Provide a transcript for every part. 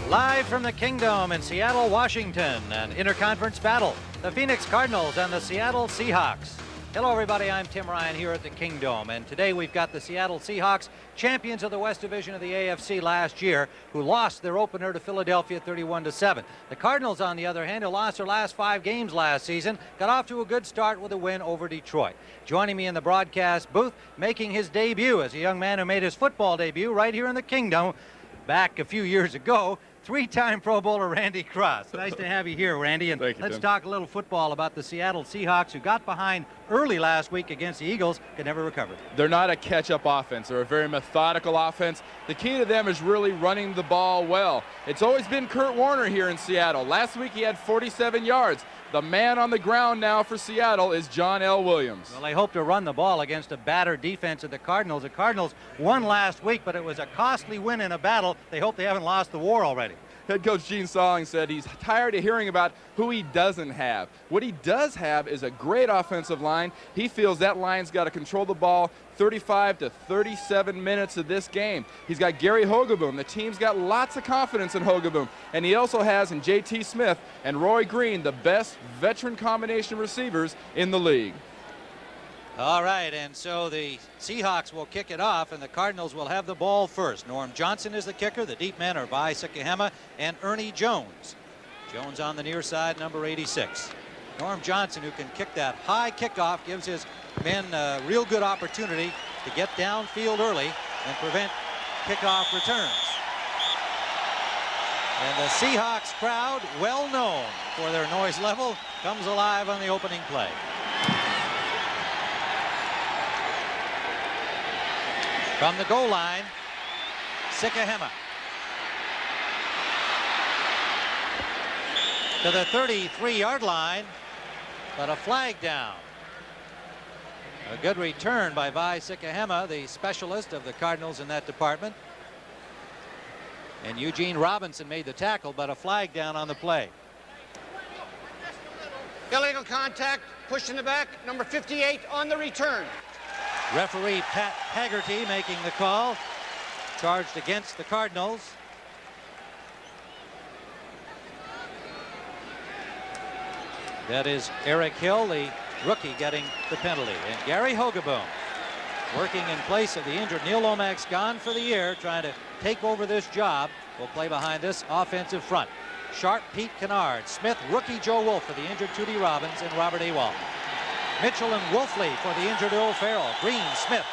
Live from the Kingdome in Seattle, Washington, an interconference battle. The Phoenix Cardinals and the Seattle Seahawks. Hello everybody, I'm Tim Ryan here at the Kingdome, and today we've got the Seattle Seahawks, champions of the West Division of the AFC last year, who lost their opener to Philadelphia 31-7. The Cardinals, on the other hand, who lost their last 5 games last season, got off to a good start with a win over Detroit. Joining me in the broadcast booth, making his debut as a young man who made his football debut right here in the Kingdome back a few years ago, 3-time Pro Bowler Randy Cross. Nice to have you here, Randy. And Thank you, let's Tim. talk a little football about the Seattle Seahawks, who got behind early last week against the Eagles, could never recover. They're not a catch-up offense. They're a very methodical offense. The key to them is really running the ball well. It's always been Kurt Warner here in Seattle. Last week he had 47 yards. The man on the ground now for Seattle is John L. Williams. Well, they hope to run the ball against a battered defense of the Cardinals. The Cardinals won last week, but it was a costly win in a battle. They hope they haven't lost the war already. Head coach Gene Stallings said he's tired of hearing about who he doesn't have. What he does have is a great offensive line. He feels that line's got to control the ball 35 to 37 minutes of this game. He's got Gary Hogeboom. The team's got lots of confidence in Hogeboom. And he also has in J.T. Smith and Roy Green the best veteran combination receivers in the league. All right, and so the Seahawks will kick it off, and the Cardinals will have the ball first. Norm Johnson is the kicker. The deep men are Vai Sikahema and Ernie Jones. Jones on the near side, number 86. Norm Johnson, who can kick that high kickoff, gives his men a real good opportunity to get downfield early and prevent kickoff returns. And the Seahawks crowd, well known for their noise level, comes alive on the opening play. From the goal line, Sikahema to the 33-yard line, but a flag down. A good return by Vai Sikahema, the specialist of the Cardinals in that department. And Eugene Robinson made the tackle, but a flag down on the play. Illegal contact, pushed in the back, number 58 on the return. Referee Pat Haggerty making the call, charged against the Cardinals. That is Eric Hill, the rookie, getting the penalty. And Gary Hogeboom, working in place of the injured Neil Lomax, gone for the year, trying to take over this job, will play behind this offensive front. Sharp, Pete Kennard, Smith, rookie Joe Wolf for the injured Tootie Robbins, and Robert Awalt. Mitchell and Wolfley for the injured Earl Farrell, Green, Smith,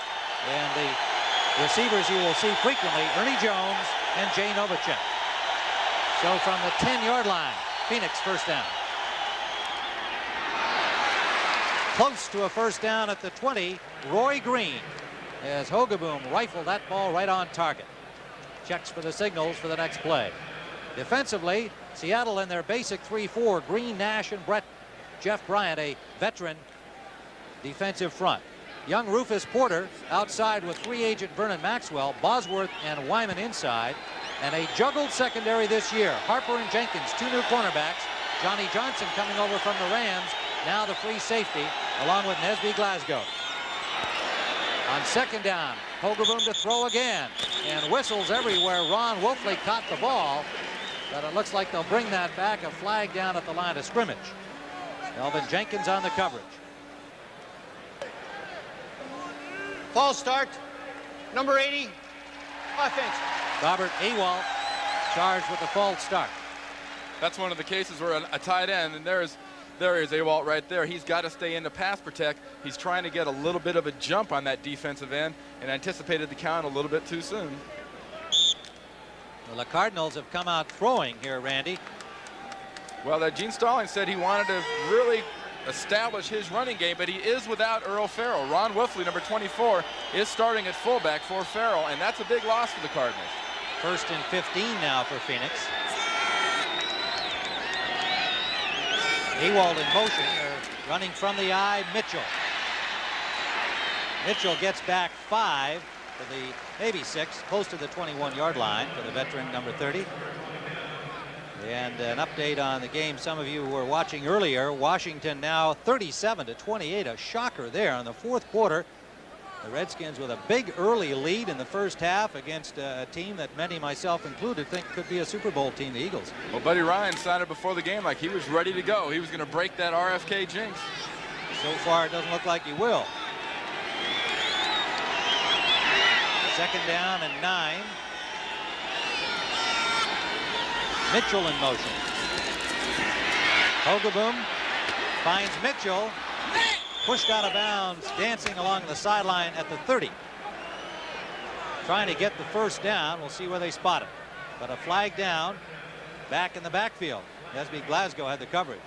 and the receivers you will see frequently, Ernie Jones and Jay Novacek. So from the 10-yard line, Phoenix first down. Close to a first down at the 20, Roy Green, as Hogeboom rifled that ball right on target. Checks for the signals for the next play. Defensively, Seattle in their basic 3-4, Green, Nash, and Jeff Bryant, a veteran defensive front. Young Rufus Porter outside with free agent Vernon Maxwell, Bosworth and Wyman inside, and a juggled secondary this year. Harper and Jenkins, 2 new cornerbacks. Johnny Johnson coming over from the Rams, now the free safety, along with Nesby Glasgow. On second down, Hogeboom to throw again, and whistles everywhere. Ron Wolfley caught the ball, but it looks like they'll bring that back. A flag down at the line of scrimmage. Melvin Jenkins on the coverage. False start, number 80, offense. Robert Awalt charged with the false start. That's one of the cases where a tight end, and there is Awalt right there. He's got to stay in to pass protect. He's trying to get a little bit of a jump on that defensive end and anticipated the count a little bit too soon. Well, the Cardinals have come out throwing here, Randy. Well, Gene Stallings said he wanted to really establish his running game, but he is without Earl Farrell. Ron Wolfley, number 24, is starting at fullback for Farrell, and that's a big loss for the Cardinals. First and 15 now for Phoenix. Awalt in motion. They're running from the eye. Mitchell. Mitchell gets back 5 to the maybe 6, close to the 21-yard line for the veteran number 30. And an update on the game some of you were watching earlier. Washington now 37-28, a shocker there in the fourth quarter. The Redskins with a big early lead in the first half against a team that many, myself included, think could be a Super Bowl team, the Eagles. Well, Buddy Ryan sounded before the game like he was ready to go. He was going to break that RFK jinx. So far, it doesn't look like he will. 2nd down and 9. Mitchell in motion. Hogaboom finds Mitchell. Pushed out of bounds, dancing along the sideline at the 30. Trying to get the first down. We'll see where they spot him. But a flag down, back in the backfield. Nesby Glasgow had the coverage.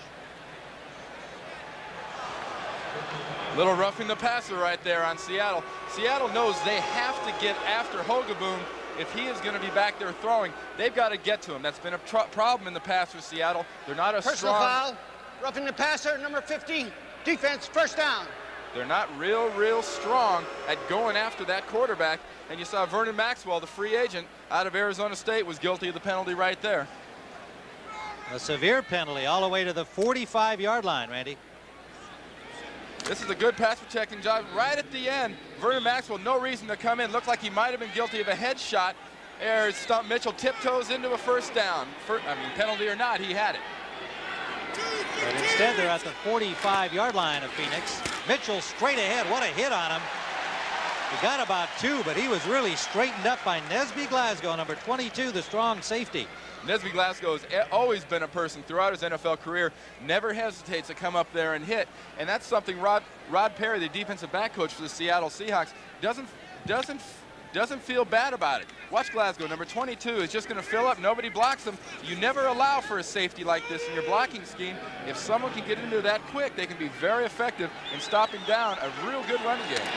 Little roughing the passer right there on Seattle. Seattle knows they have to get after Hogaboom if he is going to be back there throwing. They've got to get to him. That's been a problem in the past for Seattle. They're not a Personal strong... foul, roughing the passer, number 50. Defense, 1st down. They're not real strong at going after that quarterback. And you saw Vernon Maxwell, the free agent out of Arizona State, was guilty of the penalty right there. A severe penalty all the way to the 45-yard line, Randy. This is a good pass protecting job. Right at the end, Vernon Maxwell, no reason to come in. Looked like he might have been guilty of a headshot. There's Stump Mitchell, tiptoes into a 1st down. Penalty or not, he had it. But instead, they're at the 45-yard line of Phoenix. Mitchell straight ahead. What a hit on him. He got about 2, but he was really straightened up by Nesby Glasgow, number 22, the strong safety. Nesby Glasgow has always been a person throughout his NFL career, never hesitates to come up there and hit. And that's something Rod Perry, the defensive back coach for the Seattle Seahawks, doesn't feel bad about it. Watch Glasgow, number 22, is just going to fill up. Nobody blocks him. You never allow for a safety like this in your blocking scheme. If someone can get into that quick, they can be very effective in stopping down a real good running game.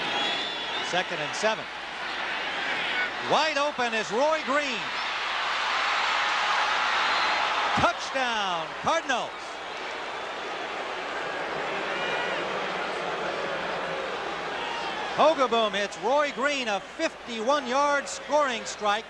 2nd and 7. Wide open is Roy Green. Touchdown, Cardinals. Hogaboom hits Roy Green, a 51-yard scoring strike,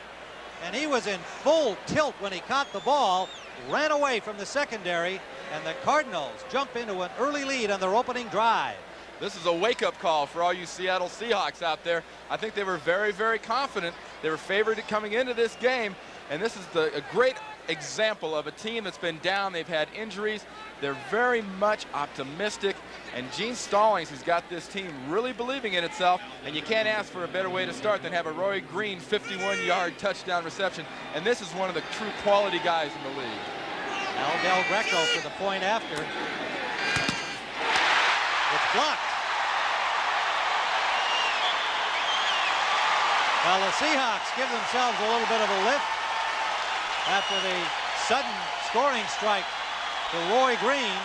and he was in full tilt when he caught the ball, ran away from the secondary, and the Cardinals jump into an early lead on their opening drive. This is a wake-up call for all you Seattle Seahawks out there. I think they were very confident. They were favored coming into this game, and this is a great example of a team that's been down. They've had injuries. They're very much optimistic, and Gene Stallings has got this team really believing in itself, and you can't ask for a better way to start than have a Roy Green 51-yard touchdown reception, and this is one of the true quality guys in the league. Now Del Greco for the point after. It's blocked. Well, the Seahawks give themselves a little bit of a lift after the sudden scoring strike to Roy Green.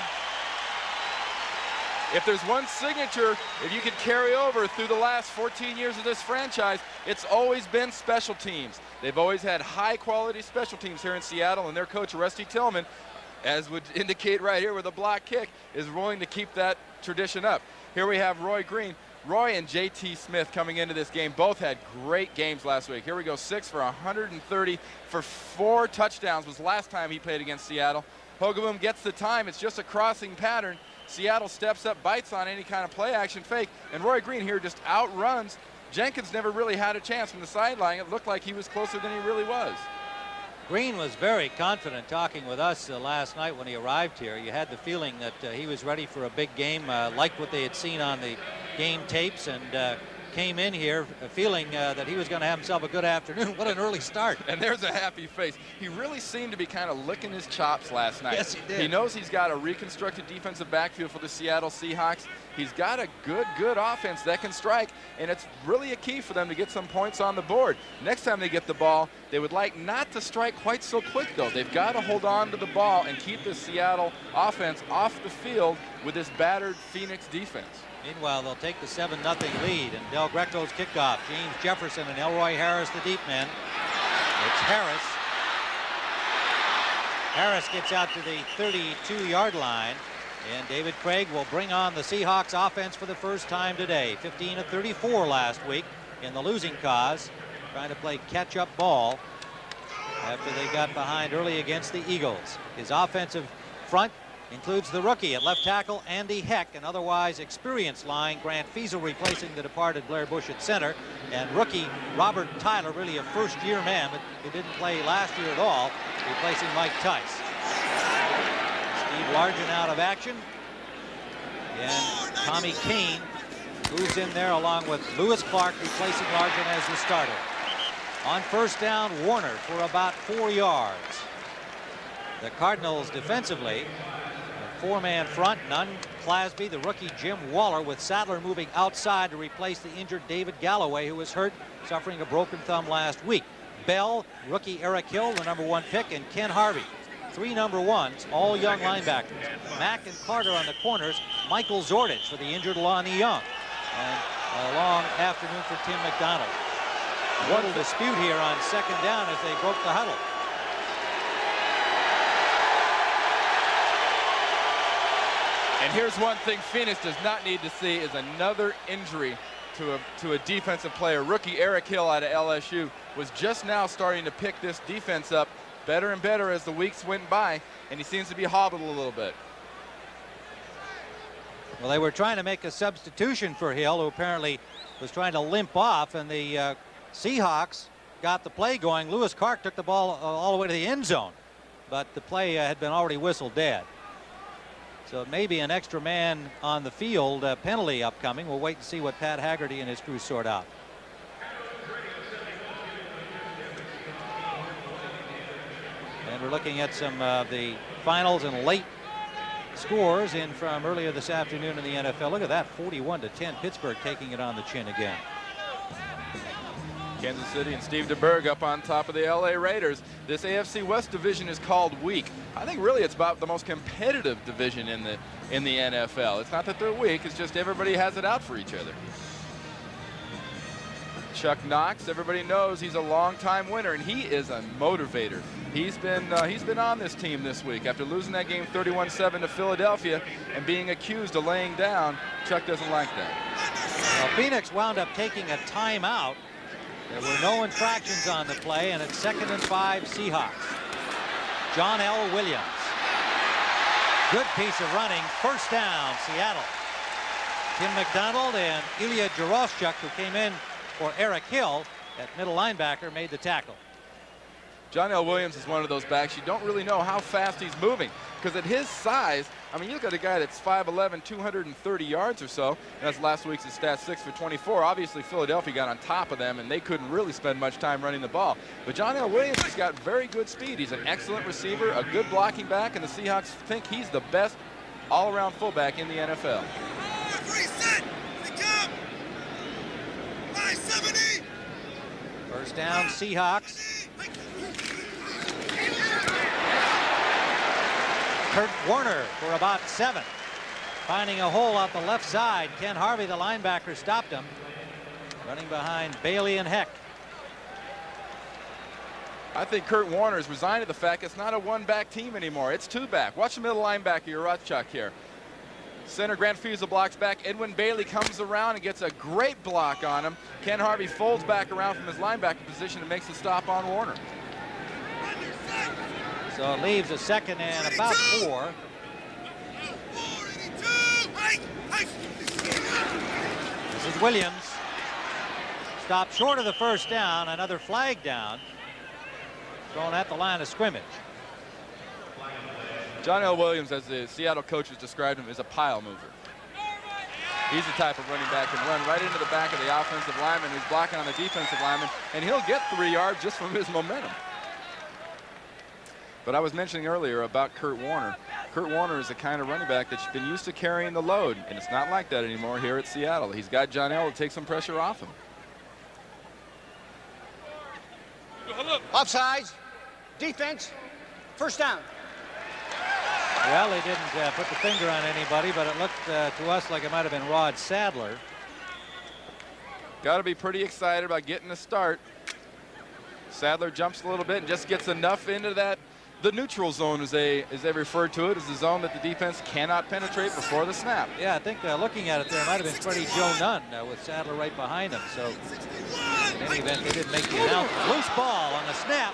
If there's one signature, if you could carry over through the last 14 years of this franchise, it's always been special teams. They've always had high-quality special teams here in Seattle, and their coach, Rusty Tillman, as would indicate right here with a block kick, is willing to keep that tradition up. Here we have Roy Green. Roy and J.T. Smith coming into this game both had great games last week. Here we go, 6 for 130 for 4 touchdowns was last time he played against Seattle. Hogaboom gets the time. It's just a crossing pattern. Seattle steps up, bites on any kind of play-action fake, and Roy Green here just outruns. Jenkins never really had a chance from the sideline. It looked like he was closer than he really was. Green was very confident talking with us last night when he arrived here. You had the feeling that he was ready for a big game, liked what they had seen on the game tapes, and came in here feeling that he was going to have himself a good afternoon. What an early start. And there's a happy face. He really seemed to be kind of licking his chops last night. Yes, he did. He knows he's got a reconstructed defensive backfield for the Seattle Seahawks. He's got a good offense that can strike, and it's really a key for them to get some points on the board. Next time they get the ball, they would like not to strike quite so quick, though. They've got to hold on to the ball and keep the Seattle offense off the field with this battered Phoenix defense. Meanwhile, they'll take the 7-0 lead, and Del Greco's kickoff. James Jefferson and Elroy Harris, the deep men. It's Harris. Harris gets out to the 32-yard line, and David Craig will bring on the Seahawks offense for the first time today. 15 of 34 last week in the losing cause, trying to play catch-up ball after they got behind early against the Eagles. His offensive front includes the rookie at left tackle, Andy Heck, an otherwise experienced line. Grant Fiesel replacing the departed Blair Bush at center, and rookie Robert Tyler, really a first-year man, but who didn't play last year at all, replacing Mike Tice. Steve Largent out of action, and Tommy Kane moves in there along with Lewis Clark replacing Largent as the starter. On first down, Warner for about 4 yards. The Cardinals defensively, a four-man front, Nunn, Clasby, the rookie Jim Waller, with Sadler moving outside to replace the injured David Galloway, who was hurt, suffering a broken thumb last week. Bell, rookie Eric Hill, the #1 pick, and Ken Harvey. 3 number 1s, all young linebackers. Mack and Carter on the corners, Michael Zordich for the injured Lonnie Young. And a long afternoon for Tim McDonald. A little dispute here on second down as they broke the huddle. And here's one thing Phoenix does not need to see is another injury to a defensive player. Rookie Eric Hill out of LSU was just now starting to pick this defense up better and better as the weeks went by, and he seems to be hobbled a little bit. Well, they were trying to make a substitution for Hill, who apparently was trying to limp off, and the Seahawks got the play going. Lewis Clark took the ball all the way to the end zone, but the play had been already whistled dead. So maybe an extra man on the field penalty upcoming. We'll wait and see what Pat Haggerty and his crew sort out. And we're looking at some of the finals and late scores in from earlier this afternoon in the NFL. Look at that, 41-10, Pittsburgh taking it on the chin again. Kansas City and Steve DeBerg up on top of the LA Raiders. This AFC West division is called weak. I think really it's about the most competitive division in the NFL. It's not that they're weak, it's just everybody has it out for each other. Chuck Knox, everybody knows he's a long-time winner, and he is a motivator. He's been on this team this week after losing that game 31-7 to Philadelphia and being accused of laying down. Chuck doesn't like that. Well, Phoenix wound up taking a timeout. There were no infractions on the play, and it's 2nd and 5 Seahawks. John L. Williams. Good piece of running. First down, Seattle. Tim McDonald and Ilya Jaroszczuk, who came in for Eric Hill at middle linebacker, made the tackle. John L. Williams is one of those backs you don't really know how fast he's moving, because at his size, I mean, you look at a guy that's 5'11", 230 yards or so. That's last week's stat, 6 for 24. Obviously, Philadelphia got on top of them, and they couldn't really spend much time running the ball. But John L. Williams has got very good speed. He's an excellent receiver, a good blocking back, and the Seahawks think he's the best all-around fullback in the NFL. First down, Seahawks. Kurt Warner for about 7. Finding a hole out the left side. Ken Harvey, the linebacker, stopped him. Running behind Bailey and Heck. I think Kurt Warner is resigned to the fact it's not a one-back team anymore. It's two-back. Watch the middle linebacker, Jaroszczuk here. Center Grant Fiesel blocks back. Edwin Bailey comes around and gets a great block on him. Ken Harvey folds back around from his linebacker position and makes the stop on Warner. So it leaves a 2nd and about 4. This is Williams. Stopped short of the first down. Another flag down. Thrown at the line of scrimmage. John L. Williams, as the Seattle coaches described him, is a pile mover. He's the type of running back can run right into the back of the offensive lineman who's blocking on the defensive lineman, and he'll get 3 yards just from his momentum. But I was mentioning earlier about Kurt Warner. Kurt Warner is the kind of running back that's been used to carrying the load, and it's not like that anymore here at Seattle. He's got John L. to take some pressure off him. Offsides. Defense. First down. Well, they didn't put the finger on anybody, but it looked to us like it might have been Rod Sadler. Got to be pretty excited about getting a start. Sadler jumps a little bit and just gets enough into that. The neutral zone, as they refer to it, is the zone that the defense cannot penetrate before the snap. Yeah, I think looking at it there, it might have been Freddie Joe Nunn with Sadler right behind him. So in any event, they didn't make the announcement. Loose ball on the snap.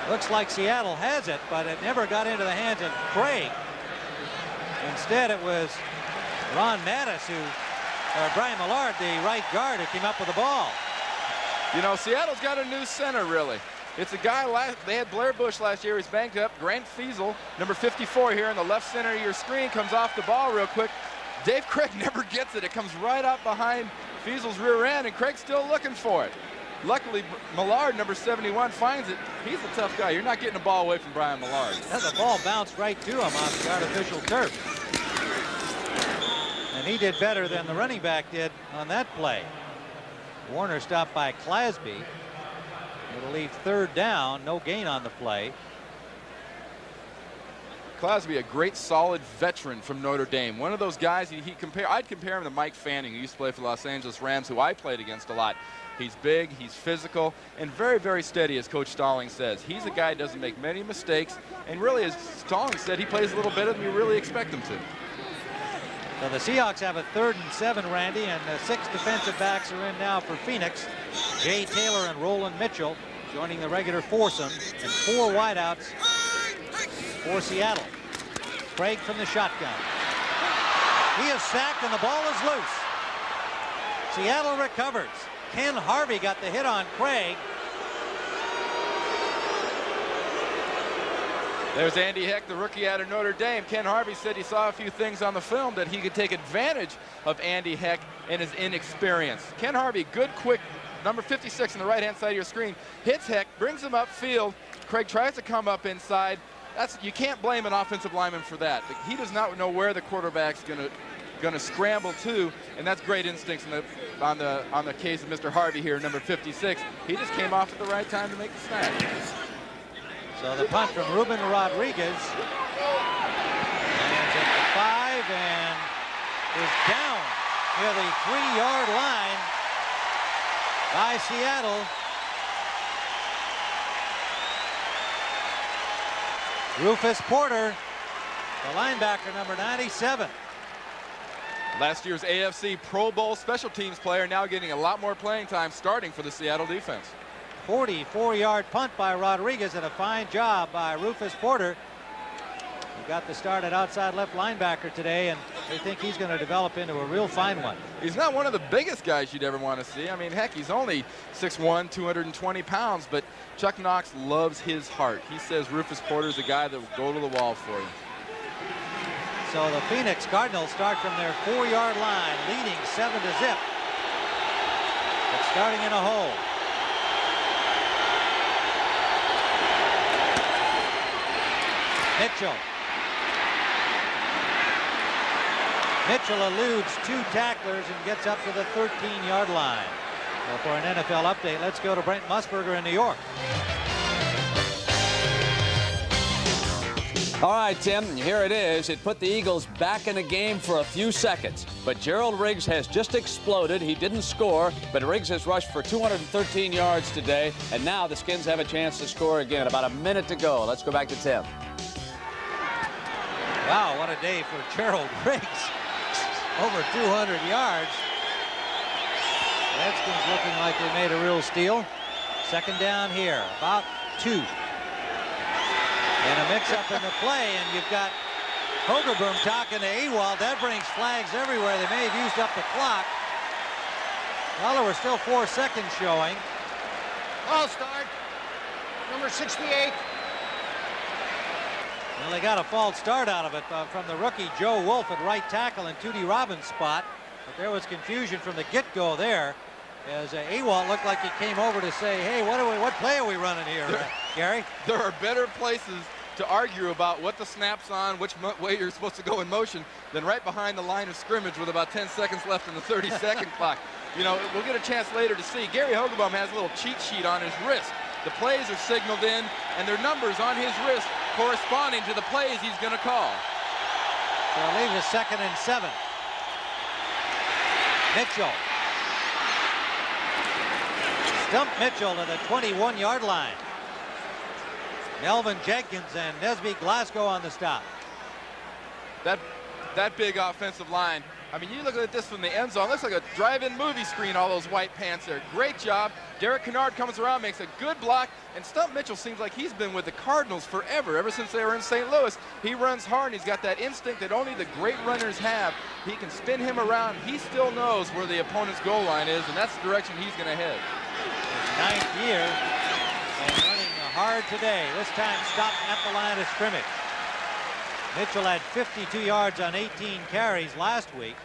Looks like Seattle has it, but it never got into the hands of Craig. Instead, it was Ron Mattis or Brian Millard, the right guard, who came up with the ball. You know, Seattle's got a new center, really. It's a guy, they had Blair Bush last year. He's banked up. Grant Fiesel, number 54 here in the left center of your screen, comes off the ball real quick. Dave Craig never gets it. It comes right up behind Fiesel's rear end, and Craig's still looking for it. Luckily, Millard, number 71, finds it. He's a tough guy. You're not getting the ball away from Brian Millard. And the ball bounced right to him off the artificial turf. And he did better than the running back did on that play. Warner stopped by Clasby. It'll leave third down, no gain on the play. Clasby, a great solid veteran from Notre Dame. One of those guys I'd compare him to Mike Fanning, who used to play for the Los Angeles Rams, who I played against a lot. He's big, he's physical, and very, very steady, as Coach Stallings says. He's a guy who doesn't make many mistakes, and really, as Stallings said, he plays a little better than you really expect him to. So the Seahawks have a 3rd and 7, Randy, and 6 defensive backs are in now for Phoenix. Jay Taylor and Roland Mitchell joining the regular foursome, and 4 wideouts for Seattle. Craig from the shotgun. He is sacked and the ball is loose. Seattle recovers. Ken Harvey got the hit on Craig. There's Andy Heck, the rookie out of Notre Dame. Ken Harvey said he saw a few things on the film that he could take advantage of Andy Heck and his inexperience. Ken Harvey, good, quick, number 56 on the right-hand side of your screen, hits Heck, brings him upfield. Craig tries to come up inside. You can't blame an offensive lineman for that. He does not know where the quarterback's going to scramble to, and that's great instincts on the case of Mr. Harvey here, number 56. He just came off at the right time to make the snap. So the punt from Ruben Rodriguez lands at the 5 and is down near the 3-yard line by Seattle. Rufus Porter, the linebacker, number 97. Last year's AFC Pro Bowl special teams player, now getting a lot more playing time starting for the Seattle defense. 44-yard punt by Rodriguez, and a fine job by Rufus Porter. He got the start at outside left linebacker today, and they think he's going to develop into a real fine one. He's not one of the biggest guys you'd ever want to see. I mean, heck, he's only 6'1", 220 pounds, but Chuck Knox loves his heart. He says Rufus Porter's a guy that will go to the wall for you. So the Phoenix Cardinals start from their 4-yard line, leading 7-0. But starting in a hole. Mitchell eludes 2 tacklers and gets up to the 13-yard line. Well, for an NFL update, let's go to Brent Musburger in New York. All right, Tim, here it is. It put the Eagles back in the game for a few seconds. But Gerald Riggs has just exploded. He didn't score, but Riggs has rushed for 213 yards today. And now the Skins have a chance to score again. About a minute to go. Let's go back to Tim. Wow, what a day for Gerald Riggs. Over 200 yards. Redskins looking like they made a real steal. 2nd down here, about 2. And a mix-up in the play, and you've got Hogaboom talking to Ewald. That brings flags everywhere. They may have used up the clock. Well, there were still 4 seconds showing. Ball start. Number 68. Well, they got a false start out of it from the rookie Joe Wolf at right tackle in Tootie Robbins' spot. But there was confusion from the get-go there, as Ewald looked like he came over to say, hey, what play are we running here, Gary? There are better places to argue about what the snap's on, which way you're supposed to go in motion, than right behind the line of scrimmage with about 10 seconds left in the 30-second clock. You know, we'll get a chance later to see. Gary Hogaboom has a little cheat sheet on his wrist. The plays are signaled in, and their numbers on his wrist corresponding to the plays he's going to call. So it leaves a 2nd and 7. Mitchell. Stump Mitchell to the 21-yard line. Melvin Jenkins and Nesby Glasgow on the stop. That big offensive line, I mean, you look at this from the end zone. Looks like a drive-in movie screen, all those white pants there. Great job. Derek Kennard comes around, makes a good block, and Stump Mitchell seems like he's been with the Cardinals forever, ever since they were in St. Louis. He runs hard, and he's got that instinct that only the great runners have. He can spin him around. He still knows where the opponent's goal line is, and that's the direction he's going to head. His 9th year, and running hard today. This time stopped at the line of scrimmage. Mitchell had 52 yards on 18 carries last week,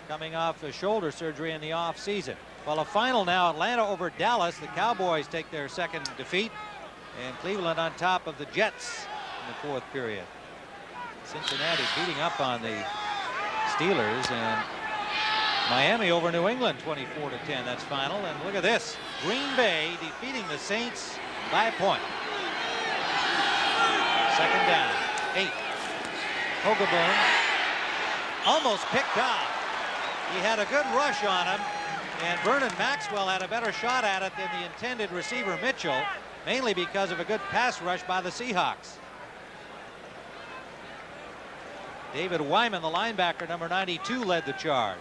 coming off a shoulder surgery in the offseason. Well, a final now, Atlanta over Dallas. The Cowboys take their second defeat, and Cleveland on top of the Jets in the 4th period. Cincinnati beating up on the Steelers, and Miami over New England 24-10. That's final. And look at this, Green Bay defeating the Saints by a point. 2nd down, 8. Hogaboom almost picked off. He had a good rush on him, and Vernon Maxwell had a better shot at it than the intended receiver Mitchell, mainly because of a good pass rush by the Seahawks. David Wyman, the linebacker, number 92, led the charge.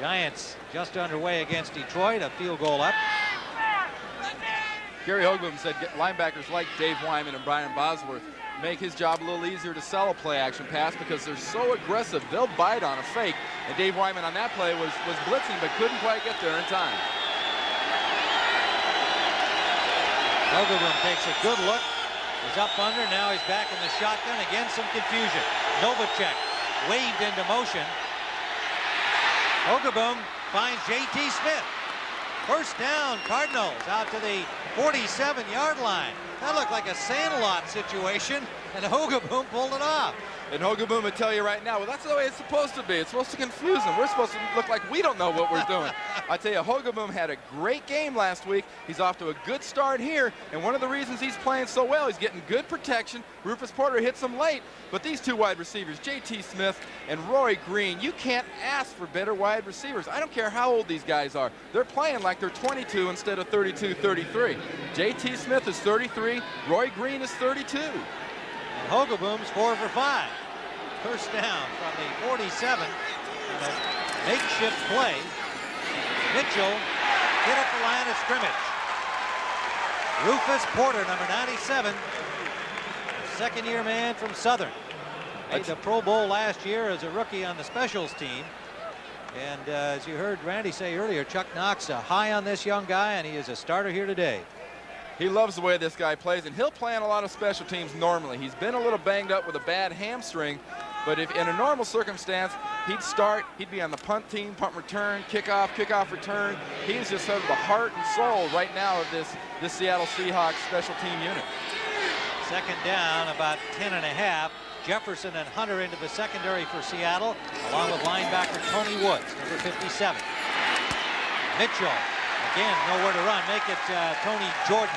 Giants just underway against Detroit, a field goal up. Gary Hogaboom said linebackers like Dave Wyman and Brian Bosworth make his job a little easier to sell a play action pass because they're so aggressive. They'll bite on a fake. And Dave Wyman on that play was blitzing but couldn't quite get there in time. Hogaboom takes a good look. He's up under. Now he's back in the shotgun. Again, some confusion. Novacek waved into motion. Hogaboom finds J.T. Smith. 1st down, Cardinals out to the 47-yard line. That looked like a Sandlot situation, and Hogaboom pulled it off. And Hogaboom would tell you right now, well, that's the way it's supposed to be. It's supposed to confuse them. We're supposed to look like we don't know what we're doing. I tell you, Hogaboom had a great game last week. He's off to a good start here, and one of the reasons he's playing so well, he's getting good protection. Rufus Porter hits him late, but these 2 wide receivers, J.T. Smith and Roy Green, you can't ask for better wide receivers. I don't care how old these guys are. They're playing like they're 22 instead of 32, 33. J.T. Smith is 33. Roy Green is 32. And Hogaboom's 4 for 5. 1st down from the 47. And a makeshift play. Mitchell hit at the line of scrimmage. Rufus Porter, number 97, 2nd-year man from Southern. Made the Pro Bowl last year as a rookie on the specials team. And as you heard Randy say earlier, Chuck Knox high on this young guy, and he is a starter here today. He loves the way this guy plays, and he'll play on a lot of special teams normally. He's been a little banged up with a bad hamstring, but if in a normal circumstance, he'd start, he'd be on the punt team, punt return, kickoff return. He's just sort of the heart and soul right now of this Seattle Seahawks special team unit. 2nd down, about 10.5. Jefferson and Hunter into the secondary for Seattle, along with linebacker Tony Woods, number 57. Mitchell, again, nowhere to run. Make it Tony Jordan,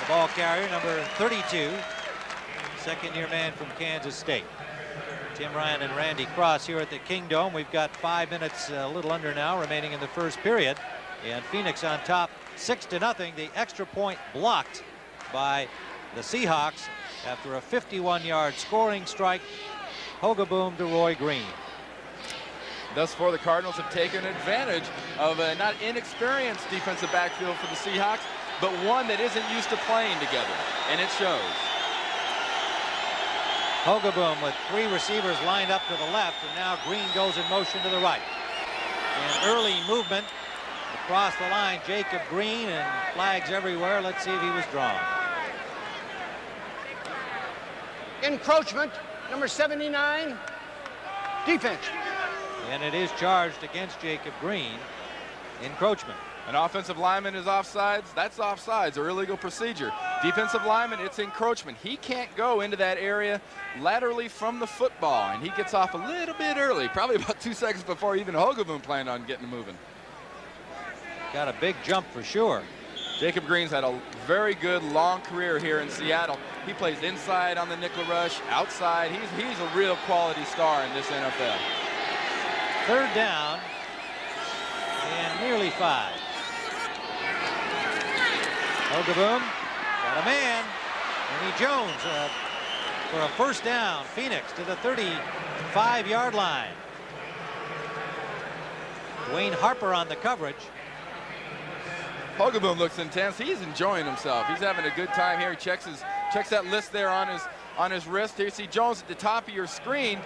the ball carrier, number 32, 2nd-year man from Kansas State. Tim Ryan and Randy Cross here at the Kingdome. We've got 5 minutes, a little under now, remaining in the 1st period. And Phoenix on top, 6-0. The extra point blocked by the Seahawks after a 51-yard scoring strike. Hogaboom to Roy Green. Thus far, the Cardinals have taken advantage of a not inexperienced defensive backfield for the Seahawks, but one that isn't used to playing together, and it shows. Hogaboom with 3 receivers lined up to the left, and now Green goes in motion to the right. And early movement across the line, Jacob Green, and flags everywhere. Let's see if he was drawn. Encroachment, number 79, defense. And it is charged against Jacob Green. Encroachment. An offensive lineman is offsides. That's offsides or illegal procedure. Defensive lineman, it's encroachment. He can't go into that area laterally from the football, and he gets off a little bit early, probably about 2 seconds before even Hogaboom planned on getting moving. Got a big jump for sure. Jacob Green's had a very good long career here in Seattle. He plays inside on the nickel rush, outside. He's a real quality star in this NFL. 3rd down and nearly 5. Hogaboom got a man. Ernie Jones for a 1st down. Phoenix to the 5-yard line. Dwayne Harper on the coverage. Hogaboom looks intense. He's enjoying himself. He's having a good time here. He checks that list there on his wrist. Here you see Jones at the top of your screen,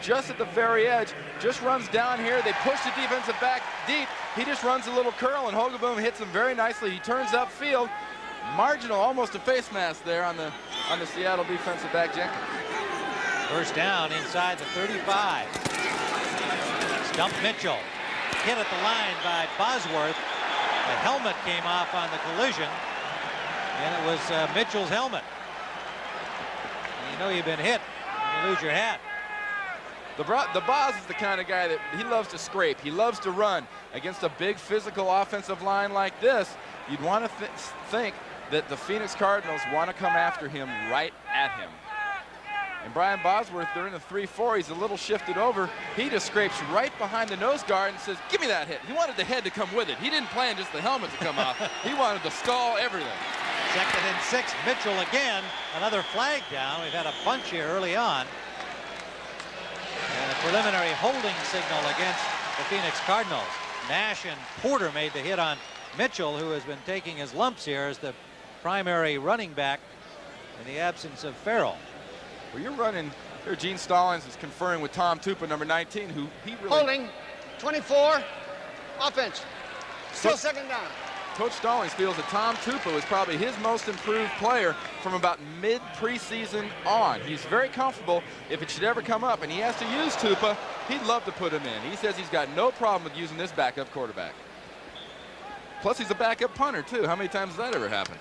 just at the very edge. Just runs down here. They push the defensive back deep. He just runs a little curl, and Hogaboom hits him very nicely. He turns upfield. Marginal, almost a face mask there on the Seattle defensive back, Jenkins. First down inside the 35. Stump Mitchell. Hit at the line by Bosworth. The helmet came off on the collision, and it was Mitchell's helmet. You know you've been hit when you lose your hat. The Boz is the kind of guy that he loves to scrape. He loves to run. Against a big physical offensive line like this, you'd want to think that the Phoenix Cardinals want to come after him right at him. And Brian Bosworth, they're in the 3-4. He's a little shifted over. He just scrapes right behind the nose guard and says, give me that hit. He wanted the head to come with it. He didn't plan just the helmet to come off. He wanted the skull, everything. 2nd and 6. Mitchell again. Another flag down. We've had a bunch here early on. And a preliminary holding signal against the Phoenix Cardinals. Nash and Porter made the hit on Mitchell, who has been taking his lumps here as the primary running back in the absence of Farrell. Well, you're running here. Gene Stallings is conferring with Tom Tupa, number 19, who he really... Holding, 24, offense. Still 2nd down. Coach Stallings feels that Tom Tupa was probably his most improved player from about mid-preseason on. He's very comfortable if it should ever come up, and he has to use Tupa. He'd love to put him in. He says he's got no problem with using this backup quarterback. Plus, he's a backup punter, too. How many times has that ever happened?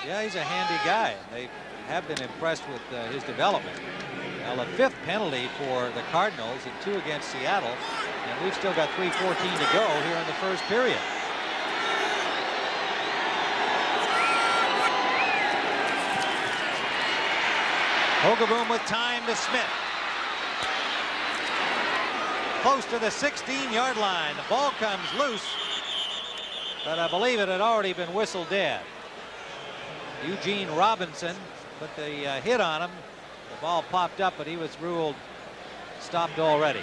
Yeah, he's a handy guy. They have been impressed with his development. Now, the 5th penalty for the Cardinals and 2 against Seattle, and we've still got 3:14 to go here in the first period. Hogaboom with time to Smith. Close to the 16-yard line. The ball comes loose, but I believe it had already been whistled dead. Eugene Robinson put the hit on him. The ball popped up, but he was ruled stopped already.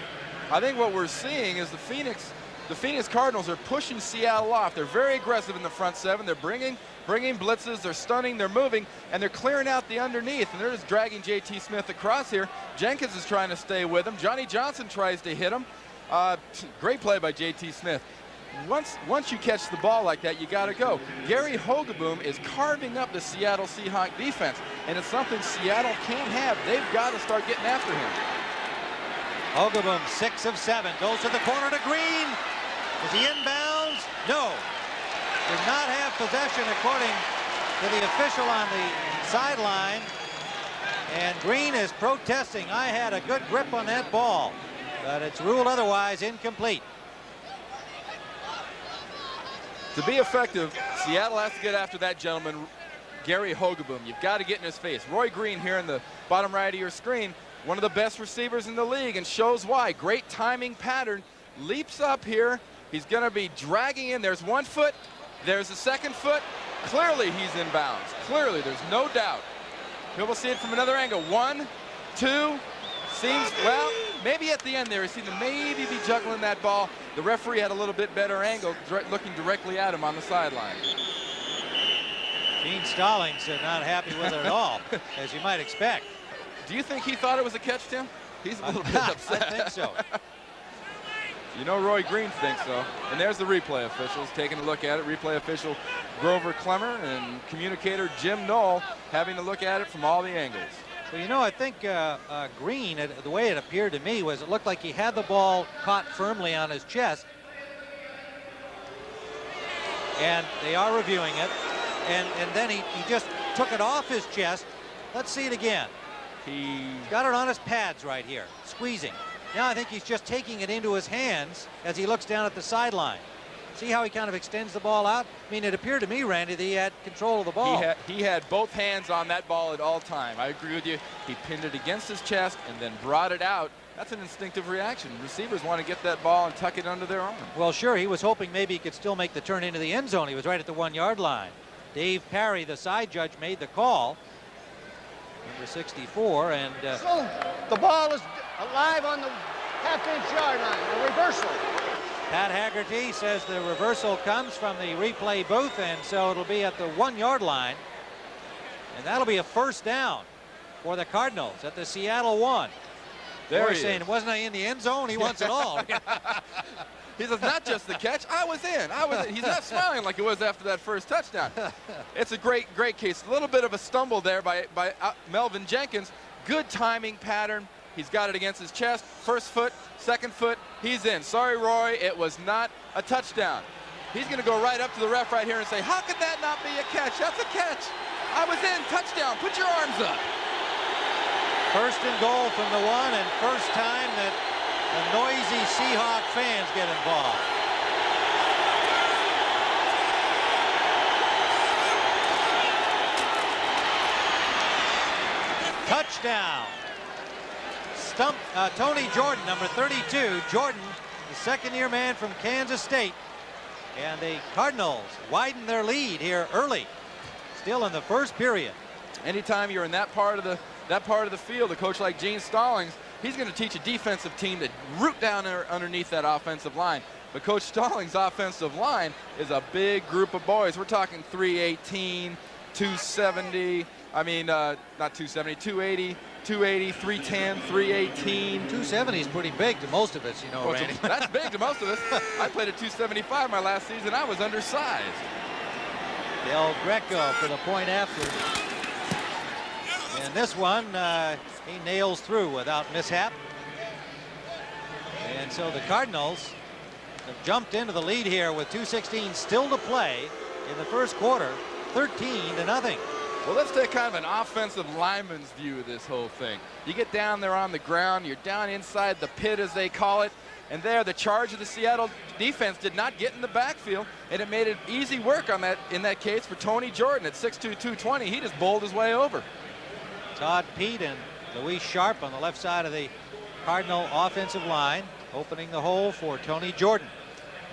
I think what we're seeing is the Phoenix Cardinals are pushing Seattle off. They're very aggressive in the front 7. They're bringing blitzes. They're stunning. They're moving, and they're clearing out the underneath, and they're just dragging J.T. Smith across here. Jenkins is trying to stay with him. Johnny Johnson tries to hit him. Great play by J.T. Smith. Once you catch the ball like that, you got to go. Gary Hogaboom is carving up the Seattle Seahawks defense, and it's something Seattle can't have. They've got to start getting after him. Hogaboom, 6 of 7, goes to the corner to Green. Is he inbounds? No. Does not have possession according to the official on the sideline. And Green is protesting. I had a good grip on that ball, but it's ruled otherwise, incomplete. To be effective, Seattle has to get after that gentleman, Gary Hogaboom. You've got to get in his face. Roy Green here in the bottom right of your screen, one of the best receivers in the league, and shows why. Great timing pattern. Leaps up here. He's going to be dragging in. There's 1 foot. There's a 2nd foot. Clearly he's inbounds. Clearly, there's no doubt. We'll see it from another angle. 1, 2. Seems, well, maybe at the end there, he seemed to maybe be juggling that ball. The referee had a little bit better angle, looking directly at him on the sideline. Gene Stallings not happy with it at all, as you might expect. Do you think he thought it was a catch, Tim? He's a little bit upset. I think so. You know Roy Green thinks so. And there's the replay officials taking a look at it. Replay official Grover Clemmer and communicator Jim Knoll having a look at it from all the angles. Well, you know, I think Green, the way it appeared to me was it looked like he had the ball caught firmly on his chest. And they are reviewing it. And then he just took it off his chest. Let's see it again. He's got it on his pads right here, squeezing. Now I think he's just taking it into his hands as he looks down at the sideline. See how he kind of extends the ball out? I mean, it appeared to me, Randy, that he had control of the ball. He had both hands on that ball at all time. I agree with you. He pinned it against his chest and then brought it out. That's an instinctive reaction. Receivers want to get that ball and tuck it under their arm. Well, sure, he was hoping maybe he could still make the turn into the end zone. He was right at the 1-yard line. Dave Parry, the side judge, made the call. number 64, and So the ball is alive on the half-inch yard line. A reversal. Pat Haggerty says the reversal comes from the replay booth, and so it'll be at the 1-yard line. And that'll be a first down for the Cardinals at the Seattle 1. There They're he saying, is. wasn't I in the end zone? He wants it all. He says, not just the catch, I was in. He's not smiling like he was after that first touchdown. It's a great case. A little bit of a stumble there by Melvin Jenkins. Good timing pattern. He's got it against his chest. First foot, second foot, he's in. Sorry, Roy, it was not a touchdown. He's going to go right up to the ref right here and say, how could that not be a catch? That's a catch. I was in. Touchdown. Put your arms up. First and goal from the 1, and first time that the noisy Seahawk fans get involved. Touchdown. Tony Jordan, number 32. Jordan, the second-year man from Kansas State. And the Cardinals widen their lead here early. Still in the first period. Anytime you're in that part of the field, a coach like Gene Stallings, he's going to teach a defensive team to root down underneath that offensive line. But Coach Stallings' offensive line is a big group of boys. We're talking 318, 270. I mean, not 270, 280, 280, 310, 318. 270 is pretty big to most of us, you know, Well, Randy. that's big to most of us. I played at 275 my last season. I was undersized. Del Greco for the point after. And this one, he nails through without mishap. And so the Cardinals have jumped into the lead here with 2:16 still to play in the first quarter, 13-0. Well, let's take kind of an offensive lineman's view of this whole thing. You get down there on the ground, you're down inside the pit, as they call it, and there the charge of the Seattle defense did not get in the backfield, and it made it easy work on that in that case for Tony Jordan at 6'2", 220. He just bowled his way over. Todd Pete and Luis Sharp on the left side of the Cardinal offensive line, opening the hole for Tony Jordan.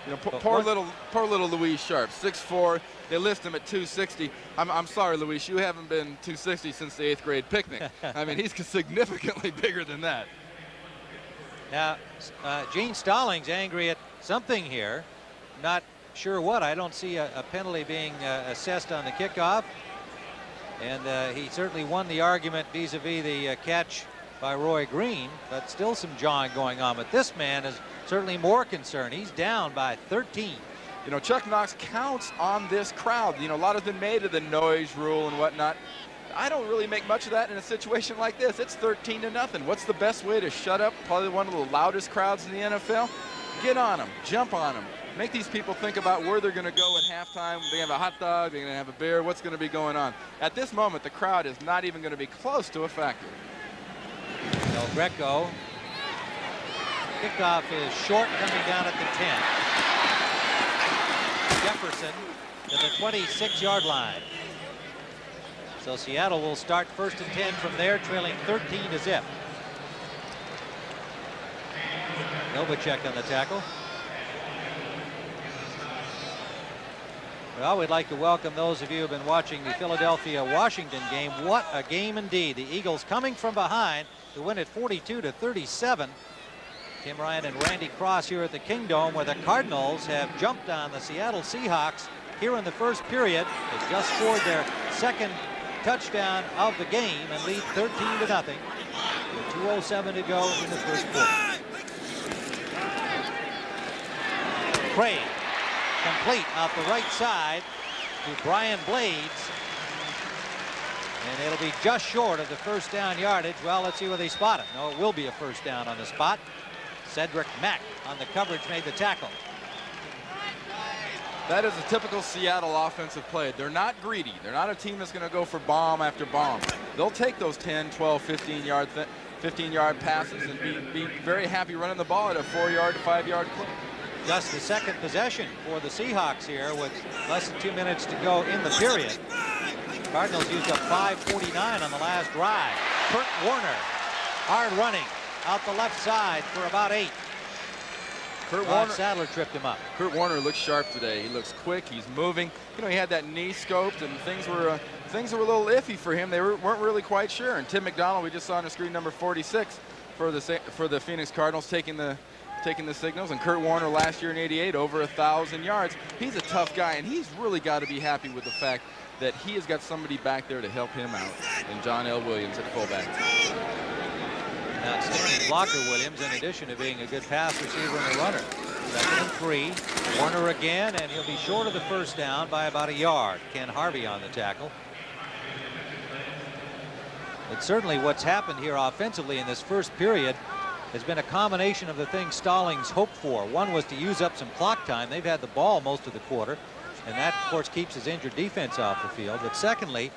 You know, poor little Luis Sharp, 6'4". They list him at 260. I'm sorry, Luis, you haven't been 260 since the 8th grade picnic. I mean, he's significantly bigger than that. Now, Gene Stallings angry at something here. Not sure what. I don't see a penalty being assessed on the kickoff. And he certainly won the argument vis-a-vis the catch by Roy Green, but still some jawing going on. But this man is certainly more concerned. He's down by 13. You know, Chuck Knox counts on this crowd. You know, a lot has been made of the noise rule and whatnot. I don't really make much of that in a situation like this. It's 13-0. What's the best way to shut up probably one of the loudest crowds in the NFL? Get on them, jump on them. Make these people think about where they're going to go at halftime. They're going to have a hot dog, they're going to have a beer, what's going to be going on. At this moment, the crowd is not even going to be close to a factor. Del Greco. Kickoff is short, coming down at the 10. Jefferson to the 26-yard line. So Seattle will start 1st and 10 from there, trailing 13-0. Novacek on the tackle. Well, we'd like to welcome those of you who have been watching the Philadelphia-Washington game. What a game indeed. The Eagles coming from behind to win it 42-37. Tim Ryan and Randy Cross here at the Kingdome, where the Cardinals have jumped on the Seattle Seahawks here in the first period. They just scored their second touchdown of the game and lead 13-0 with 2:07 to go in the first quarter. Craig complete out the right side to Brian Blades. And it'll be just short of the first down yardage. Well, let's see where they spot it. No, it will be a first down on the spot. Cedric Mack on the coverage made the tackle. That is a typical Seattle offensive play. They're not greedy. They're not a team that's going to go for bomb after bomb. They'll take those 10, 12, 15-yard passes and be very happy running the ball at a 4-yard to 5-yard clip. Just the second possession for the Seahawks here with less than 2 minutes to go in the period. Cardinals used up 5:49 on the last drive. Kurt Warner, hard running out the left side for about 8. Ron Sadler tripped him up. Kurt Warner looks sharp today. He looks quick. He's moving. You know, he had that knee scoped, and things were a little iffy for him. They weren't really quite sure. And Tim McDonald, we just saw on the screen, number 46 for the Phoenix Cardinals, taking the signals. And Kurt Warner last year in '88, over 1,000 yards. He's a tough guy, and he's really got to be happy with the fact that he has got somebody back there to help him out. And John L. Williams at fullback. Outstanding blocker, Williams, in addition to being a good pass receiver and a runner. 2nd and 3. Warner again, and he'll be short of the first down by about a yard. Ken Harvey on the tackle. But certainly what's happened here offensively in this first period has been a combination of the things Stallings hoped for. One was to use up some clock time. They've had the ball most of the quarter, and that, of course, keeps his injured defense off the field. But secondly,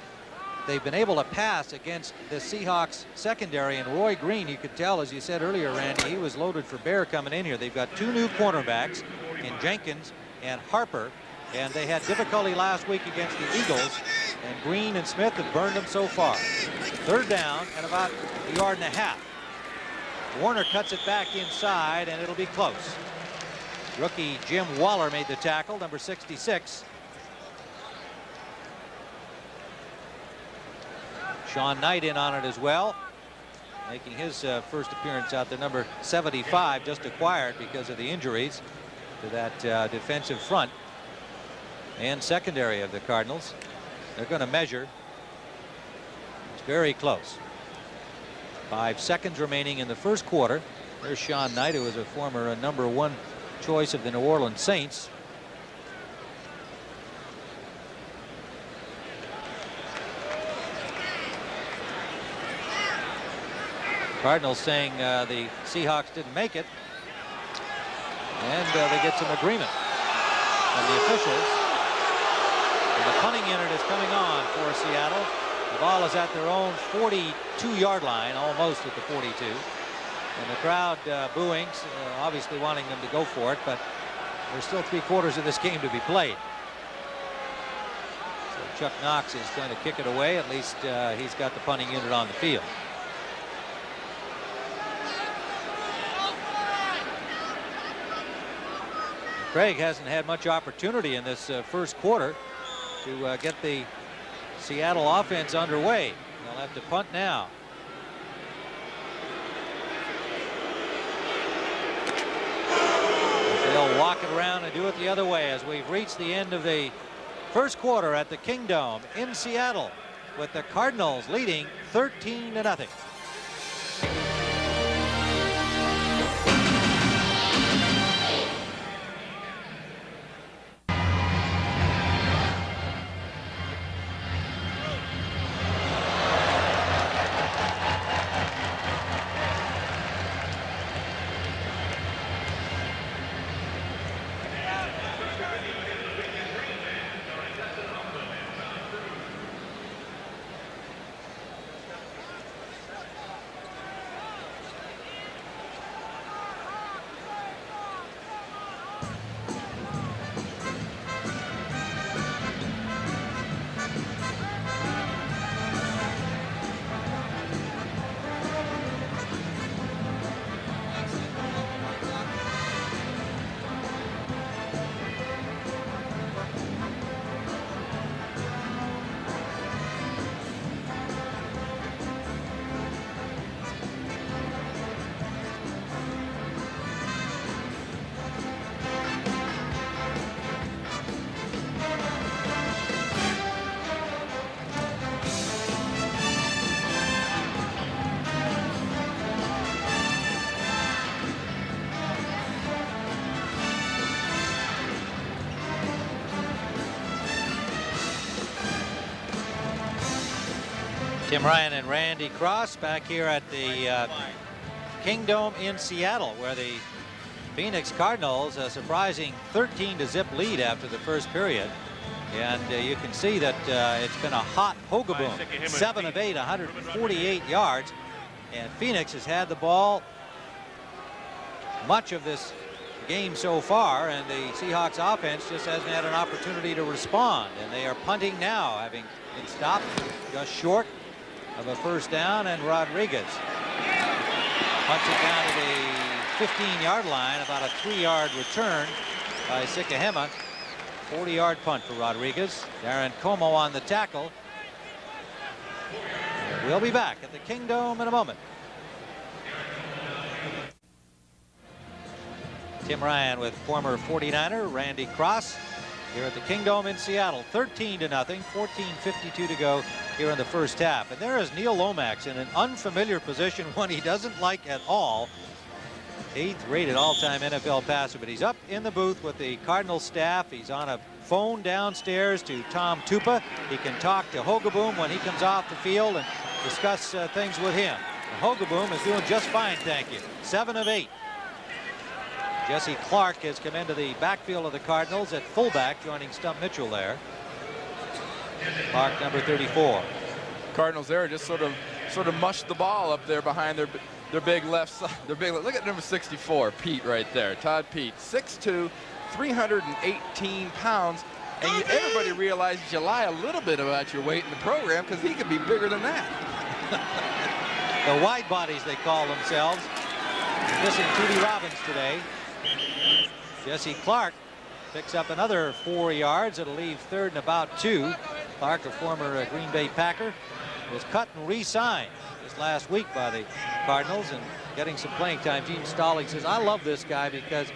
they've been able to pass against the Seahawks secondary, and Roy Green, you could tell, as you said earlier, Randy, he was loaded for bear coming in here. They've got 2 new cornerbacks in Jenkins and Harper, and they had difficulty last week against the Eagles, and Green and Smith have burned them so far. 3rd down and about a yard and a half. Warner cuts it back inside, and it'll be close. Rookie Jim Waller made the tackle, number 66. Sean Knight in on it as well, making his first appearance out there, number 75, just acquired because of the injuries to that defensive front and secondary of the Cardinals. They're going to measure. It's very close. 5 seconds remaining in the first quarter. There's Sean Knight, who was a former number 1 choice of the New Orleans Saints. Cardinals saying the Seahawks didn't make it, and they get some agreement from the officials. And the punting unit is coming on for Seattle. The ball is at their own 42-yard line, almost at the 42. And the crowd booing, obviously wanting them to go for it, but there's still 3/4 of this game to be played. So Chuck Knox is going to kick it away. At least he's got the punting unit on the field. Craig hasn't had much opportunity in this first quarter to get the Seattle offense underway. They'll have to punt now. They'll walk it around and do it the other way as we've reached the end of the first quarter at the Kingdome in Seattle, with the Cardinals leading 13-0. Tim Ryan and Randy Cross back here at the Kingdome in Seattle, where the Phoenix Cardinals a surprising 13-0 lead after the first period. And you can see that it's been a hot Hogaboom. 7 of 8, 148 yards. And Phoenix has had the ball much of this game so far, and the Seahawks offense just hasn't had an opportunity to respond. And they are punting now, having been stopped just short of a first down, and Rodriguez punts it down to the 15-yard line, about a 3-yard return by Sikahema. 40-yard punt for Rodriguez. Darren Como on the tackle. And we'll be back at the Kingdome in a moment. Tim Ryan with former 49er Randy Cross here at the Kingdome in Seattle. 13-0, 14:52 to go here in the first half. And there is Neil Lomax in an unfamiliar position, one he doesn't like at all. 8th rated all-time NFL passer, but he's up in the booth with the Cardinals staff. He's on a phone downstairs to Tom Tupa. He can talk to Hogaboom when he comes off the field and discuss things with him. And Hogaboom is doing just fine, thank you. 7 of 8. Jesse Clark has come into the backfield of the Cardinals at fullback, joining Stump Mitchell there. Clark, number 34. Cardinals there just sort of mushed the ball up there behind their big left side. Look at number 64, Pete, right there. Todd Pete, 6'2", 318 pounds. And everybody realizes you lie a little bit about your weight in the program, because he could be bigger than that. The wide bodies, they call themselves. Missing Tootie Robbins today. Jesse Clark picks up another 4 yards. It'll leave 3rd and about 2. Clark, a former Green Bay Packer, was cut and re-signed this last week by the Cardinals and getting some playing time. Gene Stalling says, I love this guy because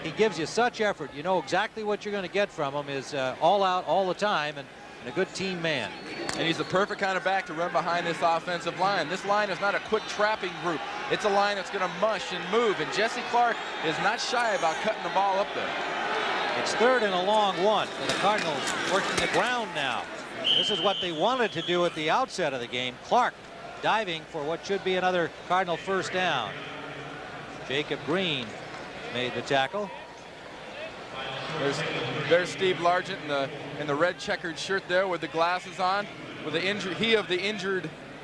he gives you such effort. You know exactly what you're going to get from him. Is all out all the time and a good team man. And he's the perfect kind of back to run behind this offensive line. This line is not a quick trapping group. It's a line that's going to mush and move. And Jesse Clark is not shy about cutting the ball up there. It's 3rd and a long 1 for the Cardinals, working the ground now. This is what they wanted to do at the outset of the game. Clark diving for what should be another Cardinal first down. Jacob Green made the tackle. There's Steve Largent in the red checkered shirt there with the glasses on, with the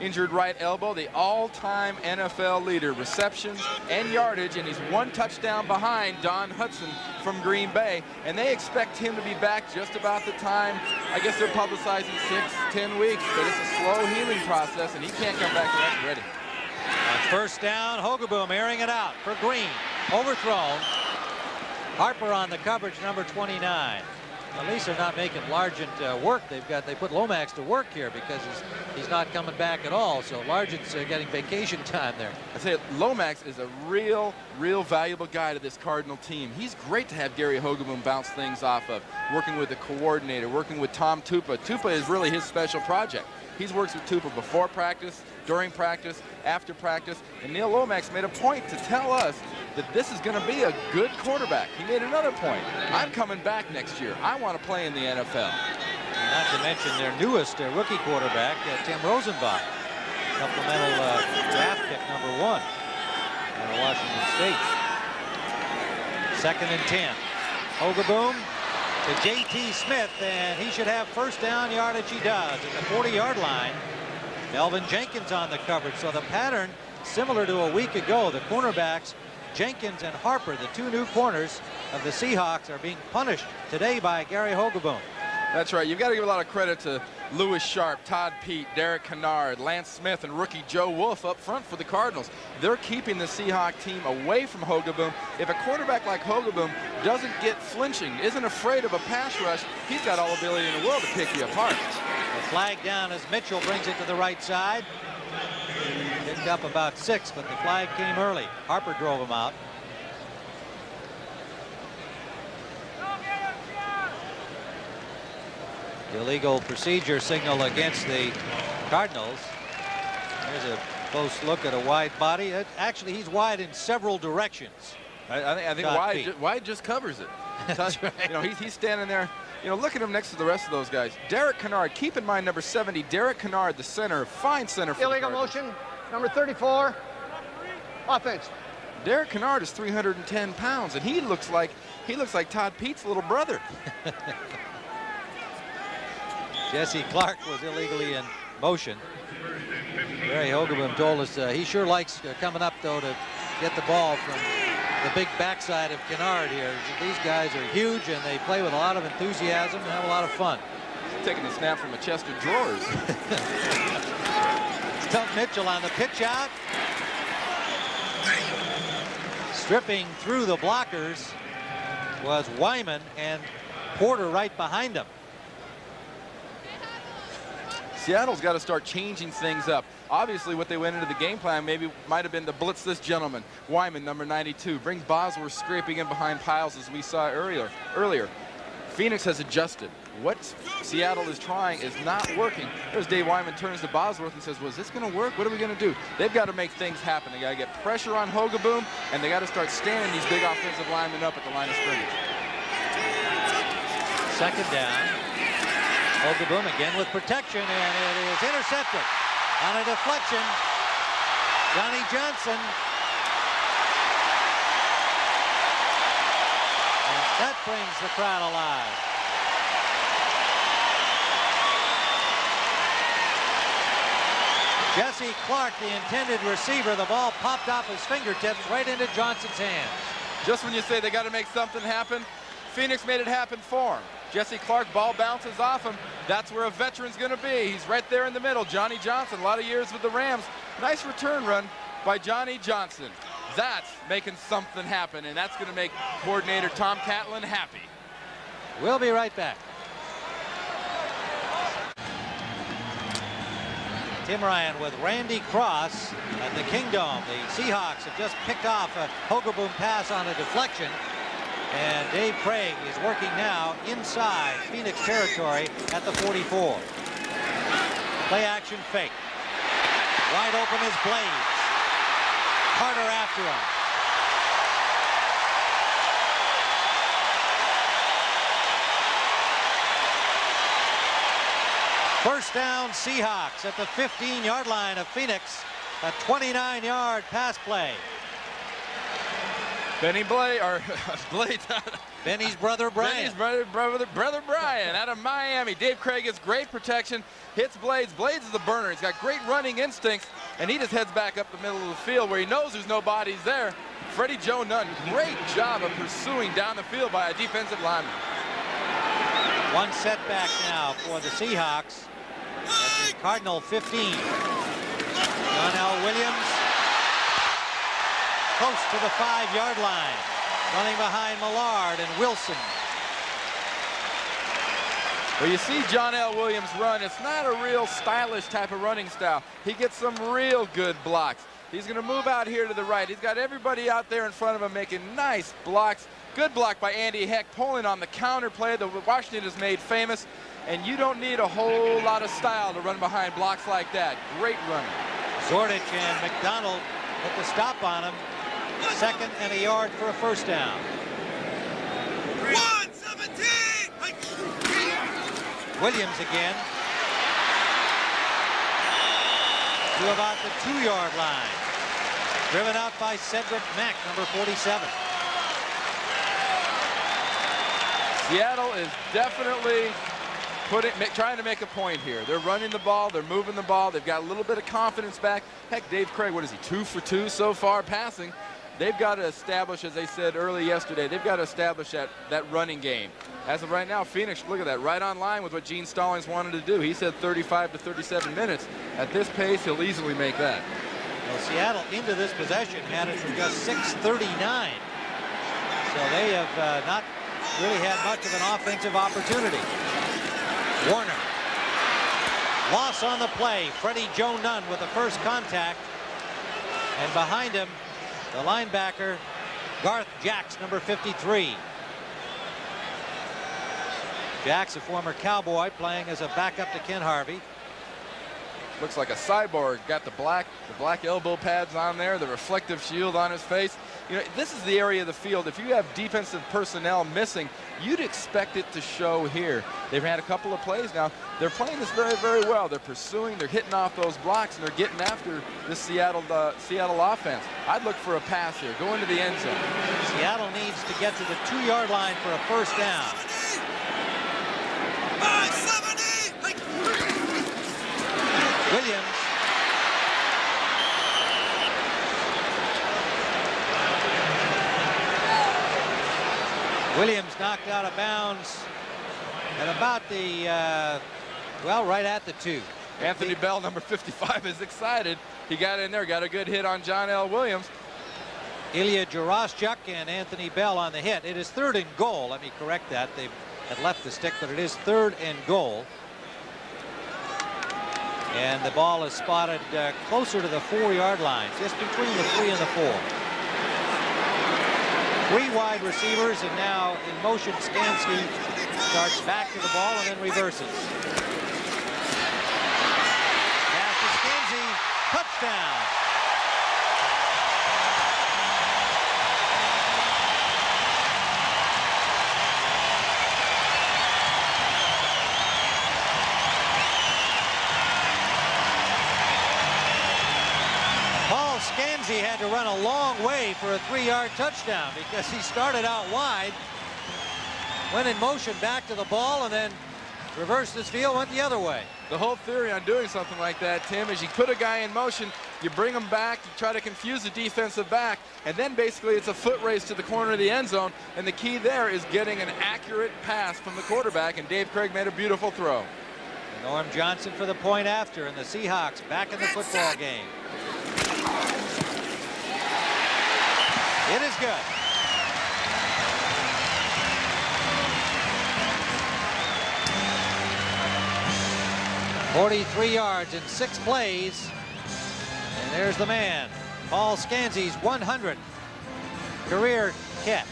injured right elbow, the all-time NFL leader, receptions and yardage, and he's 1 touchdown behind Don Hudson from Green Bay, and they expect him to be back just about the time. I guess they're publicizing 6-10 weeks, but it's a slow healing process, and he can't come back till that's ready. On first down, Hogaboom airing it out for Green. Overthrown. Harper on the coverage, number 29. At least they're not making Largent work. They put Lomax to work here because he's not coming back at all. So Largent's getting vacation time there. I say Lomax is a real valuable guy to this Cardinal team. He's great to have Gary Hogaboom bounce things off of, working with the coordinator, working with Tom Tupa. Tupa is really his special project. He's worked with Tupa before practice, during practice, after practice, and Neil Lomax made a point to tell us that this is going to be a good quarterback. He made another point. I'm coming back next year. I want to play in the NFL. Not to mention their newest rookie quarterback, Tim Rosenbach, supplemental draft pick number 1 out of Washington State. 2nd and 10. Hogaboom to J.T. Smith, and he should have first down yardage. He does at the 40-yard line. Melvin Jenkins on the coverage. So the pattern similar to a week ago. The cornerbacks, Jenkins and Harper, the 2 new corners of the Seahawks, are being punished today by Gary Hogaboom. That's right. You've got to give a lot of credit to Lewis Sharp, Todd Pete, Derek Kennard, Lance Smith, and rookie Joe Wolf up front for the Cardinals. They're keeping the Seahawk team away from Hogaboom. If a quarterback like Hogaboom doesn't get flinching, isn't afraid of a pass rush, he's got all the ability in the world to pick you apart. The flag down as Mitchell brings it to the right side. Picked up about 6, but the flag came early. Harper drove him out. Illegal procedure signal against the Cardinals. There's a close look at a wide body. Actually, he's wide in several directions. I think Wide just covers it. That's right. You know, he's standing there. You know, look at him next to the rest of those guys. Derek Kennard, keep in mind number 70, Derek Kennard, the center, fine center for illegal motion, number 34, offense. Derek Kennard is 310 pounds, and he looks like Todd Pete's little brother. Jesse Clark was illegally in motion. Gary Hogaboom told us he sure likes coming up, though, to get the ball from the big backside of Kennard here. These guys are huge, and they play with a lot of enthusiasm and have a lot of fun. He's taking a snap from a chest of drawers. Stump Mitchell on the pitch out. Stripping through the blockers was Wyman, and Porter right behind him. Seattle's got to start changing things up. Obviously, what they went into the game plan maybe might have been to blitz this gentleman, Wyman, number 92. Bring Bosworth scraping in behind piles, as we saw earlier. Phoenix has adjusted. What Seattle is trying is not working. There's Dave Wyman, turns to Bosworth and says, "Was this going to work? What are we going to do?" They've got to make things happen. They got to get pressure on Hogaboom, and they got to start standing these big offensive linemen up at the line of scrimmage. Second down. Hogaboom again with protection, and it is intercepted on a deflection. Johnny Johnson. And that brings the crowd alive. Jesse Clark, the intended receiver, the ball popped off his fingertips right into Johnson's hands. Just when you say they got to make something happen, Phoenix made it happen for him. Jesse Clark, ball bounces off him. That's where a veteran's going to be. He's right there in the middle. Johnny Johnson, a lot of years with the Rams. Nice return run by Johnny Johnson. That's making something happen, and that's going to make coordinator Tom Catlin happy. We'll be right back. Tim Ryan with Randy Cross at the Kingdome. The Seahawks have just picked off a Hogaboom pass on a deflection. And Dave Craig is working now inside Phoenix territory at the 44. Play action fake. Wide open is Blades. Carter after him. First down Seahawks at the 15-yard line of Phoenix. A 29-yard pass play. Benny Blades, or Blades. Benny's brother Brian. Benny's brother Brian out of Miami. Dave Craig gets great protection, hits Blades. Blades is the burner. He's got great running instincts, and he just heads back up the middle of the field where he knows there's no bodies there. Freddie Joe Nunn, great job of pursuing down the field by a defensive lineman. One setback now for the Seahawks. At the Cardinal 15. Donnell Williams close to the 5-yard line. Running behind Millard and Wilson. Well, you see John L. Williams run. It's not a real stylish type of running style. He gets some real good blocks. He's going to move out here to the right. He's got everybody out there in front of him making nice blocks. Good block by Andy Heck, pulling on the counter play that Washington has made famous. And you don't need a whole lot of style to run behind blocks like that. Great running. Zordich and McDonald put the stop on him. Second and a yard for a first down. 117. Williams again. To about the 2-yard line. Driven out by Cedric Mack, number 47. Seattle is definitely trying to make a point here. They're running the ball, they're moving the ball, they've got a little bit of confidence back. Heck, Dave Craig, what is he, 2 for 2 so far passing? They've got to establish, as they said early yesterday, they've got to establish that running game. As of right now, Phoenix, look at that, right on line with what Gene Stallings wanted to do. He said 35 to 37 minutes. At this pace, he'll easily make that. Well, Seattle into this possession had it from just 6:39. So they have not really had much of an offensive opportunity. Warner. Loss on the play. Freddie Joe Nunn with the first contact. And behind him, the linebacker, Garth Jacks, number 53. Jacks, a former Cowboy, playing as a backup to Ken Harvey. Looks like a cyborg. Got the black elbow pads on there, the reflective shield on his face. You know, this is the area of the field. If you have defensive personnel missing, you'd expect it to show here. They've had a couple of plays now. They're playing this very, very well. They're pursuing, they're hitting off those blocks, and they're getting after this Seattle offense. I'd look for a pass here. Go into the end zone. Seattle needs to get to the 2-yard line for a first down. 570. Williams. Williams knocked out of bounds at about the, well, right at the 2. Anthony Bell, number 55, is excited. He got in there, got a good hit on John L. Williams. Ilya Juraschuk and Anthony Bell on the hit. It is 3rd and goal. Let me correct that. They had left the stick, but it is 3rd and goal. And the ball is spotted closer to the 4-yard line, just between the 3 and the 4. 3 wide receivers, and now in motion, Skansky starts back to the ball and then reverses. Pass to Skansky, touchdown. Skansky had to run a long way for a 3-yard touchdown because he started out wide, went in motion back to the ball, and then reversed his field, went the other way. The whole theory on doing something like that, Tim, is you put a guy in motion, you bring him back, you try to confuse the defensive back, and then basically it's a foot race to the corner of the end zone, and the key there is getting an accurate pass from the quarterback, and Dave Krieg made a beautiful throw. And Norm Johnson for the point after, and the Seahawks back in the football game. It is good. "43 yards in 6 plays. And there's the man, Paul Skansky's 100th career catch.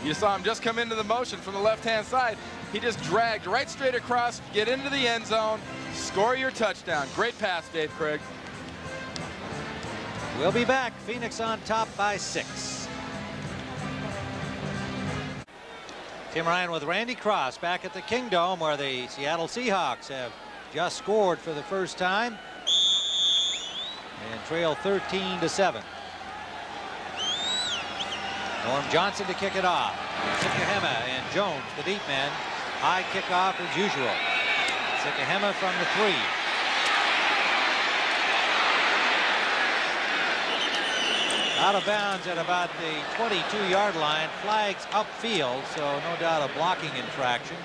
You saw him just come into the motion from the left-hand side. He just dragged right straight across, get into the end zone, score your touchdown. Great pass, Dave Krieg. We'll be back. Phoenix on top by 6. Tim Ryan with Randy Cross back at the Kingdome, where the Seattle Seahawks have just scored for the first time and trail 13-7. Norm Johnson to kick it off. Sikahema and Jones, the deep men. High kickoff as usual. Sikahema from the 3. Out of bounds at about the 22-yard line. Flags upfield, so no doubt a blocking infraction.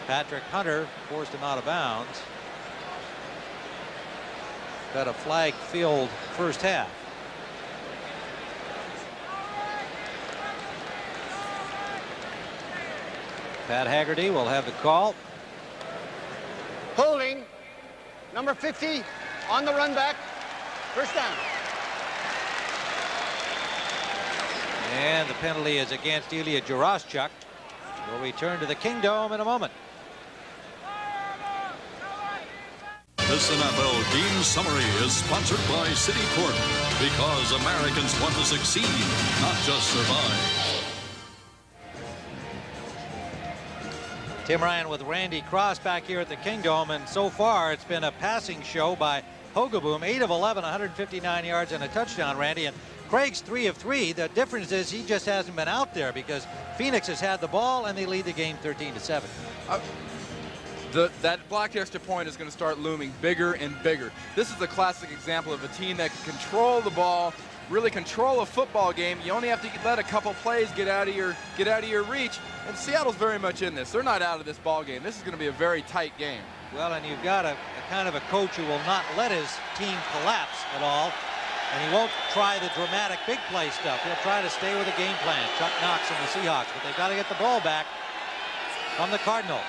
Patrick Hunter forced him out of bounds. Got a flag-filled first half. Pat Haggerty will have the call. Holding. Number 50 on the run back. First down. And the penalty is against Ilya Juraschuk. We'll return to the Kingdome in a moment. This NFL game summary is sponsored by Citicorp, because Americans want to succeed, not just survive. Tim Ryan with Randy Cross back here at the Kingdome, and so far it's been a passing show by Hogeboom. 8 of 11, 159 yards and a touchdown, Randy. And Craig's 3 of 3. The difference is he just hasn't been out there because Phoenix has had the ball and they lead the game 13-7. That blocked extra point is going to start looming bigger and bigger. This is a classic example of a team that can control the ball, really control a football game. You only have to let a couple plays get out of your reach. And Seattle's very much in this. They're not out of this ball game. This is going to be a very tight game. Well, and you've got a kind of a coach who will not let his team collapse at all. And he won't try the dramatic big play stuff. He'll try to stay with the game plan. Chuck Knox and the Seahawks, but they've got to get the ball back from the Cardinals.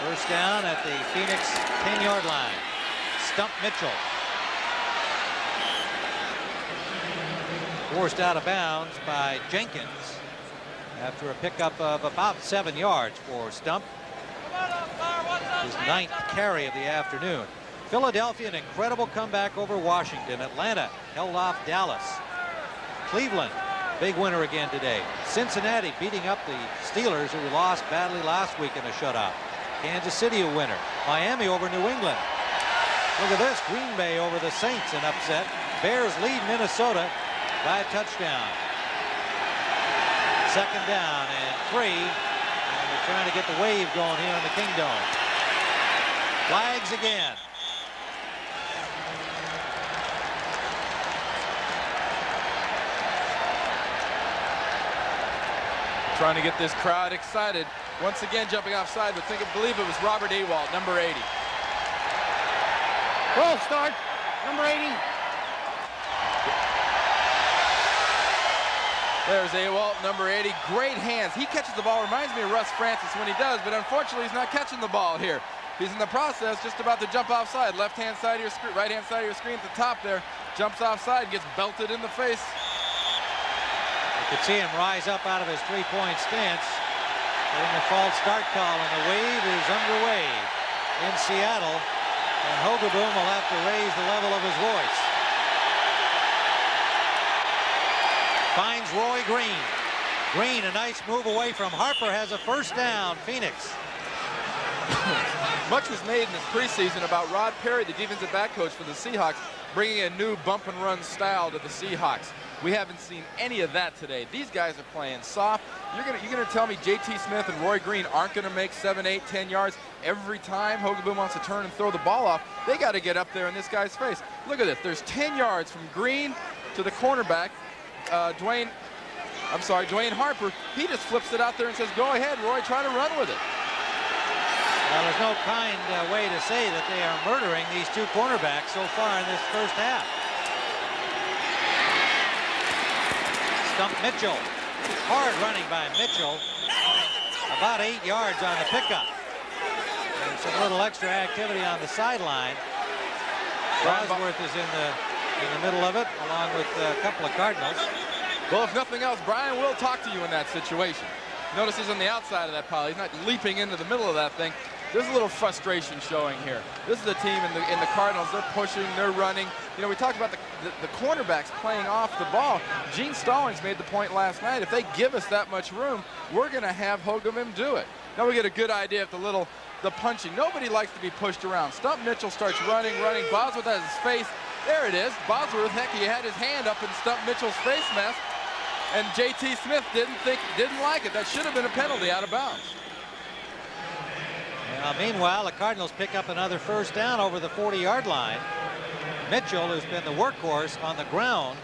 First down at the Phoenix 10-yard line. Stump Mitchell. Forced out of bounds by Jenkins after a pickup of about 7 yards for Stump. His 9th carry of the afternoon. Philadelphia, an incredible comeback over Washington. Atlanta held off Dallas. Cleveland, big winner again today. Cincinnati beating up the Steelers, who lost badly last week in a shutout. Kansas City a winner. Miami over New England. Look at this, Green Bay over the Saints, an upset. Bears lead Minnesota by a touchdown. Second down and 3. And they're trying to get the wave going here in the Kingdome. Flags again. Trying to get this crowd excited. Once again jumping offside, but believe it was Robert Ewald, number 80. Ball start. Number 80. There's Ewald, number 80. Great hands. He catches the ball. Reminds me of Russ Francis when he does, but unfortunately he's not catching the ball here. He's in the process, just about to jump offside. Left-hand side of your screen, right-hand side of your screen at the top there. Jumps offside, gets belted in the face. You could see him rise up out of his three-point stance. Getting a false start call, and the wave is underway in Seattle. And Hogaboom will have to raise the level of his voice. Finds Roy Green. Green, a nice move away from Harper, has a first down. Phoenix. Much was made in this preseason about Rod Perry, the defensive back coach for the Seahawks, bringing a new bump and run style to the Seahawks. We haven't seen any of that today. These guys are playing soft. You're gonna tell me J.T. Smith and Roy Green aren't gonna make 7, 8, 10 yards every time Hogaboom wants to turn and throw the ball off? They got to get up there in this guy's face. Look at this. There's 10 yards from Green to the cornerback. Dwayne Harper. He just flips it out there and says, "Go ahead, Roy, try to run with it." Well, there's no kind way to say that they are murdering these two cornerbacks so far in this first half. Stump Mitchell. Hard running by Mitchell. About 8 yards on the pickup. And some little extra activity on the sideline. Bosworth is in the middle of it, along with a couple of Cardinals. Well, if nothing else, Brian will talk to you in that situation. Notice he's on the outside of that pile. He's not leaping into the middle of that thing. There's a little frustration showing here. This is a team in the Cardinals. They're pushing, they're running. You know, we talked about the cornerbacks playing off the ball. Gene Stallings made the point last night. If they give us that much room, we're going to have Hogaboom do it. Now we get a good idea of the punching. Nobody likes to be pushed around. Stump Mitchell starts running. Bosworth has his face. There it is. Bosworth, heck, he had his hand up in Stump Mitchell's face mask. And J.T. Smith didn't like it. That should have been a penalty out of bounds. Meanwhile, the Cardinals pick up another first down over the 40-yard line. Mitchell, who's been the workhorse on the ground,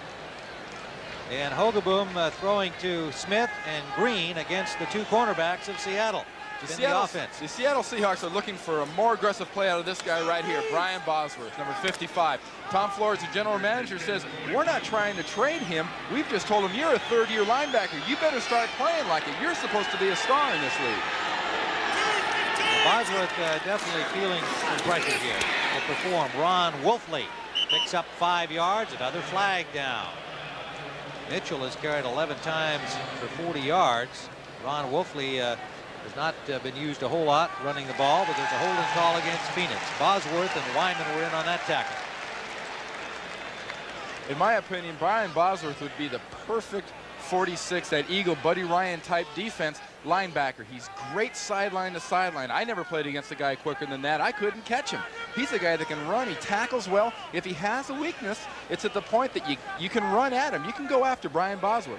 and Hogaboom throwing to Smith and Green against the two cornerbacks of Seattle. The Seattle Seahawks are looking for a more aggressive play out of this guy right here, Brian Bosworth, number 55. Tom Flores, the general manager, says, "We're not trying to trade him. We've just told him, you're a third-year linebacker. You better start playing like it. You're supposed to be a star in this league." Bosworth definitely feeling the pressure here to perform. Ron Wolfley picks up 5 yards, another flag down. Mitchell has carried 11 times for 40 yards. Ron Wolfley has not been used a whole lot running the ball, but there's a holding call against Phoenix. Bosworth and Wyman were in on that tackle. In my opinion, Brian Bosworth would be the perfect 46, that Eagle Buddy Ryan type defense linebacker. He's great sideline to sideline. I never played against a guy quicker than that. I couldn't catch him. He's a guy that can run. He tackles well. If he has a weakness, it's at the point that you can run at him. You can go after Brian Bosworth.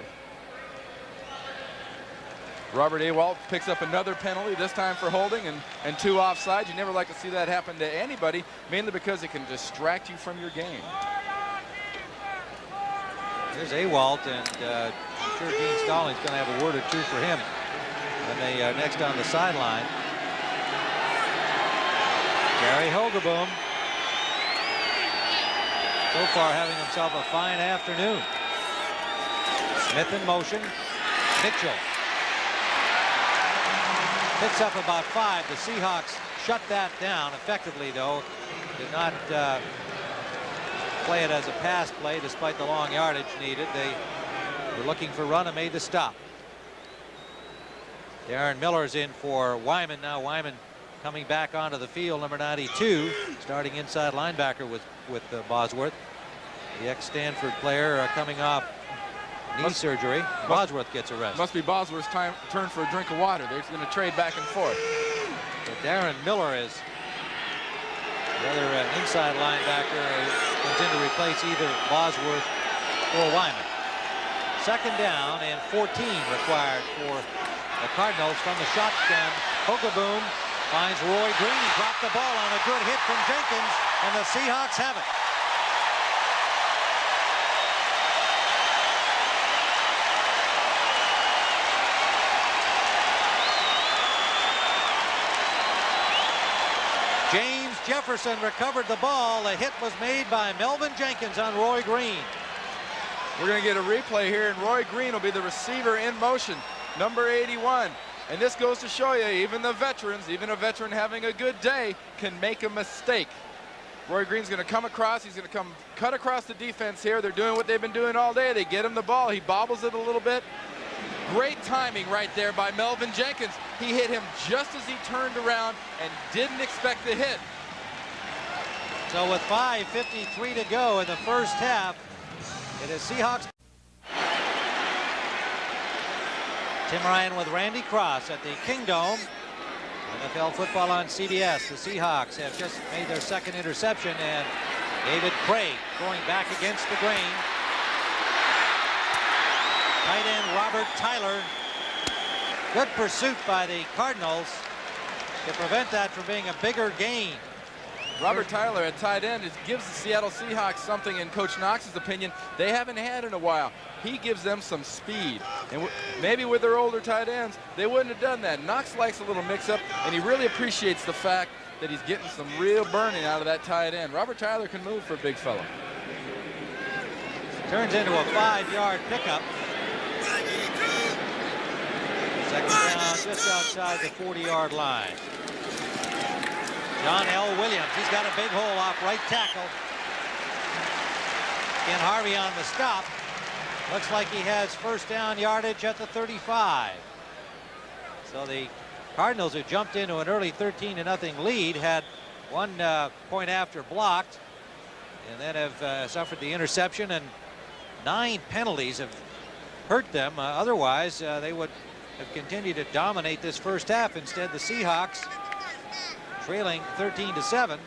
Robert Ewald picks up another penalty, this time for holding and 2 offsides. You never like to see that happen to anybody, mainly because it can distract you from your game. Here's Ewald, and I'm sure Gene Stallings going to have a word or two for him when they are next on the sideline. Gary Hogaboom, so far having himself a fine afternoon. Smith in motion. Mitchell picks up about 5. The Seahawks shut that down effectively, though. Did not play it as a pass play despite the long yardage needed. They were looking for run and made the stop. Darren Miller's in for Wyman. Now Wyman coming back onto the field, number 92, starting inside linebacker with Bosworth. The ex-Stanford player coming off knee surgery. Bosworth gets arrested. Must be Bosworth's turn for a drink of water. They're going to trade back and forth. So Darren Miller is the other inside linebacker who comes in to replace either Bosworth or Wyman. Second down and 14 required for the Cardinals from the shotgun. Hogaboom finds Roy Green. He dropped the ball on a good hit from Jenkins, and the Seahawks have it. James Jefferson recovered the ball. The hit was made by Melvin Jenkins on Roy Green. We're going to get a replay here, and Roy Green will be the receiver in motion, number 81. And this goes to show you, even the veterans, even a veteran having a good day, can make a mistake. Roy Green's going to come across. He's going to come cut across the defense here. They're doing what they've been doing all day. They get him the ball. He bobbles it a little bit. Great timing right there by Melvin Jenkins. He hit him just as he turned around and didn't expect the hit. So with 5:53 to go in the first half, it is Seahawks. Tim Ryan with Randy Cross at the Kingdome. NFL football on CBS. The Seahawks have just made their second interception, and David Craig going back against the grain. Tight end Robert Tyler. Good pursuit by the Cardinals to prevent that from being a bigger gain. Robert Tyler at tight end gives the Seattle Seahawks something, in Coach Knox's opinion, they haven't had in a while. He gives them some speed. And maybe with their older tight ends, they wouldn't have done that. Knox likes a little mix-up, and he really appreciates the fact that he's getting some real burning out of that tight end. Robert Tyler can move for a big fella. Turns into a 5-yard pickup. Second down just outside the 40-yard line. John L. Williams, he's got a big hole off right tackle. Ken Harvey on the stop. Looks like he has first down yardage at the 35. So the Cardinals, who jumped into an early 13-0 lead, had 1 point after blocked, and then have suffered the interception, and 9 penalties have hurt them. Otherwise, they would have continued to dominate this first half. Instead, the Seahawks, trailing 13-7,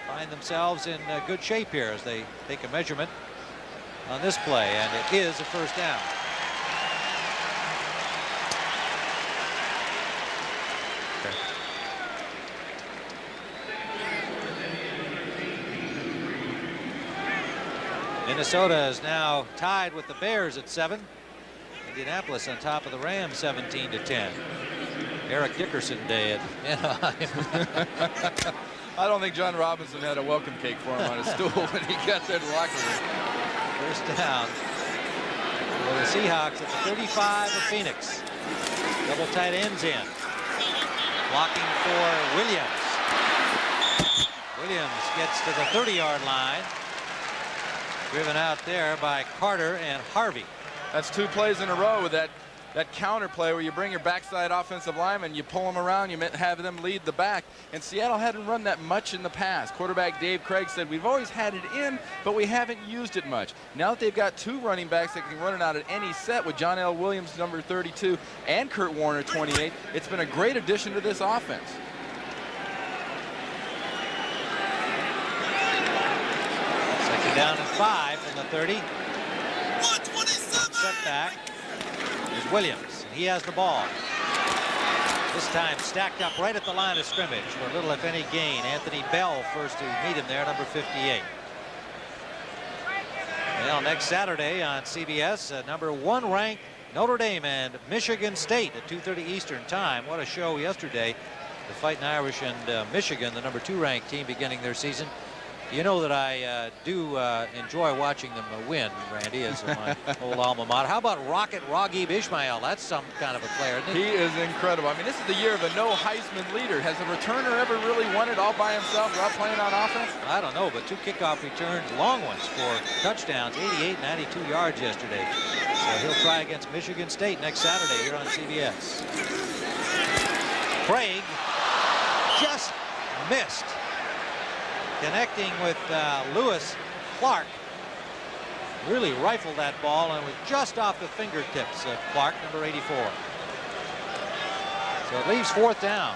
find themselves in good shape here as they take a measurement on this play, and it is a first down. Minnesota is now tied with the Bears at 7. Indianapolis on top of the Rams 17-10. Eric Dickerson Day at Anaheim. I don't think John Robinson had a welcome cake for him on his stool when he got that locker room. First down for the Seahawks at the 35 of Phoenix. Double tight ends in. Blocking for Williams. Williams gets to the 30-yard line. Driven out there by Carter and Harvey. That's 2 plays in a row with that counter play where you bring your backside offensive lineman, you pull them around, you have them lead the back. And Seattle hadn't run that much in the past. Quarterback Dave Craig said, we've always had it in, but we haven't used it much. Now that they've got 2 running backs that can run it out at any set with John L. Williams, number 32, and Kurt Warner, 28, it's been a great addition to this offense. Second down and 5 from the 30. 127. Setback is Williams. He has the ball. This time stacked up right at the line of scrimmage for little if any gain. Anthony Bell first to meet him there, number 58. Well, next Saturday on CBS, number 1 ranked Notre Dame and Michigan State at 2:30 Eastern time. What a show yesterday. The Fighting Irish and Michigan, the number 2 ranked team, beginning their season. You know that I do enjoy watching them win, Randy, as my old alma mater. How about Rocket Raghib Ismail? That's some kind of a player, isn't he? He is incredible. I mean, this is the year of a no Heisman leader. Has a returner ever really won it all by himself without playing on offense? I don't know, but 2 kickoff returns, long ones for touchdowns, 88, 92 yards yesterday. So he'll try against Michigan State next Saturday here on CBS. Craig just missed. Connecting with Lewis Clark. Really rifled that ball and was just off the fingertips of Clark, number 84. So it leaves 4th down.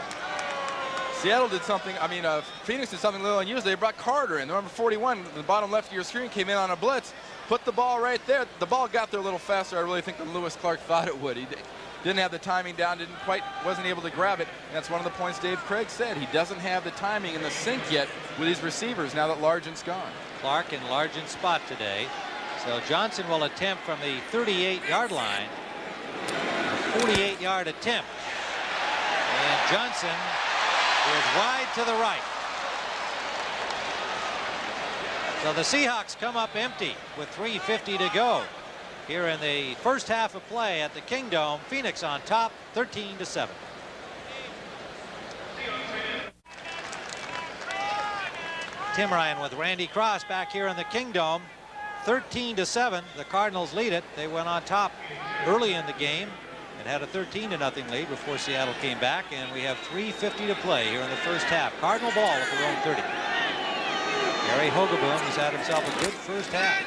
Seattle did something, Phoenix did something a little unusual. They brought Carter in, number 41, the bottom left of your screen, came in on a blitz, put the ball right there. The ball got there a little faster, I really think, than Lewis Clark thought it would. He didn't have the timing down, wasn't able to grab it. And that's one of the points Dave Craig said. He doesn't have the timing in the sync yet with his receivers now that Largent's gone. Clark in Largent's spot today. So Johnson will attempt from the 38-yard line. A 48-yard attempt. And Johnson is wide to the right. So the Seahawks come up empty with 3:50 to go here in the first half of play at the Kingdome. Phoenix on top, 13-7. Tim Ryan with Randy Cross back here in the Kingdome. 13-7. The Cardinals lead it. They went on top early in the game and had a 13-0 lead before Seattle came back, and we have 3:50 to play here in the first half. Cardinal ball at their own 30. Gary Hogeboom has had himself a good first half.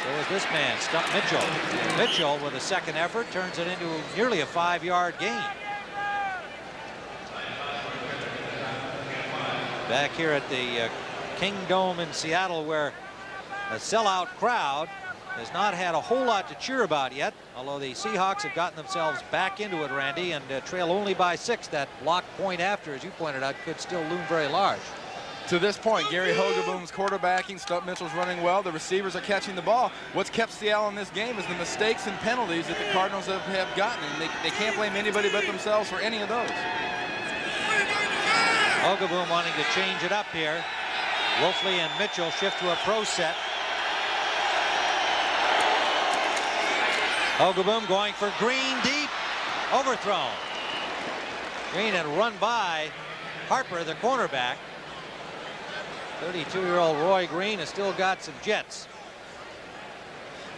So is this man, Stump Mitchell. And Mitchell, with a second effort, turns it into nearly a 5-yard gain. Back here at the Kingdome in Seattle, where a sellout crowd has not had a whole lot to cheer about yet, although the Seahawks have gotten themselves back into it, Randy, and trail only by 6. That block point after, as you pointed out, could still loom very large. To this point, Gary Hogeboom's quarterbacking, Stump Mitchell's running well, the receivers are catching the ball. What's kept Seattle in this game is the mistakes and penalties that the Cardinals have gotten, and they can't blame anybody but themselves for any of those. Hogeboom wanting to change it up here. Wolfley and Mitchell shift to a pro set. Hogeboom going for Green deep. Overthrown. Green had run by Harper, the cornerback. 32-year-old Roy Green has still got some jets.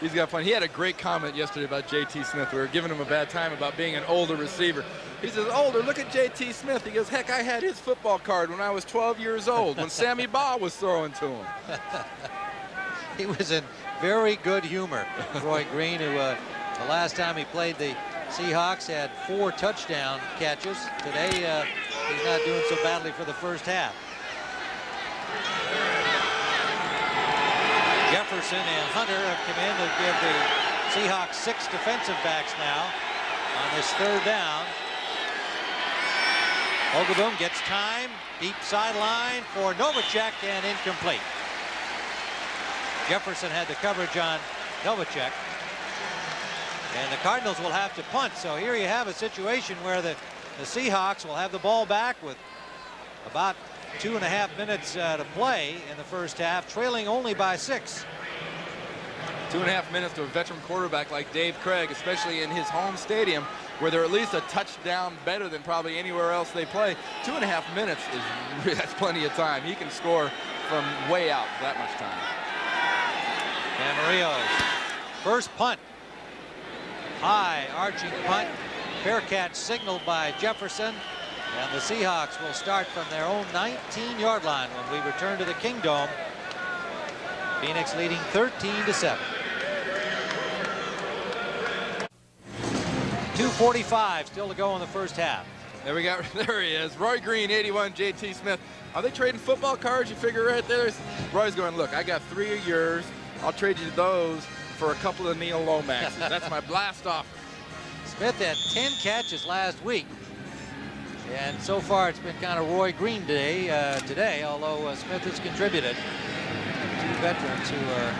He's got fun. He had a great comment yesterday about J.T. Smith. We were giving him a bad time about being an older receiver. He says, older, look at J.T. Smith. He goes, heck, I had his football card when I was 12 years old, when Sammy Baugh was throwing to him. He was in very good humor. Roy Green, who the last time he played the Seahawks had 4 touchdown catches. Today, he's not doing so badly for the first half. Jefferson and Hunter have come in to give the Seahawks 6 defensive backs now on this third down. Hogeboom gets time, deep sideline for Novacek, and incomplete. Jefferson had the coverage on Novacek, and the Cardinals will have to punt. So here you have a situation where the Seahawks will have the ball back with about 2.5 minutes to play in the first half, trailing only by 6. 2.5 minutes to a veteran quarterback like Dave Craig, especially in his home stadium, where they're at least a touchdown better than probably anywhere else they play. 2.5 minutes that's plenty of time. He can score from way out that much time. Camarillo's first punt. High arching punt. Fair catch signaled by Jefferson. And the Seahawks will start from their own 19-yard line when we return to the Kingdome. Phoenix leading 13-7. 2:45 still to go in the first half. There we go. There he is. Roy Green, 81, J.T. Smith. Are they trading football cards? You figure right there. Roy's going, look, I got 3 of yours. I'll trade you those for a couple of Neil Lomaxes. That's my blast offer. Smith had 10 catches last week. And so far, it's been kind of Roy Green today, although Smith has contributed. 2 veterans who are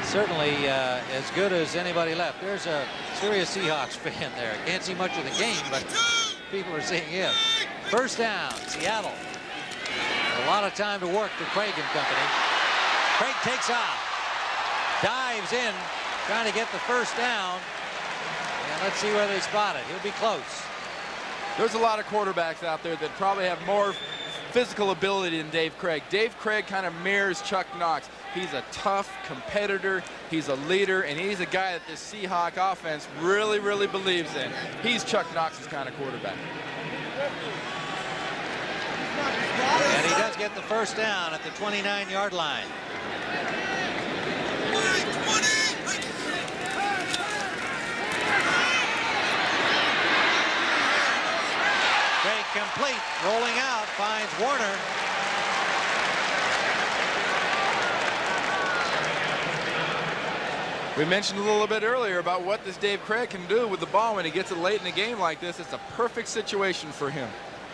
certainly as good as anybody left. There's a serious Seahawks fan there. Can't see much of the game, but people are seeing him. First down, Seattle. A lot of time to work for Craig and company. Craig takes off, dives in, trying to get the first down. And let's see where they spot it. He'll be close. There's a lot of quarterbacks out there that probably have more physical ability than Dave Craig. Dave Craig kind of mirrors Chuck Knox. He's a tough competitor. He's a leader, and he's a guy that this Seahawk offense really, really believes in. He's Chuck Knox's kind of quarterback. And he does get the first down at the 29-yard line. Craig complete, rolling out, finds Warner. We mentioned a little bit earlier about what this Dave Craig can do with the ball when he gets it late in a game like this. It's a perfect situation for him.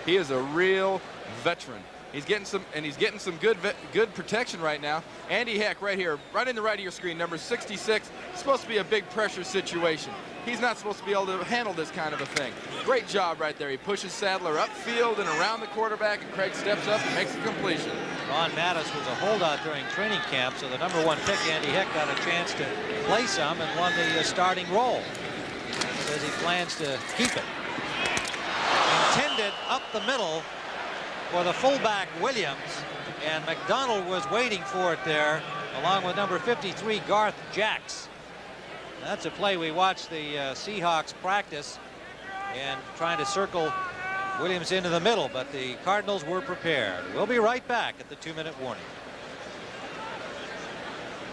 He is a real veteran. He's getting some good protection right now. Andy Heck right here, right in the right of your screen, number 66. Supposed to be a big pressure situation. He's not supposed to be able to handle this kind of a thing. Great job right there. He pushes Sadler upfield and around the quarterback, and Craig steps up and makes the completion. Ron Mattis was a holdout during training camp, so the number 1 pick, Andy Heck, got a chance to play some and won the starting role. He says he plans to keep it. Intended up the middle for the fullback Williams, and McDonald was waiting for it there, along with number 53 Garth Jacks. That's a play we watched the Seahawks practice, and trying to circle Williams into the middle, but the Cardinals were prepared. We'll be right back at the 2-minute warning.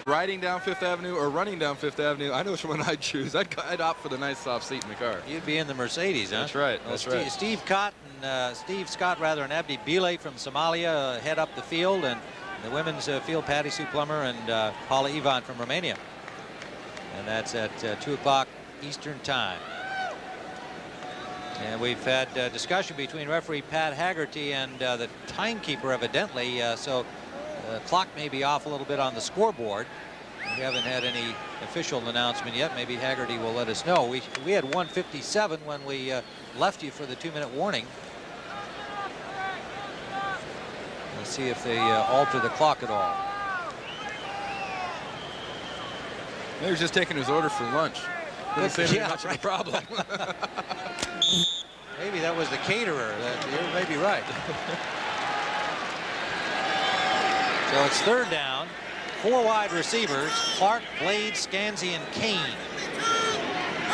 Riding down Fifth Avenue or running down Fifth Avenue, I know which one I'd choose. I'd opt for the nice soft seat in the car. You'd be in the Mercedes, huh? That's right. Well, Steve Scott and Abdi Bile from Somalia head up the field, and the women's field, Patty Sue Plummer and Paula Ivan from Romania. And that's at 2 o'clock Eastern time. And we've had discussion between referee Pat Haggerty and the timekeeper, evidently, so the clock may be off a little bit on the scoreboard. We haven't had any official announcement yet. Maybe Haggerty will let us know. We had 1:57 when we left you for the 2-minute warning. Let's see if they alter the clock at all. Maybe he's just taking his order for lunch. Doesn't seem to be much of a problem. Maybe that was the caterer. You may be right. So it's 3rd down. 4 wide receivers: Clark, Blade, Scansey, and Kane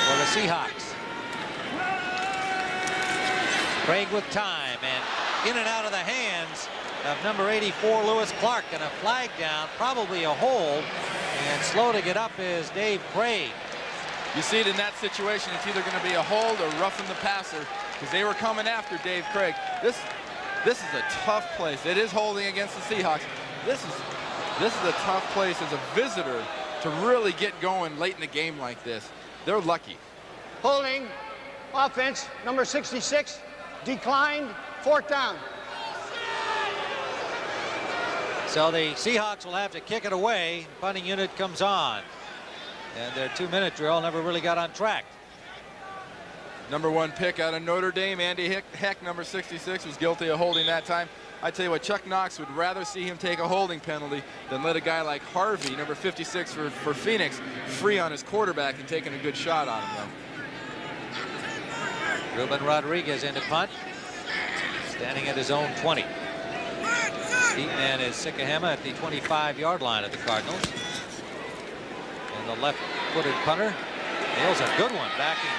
for the Seahawks. Craig with time, and in and out of the hands of number 84 Lewis Clark, and a flag down, probably a hold, and slow to get up is Dave Craig. You see it in that situation. It's either going to be a hold or roughing the passer, because they were coming after Dave Craig. This is a tough place. It is holding against the Seahawks. This is a tough place as a visitor to really get going late in the game like this. They're lucky. Holding, offense, number 66, declined, 4th down. So the Seahawks will have to kick it away. Punting unit comes on. And their 2-minute drill never really got on track. Number 1 pick out of Notre Dame, Andy Heck, number 66, was guilty of holding that time. I tell you what, Chuck Knox would rather see him take a holding penalty than let a guy like Harvey, number 56 for Phoenix, free on his quarterback and taking a good shot on him, though. Ruben Rodriguez into punt, standing at his own 20. Deep man is Sikahema at the 25-yard line of the Cardinals. And the left-footed punter nails a good one, backing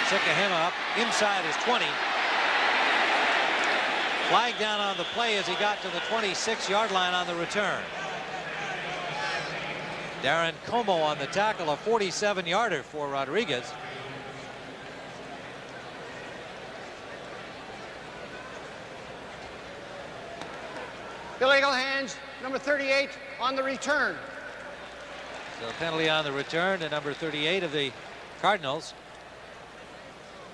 Sikahema up inside his 20. Flag down on the play as he got to the 26-yard line on the return. Darren Como on the tackle, a 47-yarder for Rodriguez. Illegal hands, number 38 on the return. So penalty on the return to number 38 of the Cardinals.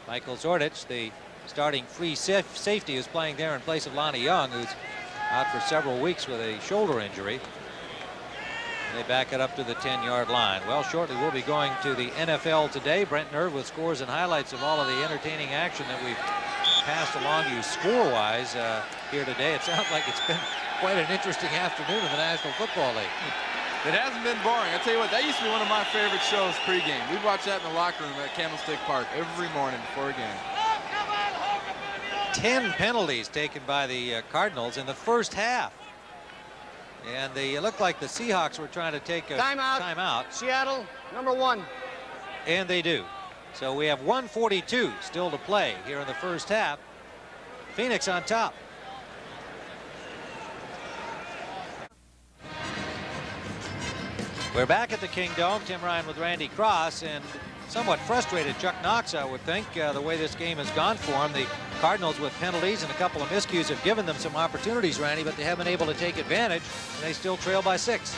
Michael Zordich, the starting free safety, who's playing there in place of Lonnie Young, who's out for several weeks with a shoulder injury. And they back it up to the 10-yard line. Well, shortly we'll be going to the NFL Today. Brent Nerve with scores and highlights of all of the entertaining action that we've passed along you score-wise here today. It sounds like it's been quite an interesting afternoon in the National Football League. It hasn't been boring. I tell you what, that used to be one of my favorite shows pregame. We'd watch that in the locker room at Candlestick Park every morning before a game. 10 penalties taken by the Cardinals in the first half. And it looked like the Seahawks were trying to take a timeout. Seattle, number 1. And they do. So we have 1:42 still to play here in the first half. Phoenix on top. We're back at the Kingdome. Tim Ryan with Randy Cross, and somewhat frustrated Chuck Knox, I would think, the way this game has gone for him. The Cardinals, with penalties and a couple of miscues, have given them some opportunities, Randy, but they haven't been able to take advantage, and they still trail by 6.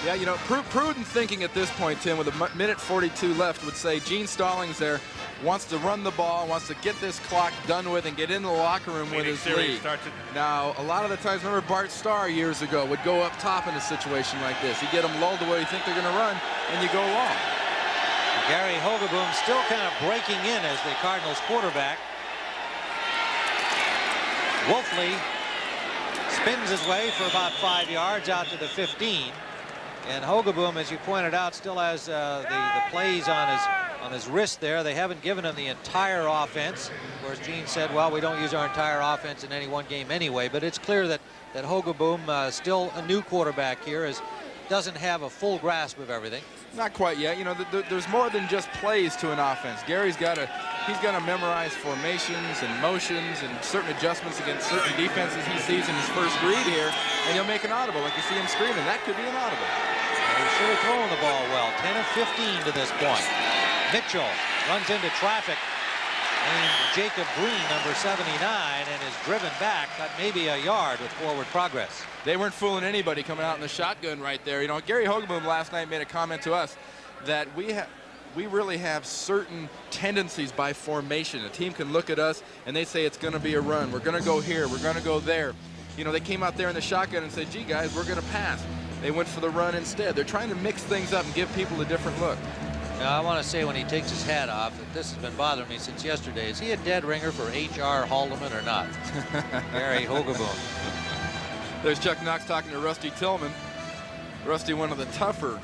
Yeah, you know, prudent thinking at this point, Tim, with a minute 42 left, would say Gene Stallings there wants to run the ball, wants to get this clock done with and get in the locker room with his lead. Now, a lot of the times, remember Bart Starr years ago would go up top in a situation like this. You get them lulled to where you think they're going to run, and you go long. Gary Hogeboom still kind of breaking in as the Cardinals quarterback. Wolfley spins his way for about 5 yards out to the 15. And Hogeboom, as you pointed out, still has the plays on his wrist there. They haven't given him the entire offense. Of course, Gene said, well, we don't use our entire offense in any one game anyway. But it's clear that Hogeboom, still a new quarterback here, doesn't have a full grasp of everything. Not quite yet. You know, there's more than just plays to an offense. Gary's got to memorize formations and motions and certain adjustments against certain defenses he sees in his first read here, and he'll make an audible like you see him screaming. That could be an audible. He should have thrown the ball well. 10 of 15 to this point. Mitchell runs into traffic. And Jacob Green, number 79, and is driven back, got maybe a yard with forward progress. They weren't fooling anybody coming out in the shotgun right there. You know, Gary Hogeboom last night made a comment to us that we really have certain tendencies by formation. A team can look at us and they say it's going to be a run. We're going to go here. We're going to go there. You know, they came out there in the shotgun and said, gee, guys, we're going to pass. They went for the run instead. They're trying to mix things up and give people a different look. Now, I want to say when he takes his hat off that this has been bothering me since yesterday. Is he a dead ringer for H.R. Haldeman or not? Gary Hogeboom. There's Chuck Knox talking to Rusty Tillman. Rusty, one of the tougher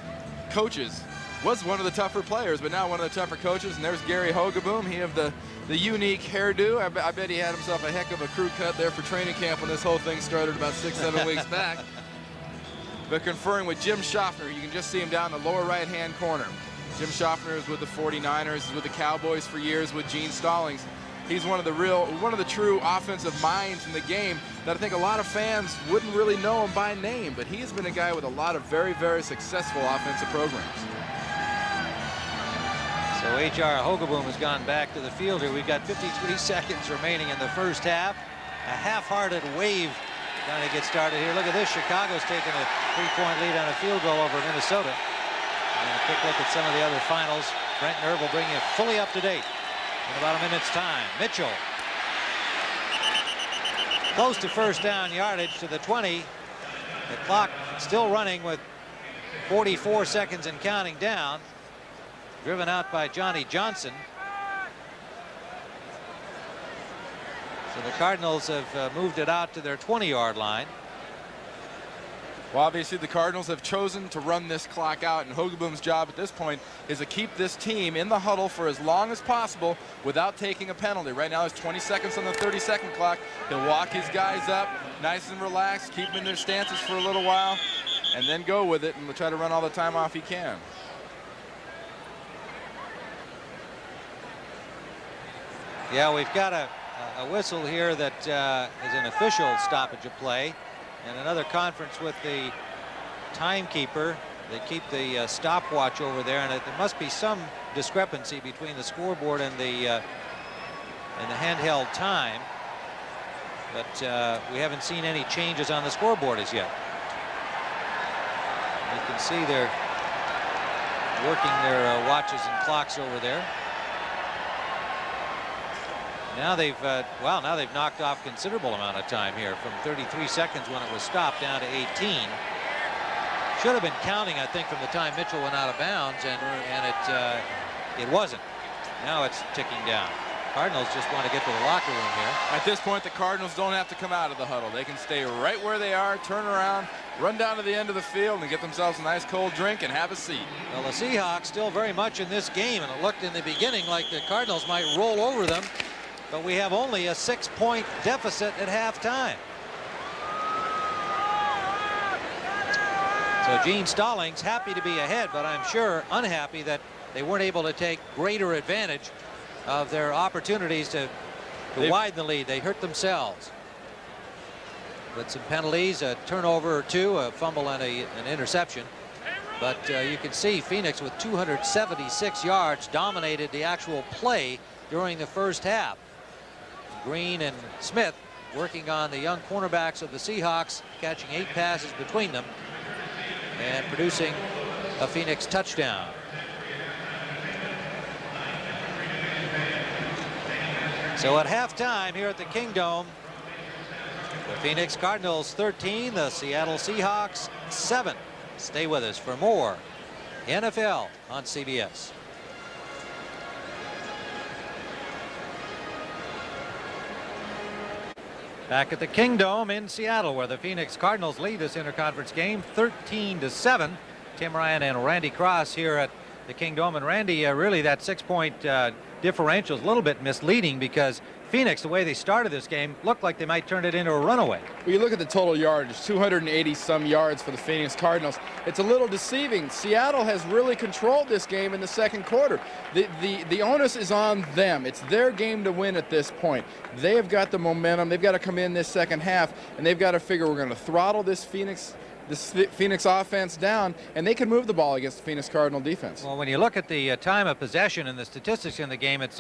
coaches, was one of the tougher players, but now one of the tougher coaches. And there's Gary Hogeboom. He have the unique hairdo. I bet he had himself a heck of a crew cut there for training camp when this whole thing started about 6-7 weeks back. But conferring with Jim Schaffner, you can just see him down in the lower right-hand corner. Jim Schaffner is with the 49ers, is with the Cowboys for years with Gene Stallings. He's one of the true offensive minds in the game that I think a lot of fans wouldn't really know him by name, but he's been a guy with a lot of very, very successful offensive programs. So H.R. Hogeboom has gone back to the field here. We've got 53 seconds remaining in the first half. A half-hearted wave trying to get started here. Look at this. Chicago's taking a 3-point lead on a field goal over Minnesota. And a quick look at some of the other finals. Brent Nerve will bring you fully up to date in about a minute's time. Mitchell. Close to first down yardage to the 20. The clock still running with 44 seconds and counting down. Driven out by Johnny Johnson. So the Cardinals have moved it out to their 20-yard line. Well, obviously the Cardinals have chosen to run this clock out, and Hogeboom's job at this point is to keep this team in the huddle for as long as possible without taking a penalty. Right now there's 20 seconds on the 30-second clock. He'll walk his guys up nice and relaxed, keep them in their stances for a little while, and then go with it and try to run all the time off he can. Yeah, we've got a whistle here that is an official stoppage of play. And another conference with the timekeeper. They keep the stopwatch over there, and there must be some discrepancy between the scoreboard and the handheld time. But we haven't seen any changes on the scoreboard as yet. You can see they're working their watches and clocks over there. Now they've knocked off considerable amount of time here, from 33 seconds when it was stopped down to 18. Should have been counting, I think, from the time Mitchell went out of bounds, and it wasn't. Now it's ticking down. Cardinals just want to get to the locker room here. At this point, the Cardinals don't have to come out of the huddle. They can stay right where they are, turn around, run down to the end of the field, and get themselves a nice cold drink and have a seat. Well, the Seahawks still very much in this game, and it looked in the beginning like the Cardinals might roll over them. But we have only a 6-point deficit at halftime. So Gene Stallings happy to be ahead, but I'm sure unhappy that they weren't able to take greater advantage of their opportunities to widen the lead. They hurt themselves with some penalties, a turnover or two, a fumble and an interception. But you can see Phoenix with 276 yards dominated the actual play during the first half. Green and Smith working on the young cornerbacks of the Seahawks, catching 8 passes between them. and producing a Phoenix touchdown. So at halftime here at the Kingdome, the Phoenix Cardinals 13, the Seattle Seahawks 7. Stay with us for more NFL on CBS. Back at the Kingdome in Seattle, where the Phoenix Cardinals lead this interconference game 13-7. Tim Ryan and Randy Cross here at the Kingdome. And Randy, really that 6-point differential is a little bit misleading, because Phoenix, the way they started this game, looked like they might turn it into a runaway. Well, you look at the total yardage, 280 some yards for the Phoenix Cardinals. It's a little deceiving. Seattle has really controlled this game in the second quarter. The onus is on them. It's their game to win at this point. They have got the momentum. They've got to come in this second half, and they've got to figure, we're going to throttle this Phoenix offense down, and they can move the ball against the Phoenix Cardinal defense. Well, when you look at the time of possession and the statistics in the game, it's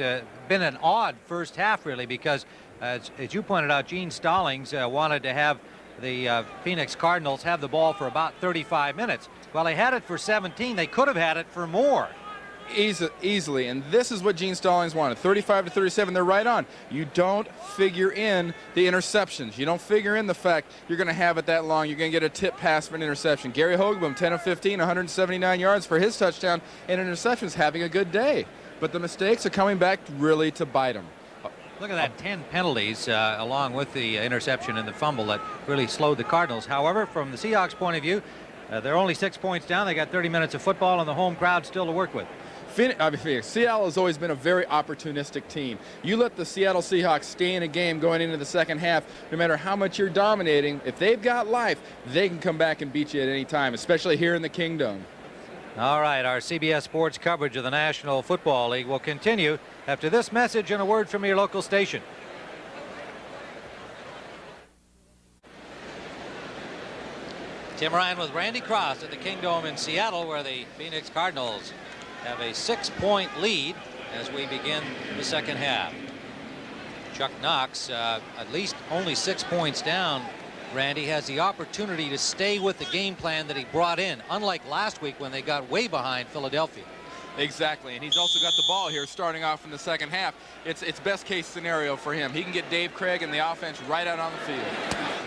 been an odd first half, really, because as you pointed out, Gene Stallings wanted to have the Phoenix Cardinals have the ball for about 35 minutes. Well, they had it for 17. They could have had it for more. Easily, and this is what Gene Stallings wanted. 35-37, they're right on. You don't figure in the interceptions. You don't figure in the fact you're going to have it that long. You're going to get a tip pass for an interception. Gary Hogeboom, 10 of 15, 179 yards for his touchdown and interceptions, having a good day. But the mistakes are coming back really to bite him. Look at that, 10 penalties along with the interception and the fumble that really slowed the Cardinals. However, from the Seahawks' point of view, they're only 6 points down. They got 30 minutes of football and the home crowd still to work with. Seattle has always been a very opportunistic team. You let the Seattle Seahawks stay in a game going into the second half, no matter how much you're dominating, if they've got life, they can come back and beat you at any time, especially here in the Kingdome. All right, our CBS Sports coverage of the National Football League will continue after this message and a word from your local station. Tim Ryan with Randy Cross at the Kingdome in Seattle, where the Phoenix Cardinals have a 6-point lead as we begin the second half. Chuck Knox, at least only 6 points down, Randy, has the opportunity to stay with the game plan that he brought in, unlike last week when they got way behind Philadelphia. Exactly, and he's also got the ball here starting off in the second half. It's best case scenario for him. He can get Dave Craig and the offense right out on the field.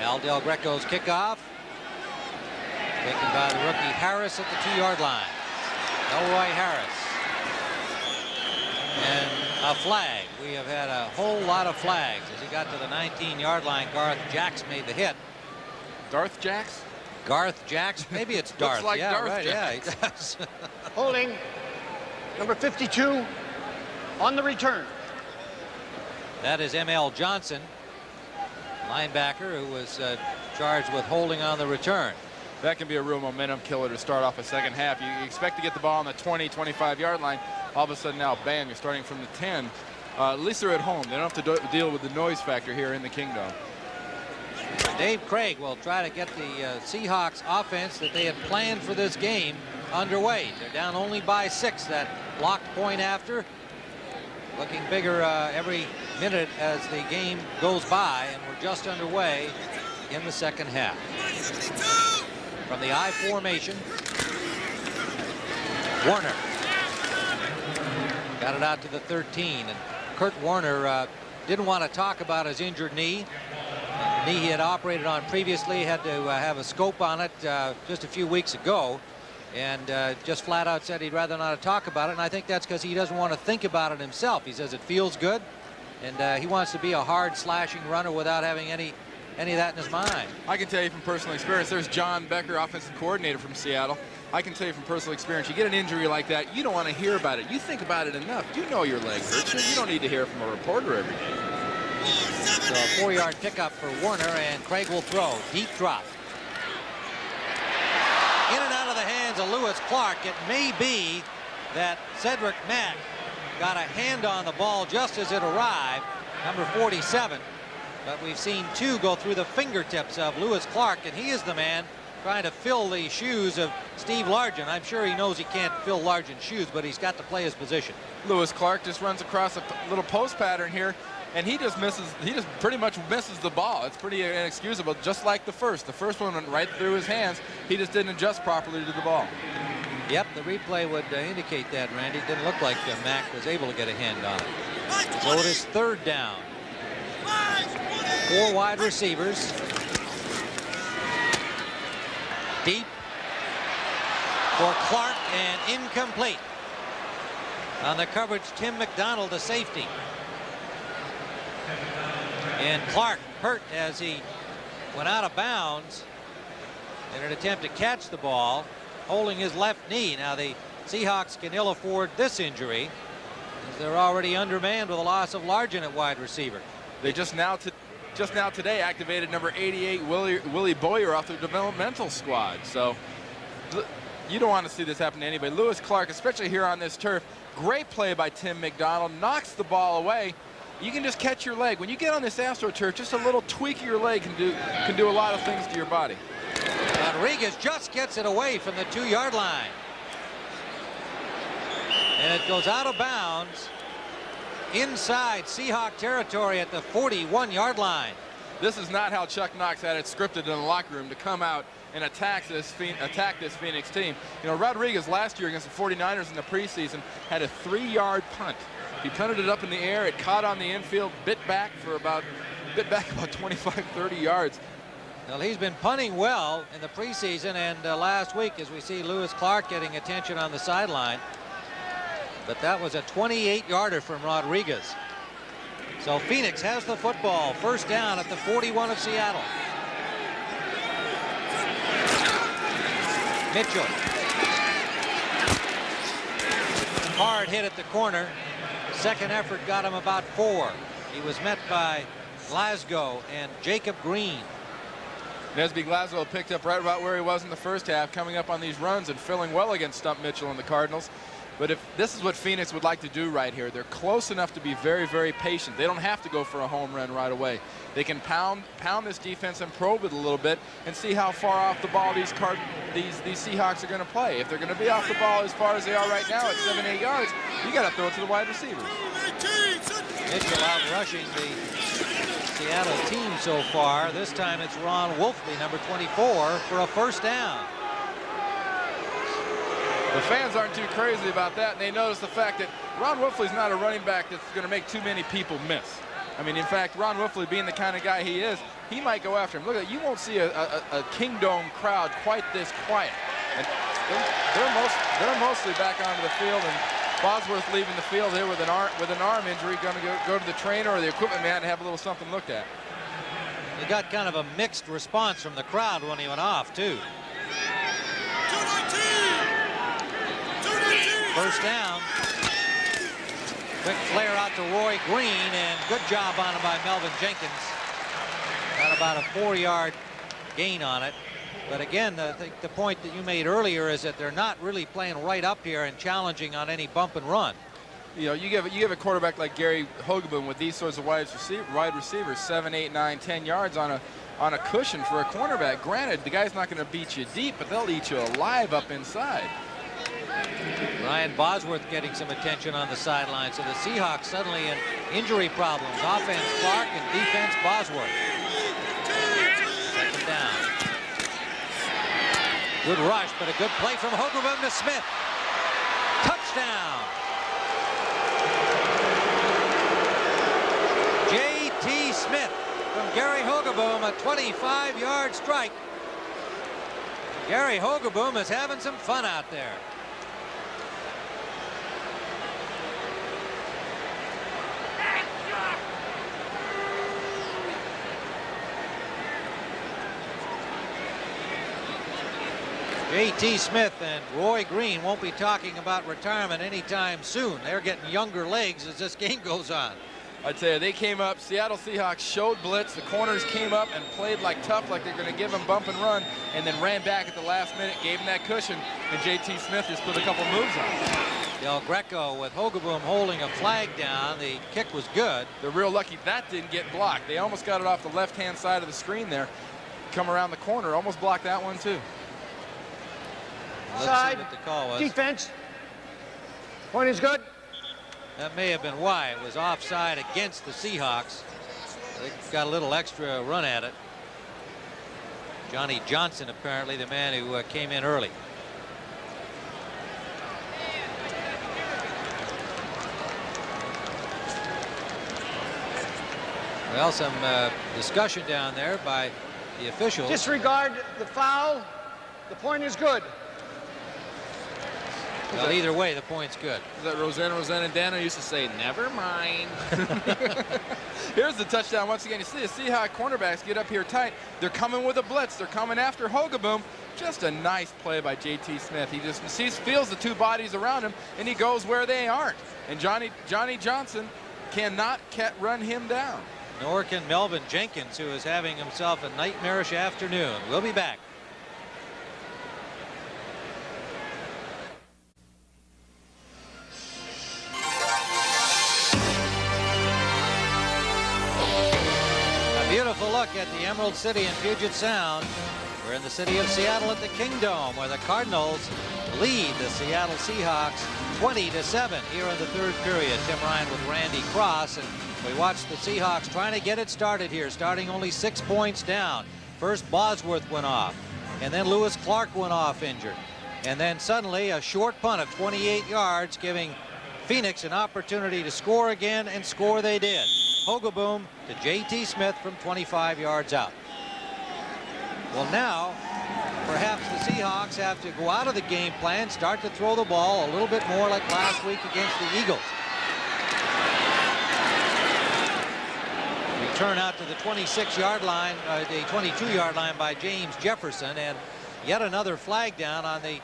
Al Del Greco's kickoff, taken by the rookie Harris at the 2-yard line. Elroy Harris. And a flag. We have had a whole lot of flags. As he got to the 19-yard line, Garth Jacks made the hit. Darth Jacks? Garth Jacks? Maybe it's Darth. Looks like yeah, Darth right, Jacks. Yeah, he does. Holding number 52 on the return. That is M.L. Johnson, linebacker, who was charged with holding on the return. That can be a real momentum killer to start off a second half. You expect to get the ball on the 20, 25-yard line. All of a sudden now, bam, you're starting from the 10. At least they're at home. They don't have to deal with the noise factor here in the Kingdome. Dave Craig will try to get the Seahawks offense that they had planned for this game underway. They're down only by 6. That blocked point after, looking bigger every minute as the game goes by, and we're just underway in the second half. From the I formation, Warner got it out to the 13, and Kurt Warner didn't want to talk about his injured knee. The knee he had operated on previously, had to have a scope on it just a few weeks ago, and just flat out said he'd rather not talk about it, and I think that's because he doesn't want to think about it himself. He says it feels good, and he wants to be a hard slashing runner without having any of that in his mind. I can tell you from personal experience, there's John Becker, offensive coordinator from Seattle. I can tell you from personal experience, you get an injury like that, you don't want to hear about it. You think about it enough. You know your leg hurts you. You don't need to hear from a reporter every day. So a 4-yard pickup for Warner, and Craig will throw. Deep drop. In and out of the hands of Lewis Clark. It may be that Cedric Mack got a hand on the ball just as it arrived, number 47. But we've seen 2 go through the fingertips of Lewis Clark, and he is the man trying to fill the shoes of Steve Largent. I'm sure he knows he can't fill Largent's shoes, but he's got to play his position. Lewis Clark just runs across a little post pattern here. and he just misses. He just pretty much misses the ball. It's pretty inexcusable, just like the first. The first one went right through his hands. He just didn't adjust properly to the ball. Yep, the replay would indicate that, Randy. It didn't look like Mack was able to get a hand on it. So it is third down. 4 wide receivers. Deep for Clark and incomplete. On the coverage, Tim McDonald, the safety. And Clark hurt as he went out of bounds in an attempt to catch the ball, holding his left knee. Now the Seahawks can ill afford this injury, as they're already undermanned with a loss of Largent at wide receiver. They just now today activated number 88 Willie Boyer off the developmental squad. So you don't want to see this happen to anybody. Lewis Clark, especially here on this turf, great play by Tim McDonald, knocks the ball away. You can just catch your leg. When you get on this AstroTurf, just a little tweak of your leg can do a lot of things to your body. Rodriguez just gets it away from the 2-yard line. And it goes out of bounds inside Seahawk territory at the 41-yard line. This is not how Chuck Knox had it scripted in the locker room to come out and attack this Phoenix team. You know, Rodriguez last year against the 49ers in the preseason had a 3-yard punt. He punted it up in the air. It caught on the infield, bit back about 25, 30 yards. Well, he's been punting well in the preseason, and last week, as we see Lewis Clark getting attention on the sideline. But that was a 28-yarder from Rodriguez. So Phoenix has the football. First down at the 41 of Seattle. Mitchell. Hard hit at the corner. Second effort got him about 4. He was met by Glasgow and Jacob Green. Nesby Glasgow picked up right about where he was in the first half, coming up on these runs and filling well against Stump Mitchell and the Cardinals. But if this is what Phoenix would like to do right here, they're close enough to be very, very patient. They don't have to go for a home run right away. They can pound this defense and probe it a little bit and see how far off the ball these Seahawks are going to play. If they're going to be off the ball as far as they are right now at 7-8 yards, you got to throw it to the wide receivers. Mitchell out rushing the Seattle team so far. This time it's Ron Wolfley, number 24, for a first down. The fans aren't too crazy about that, and they notice the fact that Ron Wolfley's not a running back that's going to make too many people miss. I mean, in fact, Ron Wolfley, being the kind of guy he is, he might go after him. Look at, you won't see a Kingdome crowd quite this quiet. And they're mostly back onto the field, and Bosworth leaving the field here with an arm injury, going to go to the trainer or the equipment man to have a little something looked at. He got kind of a mixed response from the crowd when he went off, too. First down. Quick flare out to Roy Green, and good job on him by Melvin Jenkins. Got about a 4-yard gain on it. But again, I think the point that you made earlier is that they're not really playing right up here and challenging on any bump and run. You know, you give a quarterback like Gary Hogaboom with these sorts of wide receivers, 7, 8, 9, 10 yards on a cushion for a cornerback. Granted, the guy's not going to beat you deep, but they'll eat you alive up inside. Ryan Bosworth getting some attention on the sideline. So the Seahawks suddenly in injury problems. Offense Clark and defense Bosworth. Second down. Good rush, but a good play from Hogaboom to Smith. Touchdown. J.T. Smith from Gary Hogaboom, a 25-yard strike. Gary Hogaboom is having some fun out there. J.T. Smith and Roy Green won't be talking about retirement anytime soon. They're getting younger legs as this game goes on. I tell you, they came up. Seattle Seahawks showed blitz. The corners came up and played like tough, like they're going to give them bump and run, and then ran back at the last minute, gave them that cushion, and J.T. Smith just put a couple moves on. Del Greco with Hogaboom holding a flag down. The kick was good. They're real lucky that didn't get blocked. They almost got it off the left-hand side of the screen there. Come around the corner, almost blocked that one too. Let's Side, see what the call was. defense. Point is good. That may have been why. It was offside against the Seahawks. They got a little extra run at it. Johnny Johnson, apparently the man who came in early. Well, some discussion down there by the officials. Disregard the foul. The point is good. Well, either way, the point's good. Is that Rosanna Dano used to say, never mind. Here's the touchdown once again. You see the Seahawks cornerbacks get up here tight. They're coming with a blitz. They're coming after Hogaboom. Just a nice play by J.T. Smith. He just feels the two bodies around him, and he goes where they aren't. And Johnny Johnson cannot run him down. Nor can Melvin Jenkins, who is having himself a nightmarish afternoon. We'll be back. A beautiful look at the Emerald City and Puget Sound. We're in the city of Seattle at the Kingdome, where the Cardinals lead the Seattle Seahawks 20-7 here in the third period. Tim Ryan with Randy Cross, and we watched the Seahawks trying to get it started here, starting only 6 points down. First Bosworth went off, and then Lewis Clark went off injured. And then suddenly a short punt of 28 yards, giving Phoenix an opportunity to score again, and score they did. Hogaboom to J.T. Smith from 25 yards out. Well, now perhaps the Seahawks have to go out of the game plan, start to throw the ball a little bit more like last week against the Eagles. Return out to the 26-yard line, the 22-yard line by James Jefferson, and yet another flag down on the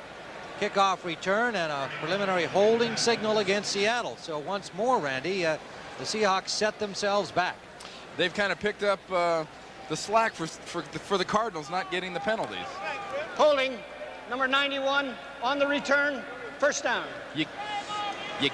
kickoff return and a preliminary holding signal against Seattle. So once more, Randy, the Seahawks set themselves back. They've kind of picked up the slack for the Cardinals not getting the penalties. Holding, number 91 on the return, first down. You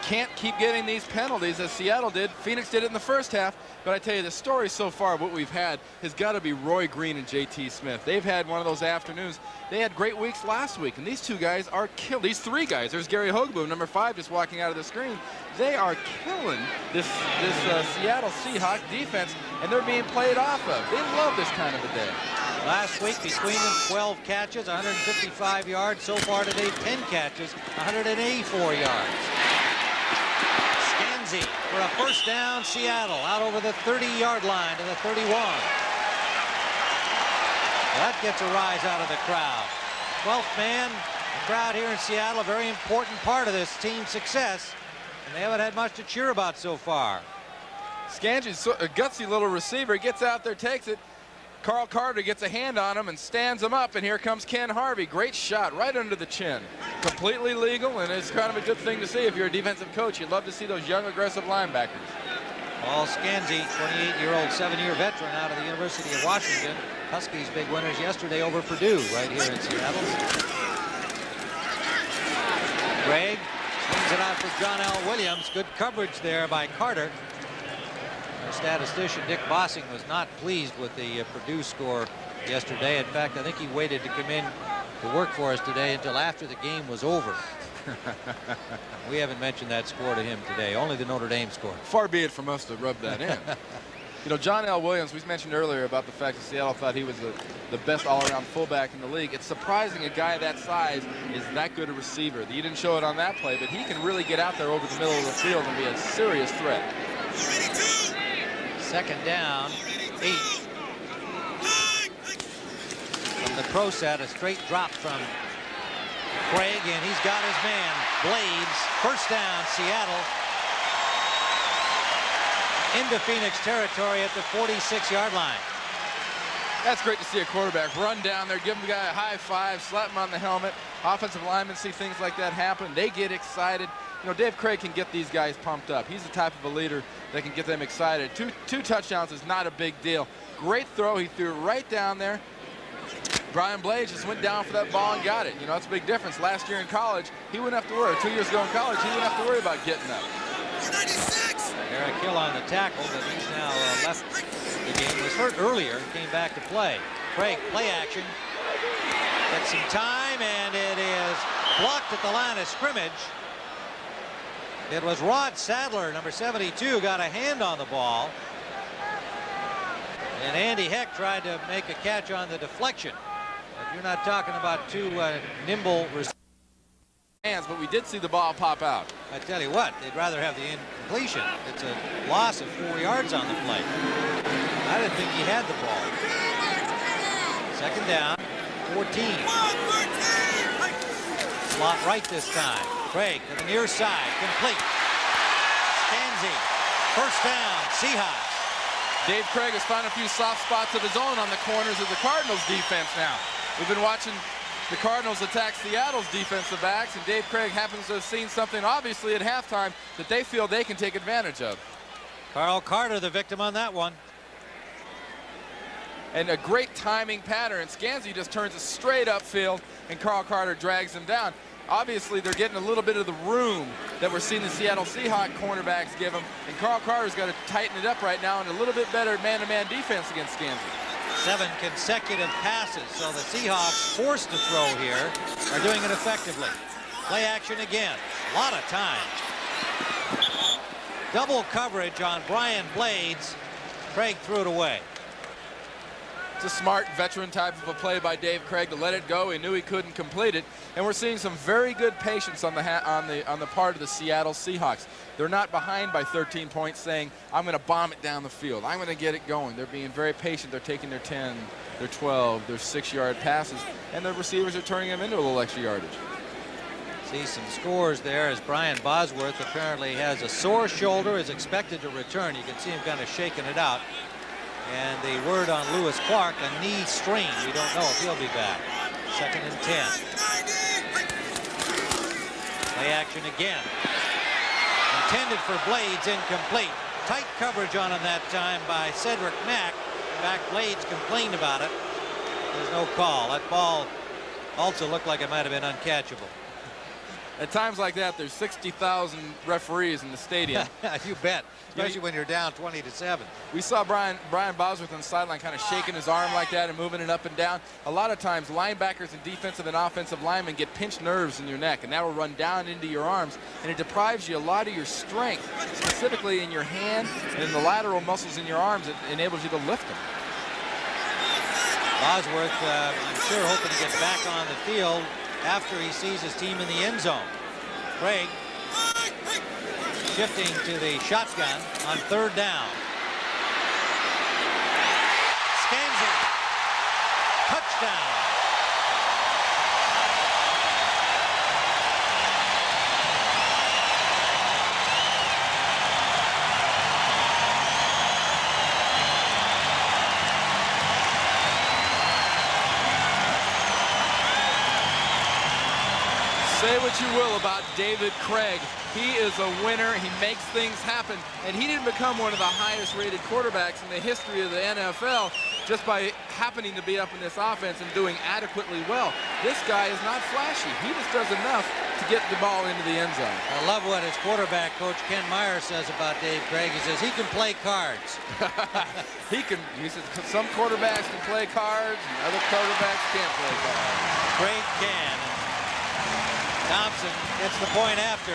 can't keep getting these penalties as Seattle did. Phoenix did it in the first half. But I tell you, the story so far, what we've had, has got to be Roy Green and J.T. Smith. They've had one of those afternoons. They had great weeks last week, and these two guys are killed. These three guys. There's Gary Hogaboom, number 5, just walking out of the screen. They are killing this Seattle Seahawks defense, and they're being played off of. They love this kind of a day. Last week, between them, 12 catches, 155 yards. So far today, 10 catches, 184 yards. For a first down, Seattle out over the 30-yard line to the 31. That gets a rise out of the crowd. 12th man, the crowd here in Seattle, a very important part of this team's success, and they haven't had much to cheer about so far. Scangy's a gutsy little receiver. He gets out there, takes it. Carl Carter gets a hand on him and stands him up, and here comes Ken Harvey. Great shot right under the chin. Completely legal, and it's kind of a good thing to see if you're a defensive coach. You'd love to see those young, aggressive linebackers. Paul Scanzy, 28-year-old, 7-year veteran out of the University of Washington. Huskies big winners yesterday over Purdue right here in Seattle. Gregg swings it out for John L. Williams. Good coverage there by Carter. Our statistician Dick Bossing was not pleased with the Purdue score yesterday. In fact, I think he waited to come in to work for us today until after the game was over. We haven't mentioned that score to him today, only the Notre Dame score. Far be it from us to rub that in. You know, John L. Williams, we mentioned earlier about the fact that Seattle thought he was the best all-around fullback in the league. It's surprising a guy that size is that good a receiver. He didn't show it on that play, but he can really get out there over the middle of the field and be a serious threat. Second down, 8. From the pro set, a straight drop from Craig, and he's got his man, Blades. First down, Seattle. Into Phoenix territory at the 46-yard line. That's great to see a quarterback run down there, give the guy a high five, slap him on the helmet. Offensive linemen see things like that happen. They get excited. You know, Dave Craig can get these guys pumped up. He's the type of a leader that can get them excited. Two touchdowns is not a big deal. Great throw. He threw it right down there. Brian Blades just went down for that ball and got it. You know, that's a big difference. Last year in college, he wouldn't have to worry. 2 years ago in college, he wouldn't have to worry about getting up. 96. Eric Hill on the tackle, but he's now left the game. Was hurt earlier, came back to play. Craig, play action. Gets some time, and it is blocked at the line of scrimmage. It was Rod Sadler, number 72, got a hand on the ball. And Andy Heck tried to make a catch on the deflection. But you're not talking about two nimble hands, but we did see the ball pop out. I tell you what, they'd rather have the incompletion. It's a loss of 4 yards on the play. I didn't think he had the ball. Second down, 14. Slot right this time. Craig to the near side, complete. Scanzi, first down, Seahawks. Dave Craig has found a few soft spots of his own on the corners of the Cardinals defense now. We've been watching the Cardinals attack Seattle's defensive backs, and Dave Craig happens to have seen something obviously at halftime that they feel they can take advantage of. Carl Carter, the victim on that one. And a great timing pattern. Scanzi just turns it straight upfield, and Carl Carter drags him down. Obviously, they're getting a little bit of the room that we're seeing the Seattle Seahawks cornerbacks give them, and Carl Carter's got to tighten it up right now and a little bit better man-to-man defense against Scanzi. 7 consecutive passes, so the Seahawks, forced to throw here, are doing it effectively. Play action again. A lot of time. Double coverage on Brian Blades. Craig threw it away. It's a smart veteran type of a play by Dave Craig to let it go. He knew he couldn't complete it, and we're seeing some very good patience on the part of the Seattle Seahawks. They're not behind by 13 points saying, I'm going to bomb it down the field. I'm going to get it going. They're being very patient. They're taking their 10, their 12, their 6-yard passes, and the receivers are turning them into a little extra yardage. See some scores there as Brian Bosworth apparently has a sore shoulder, is expected to return. You can see him kind of shaking it out. And the word on Lewis Clark, a knee strain. We don't know if he'll be back. 2nd and 10. Play action again. Intended for Blades, incomplete. Tight coverage on him that time by Cedric Mack. In fact, Blades complained about it. There's no call. That ball also looked like it might have been uncatchable. At times like that, there's 60,000 referees in the stadium. You bet, especially when you're down 20-7. We saw Brian Bosworth on the sideline kind of shaking his arm like that and moving it up and down. A lot of times, linebackers and defensive and offensive linemen get pinched nerves in your neck, and that will run down into your arms, and it deprives you a lot of your strength, specifically in your hand and in the lateral muscles in your arms. It enables you to lift them. Bosworth, I'm sure, hoping to get back on the field after he sees his team in the end zone. Craig shifting to the shotgun on 3rd down. Scanzi. Touchdown. Say what you will about David Craig. He is a winner. He makes things happen. And he didn't become one of the highest rated quarterbacks in the history of the NFL just by happening to be up in this offense and doing adequately well. This guy is not flashy. He just does enough to get the ball into the end zone. I love what his quarterback coach Ken Meyer says about Dave Craig. He says he can play cards. He says some quarterbacks can play cards and other quarterbacks can't play cards. Craig can. Thompson gets the point after.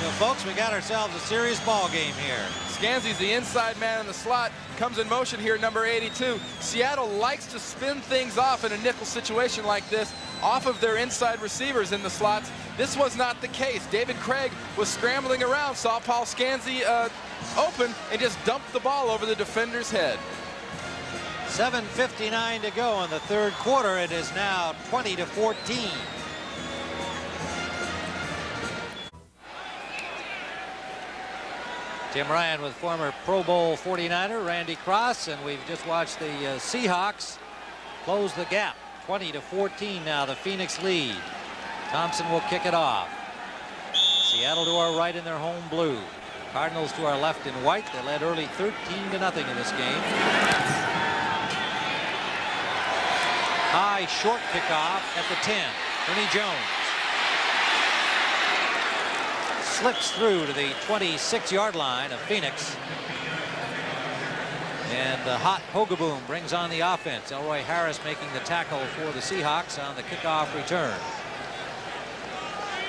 So, folks, we got ourselves a serious ball game here. Scanzi's the inside man in the slot, comes in motion here, number 82. Seattle likes to spin things off in a nickel situation like this, off of their inside receivers in the slots. This was not the case. David Craig was scrambling around, saw Paul Scanzi open, and just dumped the ball over the defender's head. 7:59 to go in the 3rd quarter. It is now 20-14. Tim Ryan with former Pro Bowl 49er Randy Cross, and we've just watched the Seahawks close the gap. 20-14 now, the Phoenix lead. Thompson will kick it off. Seattle to our right in their home blue. Cardinals to our left in white. They led early 13-0 in this game. High short kickoff at the 10. Ernie Jones slips through to the 26-yard line of Phoenix. And the hot Hogaboom brings on the offense. Elroy Harris making the tackle for the Seahawks on the kickoff return.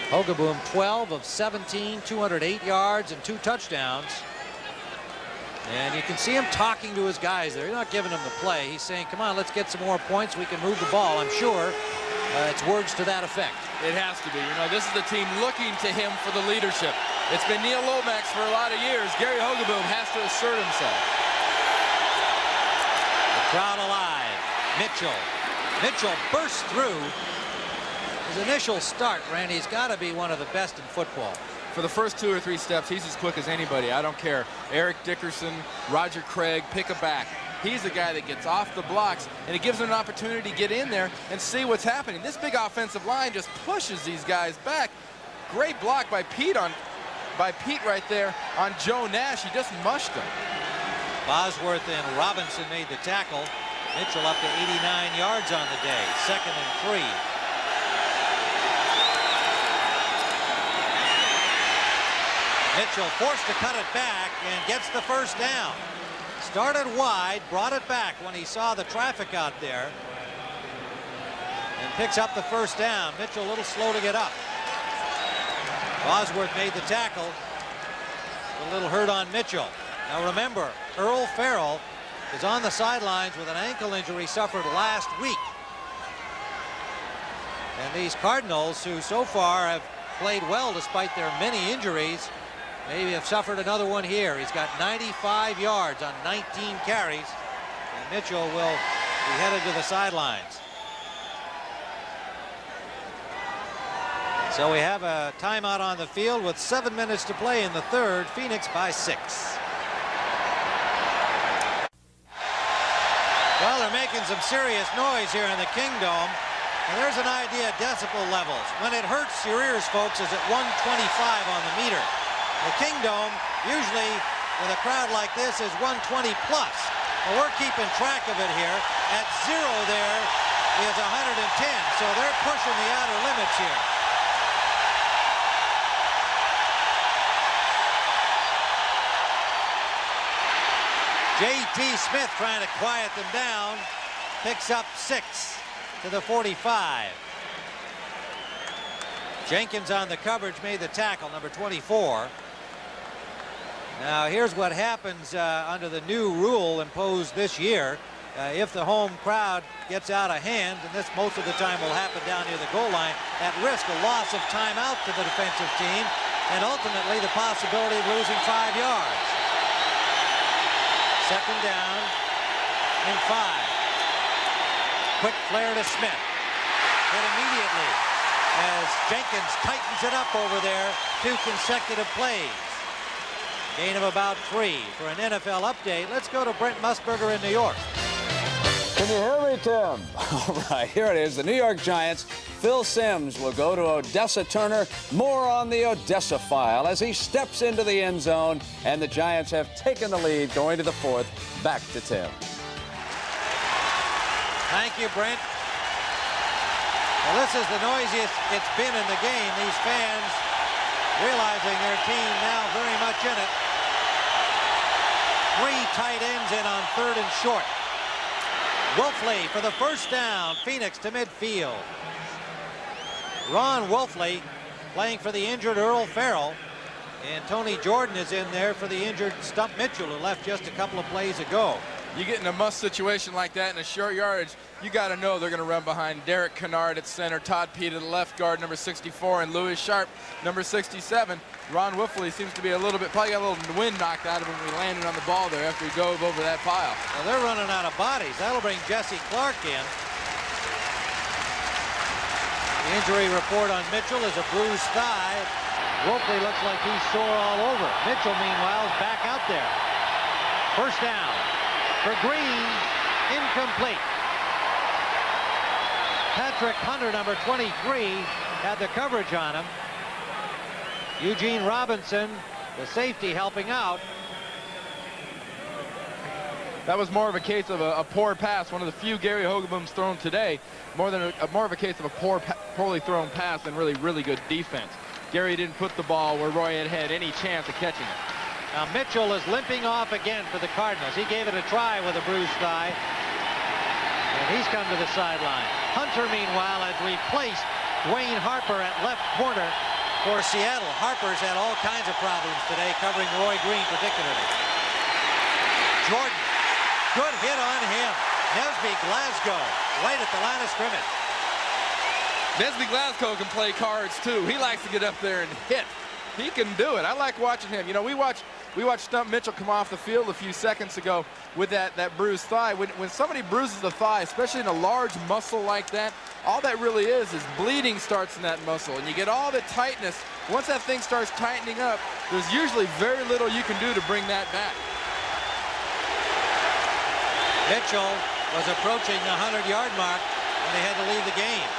Hogeboom 12 of 17, 208 yards and 2 touchdowns. And you can see him talking to his guys there. He's not giving them the play. He's saying, come on, let's get some more points. We can move the ball. I'm sure it's words to that effect. It has to be. You know, this is the team looking to him for the leadership. It's been Neil Lomax for a lot of years. Gary Hogeboom has to assert himself. The crowd alive. Mitchell bursts through. His initial start, Randy's got to be one of the best in football. For the first 2 or 3 steps, he's as quick as anybody. I don't care. Eric Dickerson, Roger Craig, pick a back. He's the guy that gets off the blocks, and it gives him an opportunity to get in there and see what's happening. This big offensive line just pushes these guys back. Great block by Pete right there on Joe Nash. He just mushed him. Bosworth and Robinson made the tackle. Mitchell up to 89 yards on the day. 2nd and 3. Mitchell forced to cut it back and gets the first down. Started wide, brought it back when he saw the traffic out there, and picks up the first down. Mitchell a little slow to get up. Bosworth made the tackle. A little hurt on Mitchell. Now remember, Earl Farrell is on the sidelines with an ankle injury suffered last week. And these Cardinals, who so far have played well despite their many injuries, maybe have suffered another one here. He's got 95 yards on 19 carries, and Mitchell will be headed to the sidelines. So we have a timeout on the field with 7 minutes to play in the third. Phoenix by 6. Well, they're making some serious noise here in the Kingdome. And there's an idea of decibel levels. When it hurts your ears, folks, is at 125 on the meter. The Kingdome, usually with a crowd like this, is 120 plus. Well, we're keeping track of it here. At 0 there is 110, so they're pushing the outer limits here. J.T. Smith trying to quiet them down. Picks up 6 to the 45. Jenkins on the coverage made the tackle, number 24. Now here's what happens under the new rule imposed this year. If the home crowd gets out of hand, and this most of the time will happen down near the goal line, at risk a loss of timeout to the defensive team, and ultimately the possibility of losing 5 yards. 2nd down and 5. Quick flare to Smith. Hit immediately as Jenkins tightens it up over there. 2 consecutive plays. Gain of about 3 for an NFL update. Let's go to Brent Musburger in New York. Can you hear me, Tim? All right, here it is. The New York Giants. Phil Simms will go to Odessa Turner. More on the Odessa file as he steps into the end zone, and the Giants have taken the lead going to the 4th. Back to Tim. Thank you, Brent. Well, this is the noisiest it's been in the game. These fans realizing their team now very much in it. 3 tight ends in on 3rd and short. Wolfley for the first down. Phoenix to midfield. Ron Wolfley playing for the injured Earl Farrell. And Tony Jordan is in there for the injured Stump Mitchell, who left just a couple of plays ago. You get in a must situation like that in a short yardage, you got to know they're going to run behind Derek Kennard at center, Todd Pete at the left guard, number 64, and Louis Sharp, number 67. Ron Wolfley seems to be probably got a little wind knocked out of him when he landed on the ball there after he dove over that pile. Well, they're running out of bodies. That'll bring Jesse Clark in. The injury report on Mitchell is a bruised thigh. Wolfley looks like he's sore all over. Mitchell, meanwhile, is back out there. First down for Green, incomplete. Patrick Hunter, number 23, had the coverage on him. Eugene Robinson, the safety, helping out. That was more of a case of a poor pass, one of the few Gary Hogebooms thrown today, more of a case of a poorly thrown pass than really good defense. Gary didn't put the ball where Roy had any chance of catching it. Now Mitchell is limping off again for the Cardinals. He gave it a try with a bruised thigh, and he's come to the sideline. Hunter, meanwhile, has replaced Dwayne Harper at left corner For Seattle, Harper's had all kinds of problems today, covering Roy Green particularly. Jordan, good hit on him. Nesby Glasgow, right at the line of scrimmage. Nesby Glasgow can play cards too. He likes to get up there and hit. He can do it. I like watching him. You know, we watched Stump Mitchell come off the field a few seconds ago with that bruised thigh. When somebody bruises the thigh, especially in a large muscle like that, all that really is bleeding starts in that muscle, and you get all the tightness. Once that thing starts tightening up, there's usually very little you can do to bring that back. Mitchell was approaching the 100-yard mark when they had to leave the game.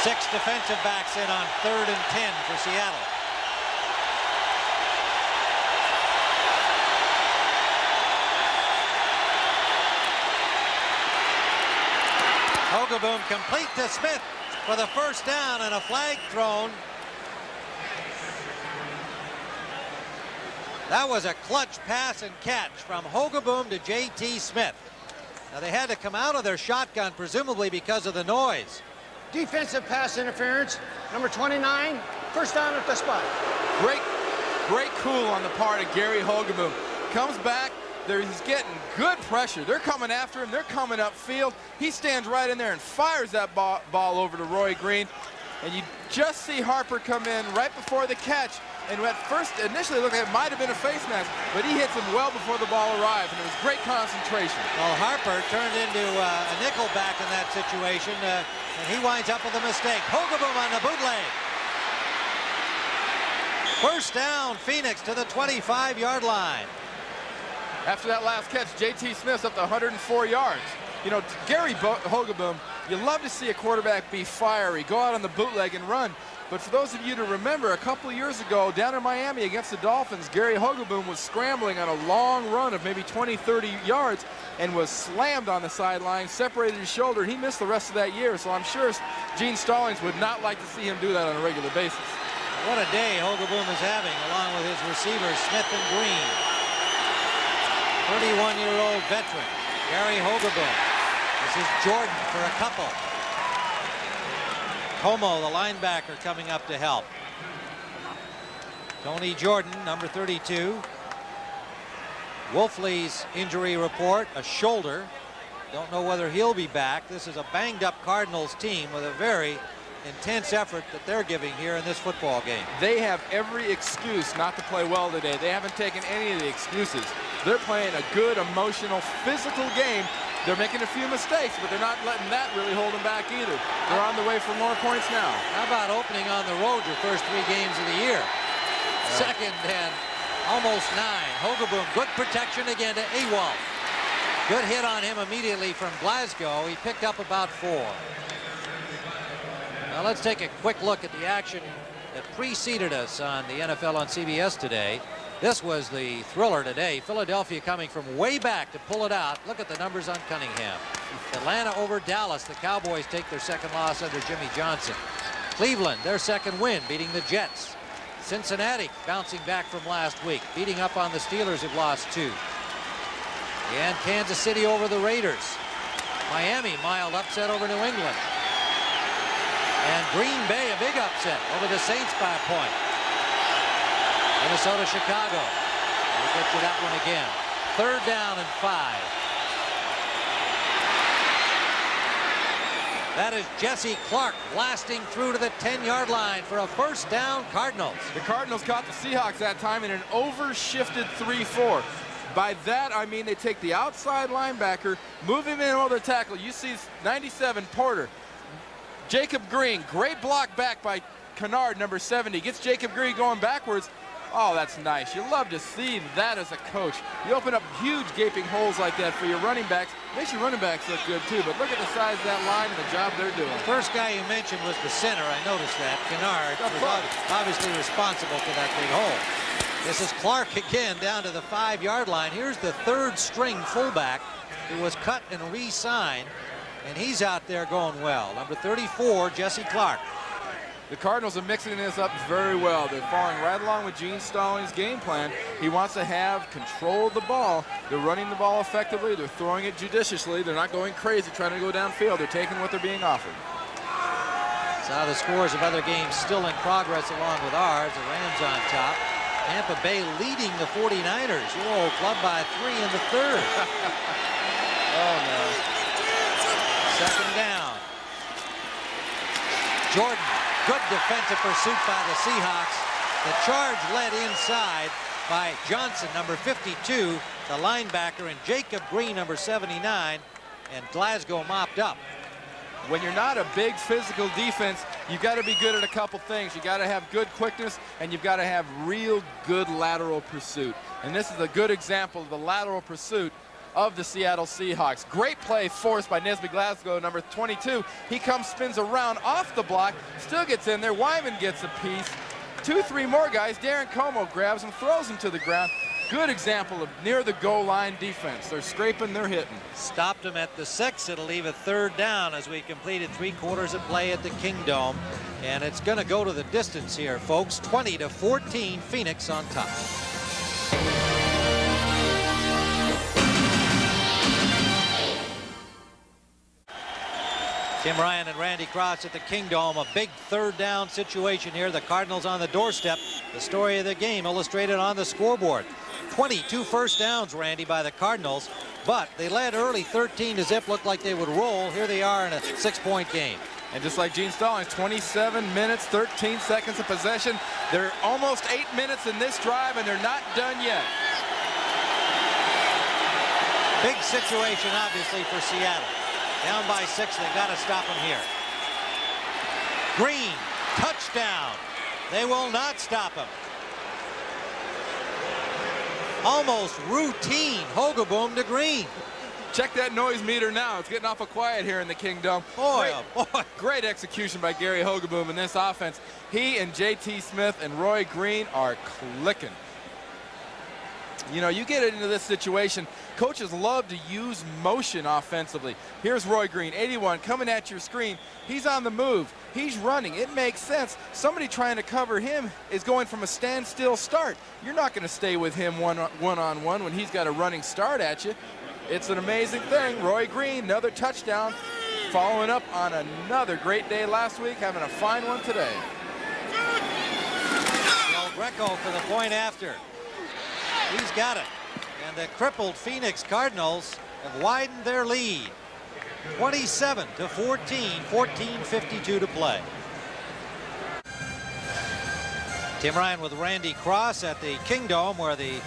6 defensive backs in on 3rd and 10 for Seattle. Hogeboom complete to Smith for the first down, and a flag thrown. That was a clutch pass and catch from Hogeboom to J.T. Smith. Now they had to come out of their shotgun, presumably because of the noise. Defensive pass interference, number 29, first down at the spot. Great cool on the part of Gary Hogeboom. Comes back, he's getting good pressure. They're coming after him, they're coming upfield. He stands right in there and fires that ball over to Roy Green. And you just see Harper come in right before the catch. And at first, initially, looked like it might have been a face mask, but he hits him well before the ball arrived, and it was great concentration. Well, Harper turned into a nickelback in that situation, and he winds up with a mistake. Hogeboom on the bootleg. First down, Phoenix to the 25-yard line. After that last catch, J.T. Smith's up to 104 yards. You know, Gary Hogeboom, you love to see a quarterback be fiery, go out on the bootleg and run. But for those of you to remember, a couple of years ago, down in Miami against the Dolphins, Gary Hogeboom was scrambling on a long run of maybe 20, 30 yards and was slammed on the sideline, separated his shoulder. He missed the rest of that year, so I'm sure Gene Stallings would not like to see him do that on a regular basis. What a day Hogeboom is having, along with his receivers, Smith and Green. 31-year-old veteran, Gary Hogeboom. This is Jordan for a couple. Como, the linebacker, coming up to help. Tony Jordan, number 32. Wolfley's injury report, a shoulder. Don't know whether he'll be back. This is a banged-up Cardinals team with a very intense effort that they're giving here in this football game. They have every excuse not to play well today. They haven't taken any of the excuses. They're playing a good, emotional, physical game. They're making a few mistakes, but they're not letting that really hold them back either. They're on the way for more points now. How about opening on the road your first 3 games of the year? Second and almost 9. Hogeboom, good protection again to Ewald. Good hit on him immediately from Glasgow. He picked up about 4. Now let's take a quick look at the action that preceded us on the NFL on CBS today. This was the thriller today. Philadelphia coming from way back to pull it out. Look at the numbers on Cunningham. Atlanta over Dallas. The Cowboys take their second loss under Jimmy Johnson. Cleveland, their second win, beating the Jets. Cincinnati bouncing back from last week, beating up on the Steelers, who've lost 2. And Kansas City over the Raiders. Miami, mild upset over New England. And Green Bay, a big upset over the Saints by a point. Minnesota, Chicago. We'll get you that one again. 3rd down and 5. That is Jesse Clark blasting through to the 10-yard line for a first down, Cardinals. The Cardinals caught the Seahawks that time in an overshifted 3-4. By that, I mean they take the outside linebacker, move him in over the tackle. You see 97, Porter. Jacob Green, great block back by Kennard, number 70. Gets Jacob Green going backwards. Oh, that's nice. You love to see that as a coach. You open up huge gaping holes like that for your running backs. Makes your running backs look good, too. But look at the size of that line and the job they're doing. The first guy you mentioned was the center. I noticed that. Kennard was obviously responsible for that big hole. This is Clark again down to the 5-yard line. Here's the 3rd string fullback who was cut and re-signed. And he's out there going well. Number 34, Jesse Clark. The Cardinals are mixing this up very well. They're following right along with Gene Stallings' game plan. He wants to have control of the ball. They're running the ball effectively. They're throwing it judiciously. They're not going crazy trying to go downfield. They're taking what they're being offered. Saw the scores of other games still in progress along with ours. The Rams on top. Tampa Bay leading the 49ers. Your old club by 3 in the third. Oh, no. Second down. Jordan, good defensive pursuit by the Seahawks. The charge led inside by Johnson, number 52, the linebacker, and Jacob Green, number 79, and Glasgow mopped up. When you're not a big physical defense, you've got to be good at a couple things. You got to have good quickness, and you've got to have real good lateral pursuit. And this is a good example of the lateral pursuit of the Seattle Seahawks. Great play forced by Nesby Glasgow, number 22. He comes, spins around off the block, still gets in there. Wyman gets a piece. 2-3 more guys. Darren Como grabs him, throws him to the ground. Good example of near the goal line defense. They're scraping, they're hitting. Stopped him at the 6. It'll leave a third down as we completed 3/4 of play at the Kingdome. And it's going to go to the distance here, folks. 20-14, Phoenix on top. Tim Ryan and Randy Cross at the Kingdome. A big third down situation here. The Cardinals on the doorstep. The story of the game illustrated on the scoreboard. 22 first downs, Randy, by the Cardinals, but they led early 13-0. Looked like they would roll. Here they are in a 6-point game. And just like Gene Stallings, 27 minutes, 13 seconds of possession. They're almost 8 minutes in this drive, and they're not done yet. Big situation, obviously, for Seattle. Down by 6, they got to stop him here. Green, touchdown. They will not stop him. Almost routine Hogaboom to Green. Check that noise meter now. It's getting awful quiet here in the Kingdome. Boy, oh boy. Great execution by Gary Hogaboom in this offense. He and J.T. Smith and Roy Green are clicking. You know, you get into this situation, coaches love to use motion offensively. Here's Roy Green, 81, coming at your screen. He's on the move. He's running. It makes sense. Somebody trying to cover him is going from a standstill start. You're not going to stay with him one-on-one when he's got a running start at you. It's an amazing thing. Roy Green, another touchdown, following up on another great day last week, having a fine one today. Del Greco for the point after. He's got it. And the crippled Phoenix Cardinals have widened their lead. 27-14, 14:52 to play. Tim Ryan with Randy Cross at the Kingdome, where the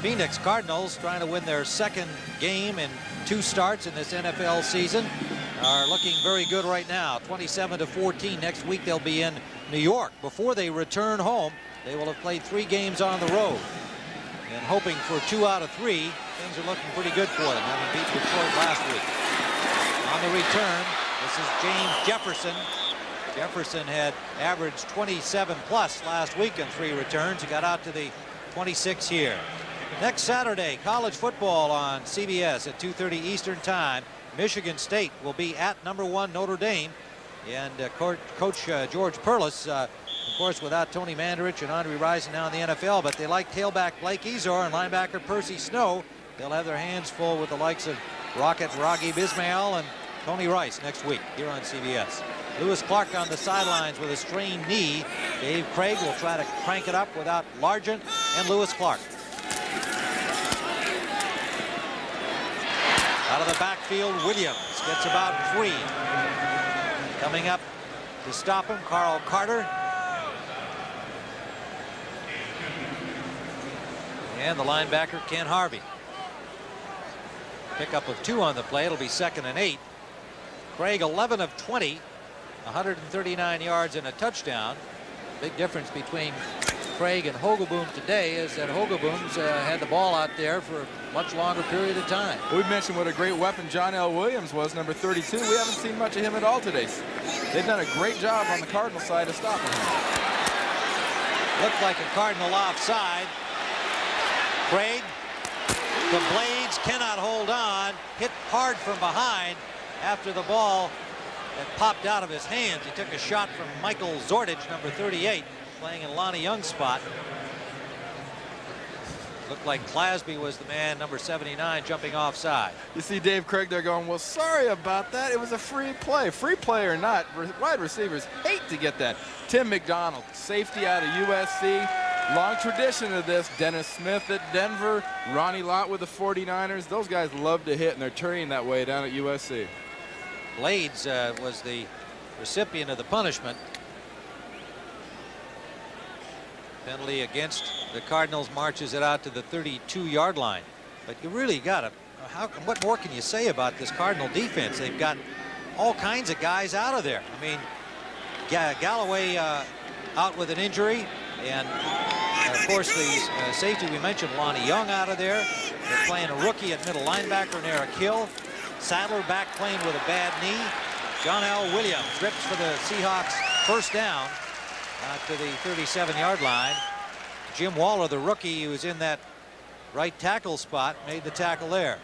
Phoenix Cardinals, trying to win their second game in 2 starts in this NFL season, are looking very good right now. 27-14. Next week they'll be in New York. Before they return home, they will have played 3 games on the road. And hoping for 2 out of 3, things are looking pretty good for them, having beat Detroit last week. On the return, this is James Jefferson. Jefferson had averaged 27+ last week in 3 returns. He got out to the 26 here. Next Saturday, college football on CBS at 2:30 Eastern Time. Michigan State will be at #1 Notre Dame. And Coach George Perlis, of course, without Tony Mandarich and Andre Rison now in the NFL, but they like tailback Blake Ezor and linebacker Percy Snow. They'll have their hands full with the likes of Rocket Raghib Ismail and Tony Rice next week here on CBS. Lewis Clark on the sidelines with a strained knee. Dave Craig will try to crank it up without Largent and Lewis Clark. Out of the backfield, Williams gets about 3. Coming up to stop him, Carl Carter. And the linebacker, Ken Harvey. Pickup of 2 on the play. It'll be 2nd and 8. Craig 11 of 20, 139 yards and a touchdown. Big difference between Craig and Hogaboom today is that Hogaboom's had the ball out there for a much longer period of time. We've mentioned what a great weapon John L. Williams was, number 32. We haven't seen much of him at all today. They've done a great job on the Cardinal side of stopping him. Looked like a Cardinal offside. Craig, the blades cannot hold on, hit hard from behind after the ball that popped out of his hands. He took a shot from Michael Zordich, number 38, playing in Lonnie Young's spot. Looked like Clasby was the man, number 79, jumping offside. You see Dave Craig there going, well, sorry about that. It was a free play. Free play or not, wide receivers hate to get that. Tim McDonald, safety out of USC. Long tradition of this. Dennis Smith at Denver. Ronnie Lott with the 49ers. Those guys love to hit, and they're turning that way down at USC. Blades was the recipient of the punishment. Penalty against the Cardinals marches it out to the 32-yard line. But you really got to, what more can you say about this Cardinal defense? They've got all kinds of guys out of there. I mean, Galloway out with an injury, and of course the safety we mentioned, Lonnie Young, out of there. They're playing a rookie at middle linebacker, Eric Hill. Sadler back playing with a bad knee. John L. Williams rips for the Seahawks first down to the 37-yard line. Jim Waller, the rookie who was in that right tackle spot, made the tackle there.